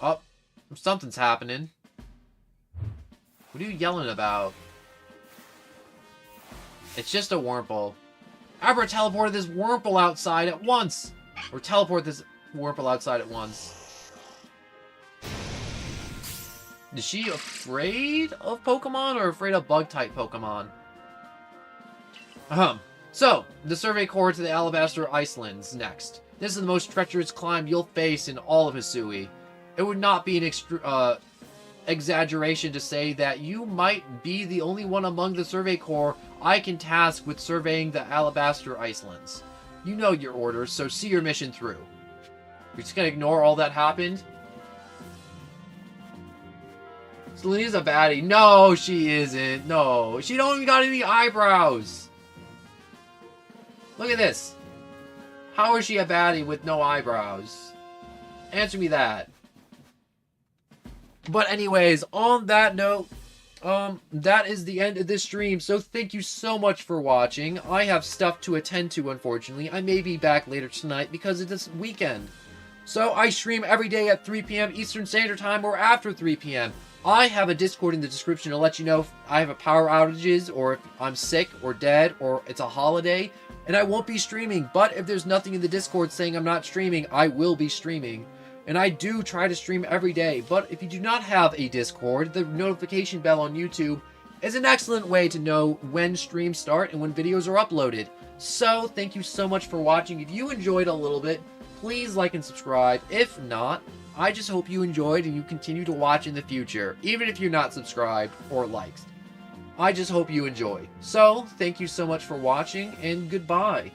Oh, something's happening. What are you yelling about? It's just a Wurmple. Abra, teleport this Wurmple outside at once! Or teleport this Wurmple outside at once. Is she afraid of Pokemon or afraid of Bug-type Pokemon? So, the Survey Corps to the Alabaster Islands next. This is the most treacherous climb you'll face in all of Hisui. It would not be an exaggeration to say that you might be the only one among the Survey Corps I can task with surveying the Alabaster Islands. You know your orders, so see your mission through. You're just gonna ignore all that happened? Selena's a baddie. No, she isn't. No, she don't even got any eyebrows. Look at this. How is she a baddie with no eyebrows? Answer me that. But anyways, on that note, That is the end of this stream, so thank you so much for watching. I have stuff to attend to, unfortunately. I may be back later tonight because it is weekend. So I stream every day at 3 p.m. Eastern Standard Time or after 3 p.m. I have a Discord in the description to let you know if I have a power outages or if I'm sick or dead or it's a holiday, and I won't be streaming. But if there's nothing in the Discord saying I'm not streaming, I will be streaming. And I do try to stream every day, but if you do not have a Discord, the notification bell on YouTube is an excellent way to know when streams start and when videos are uploaded. So, thank you so much for watching. If you enjoyed a little bit, please like and subscribe. If not, I just hope you enjoyed and you continue to watch in the future, even if you're not subscribed or liked. I just hope you enjoy. So, thank you so much for watching, and goodbye.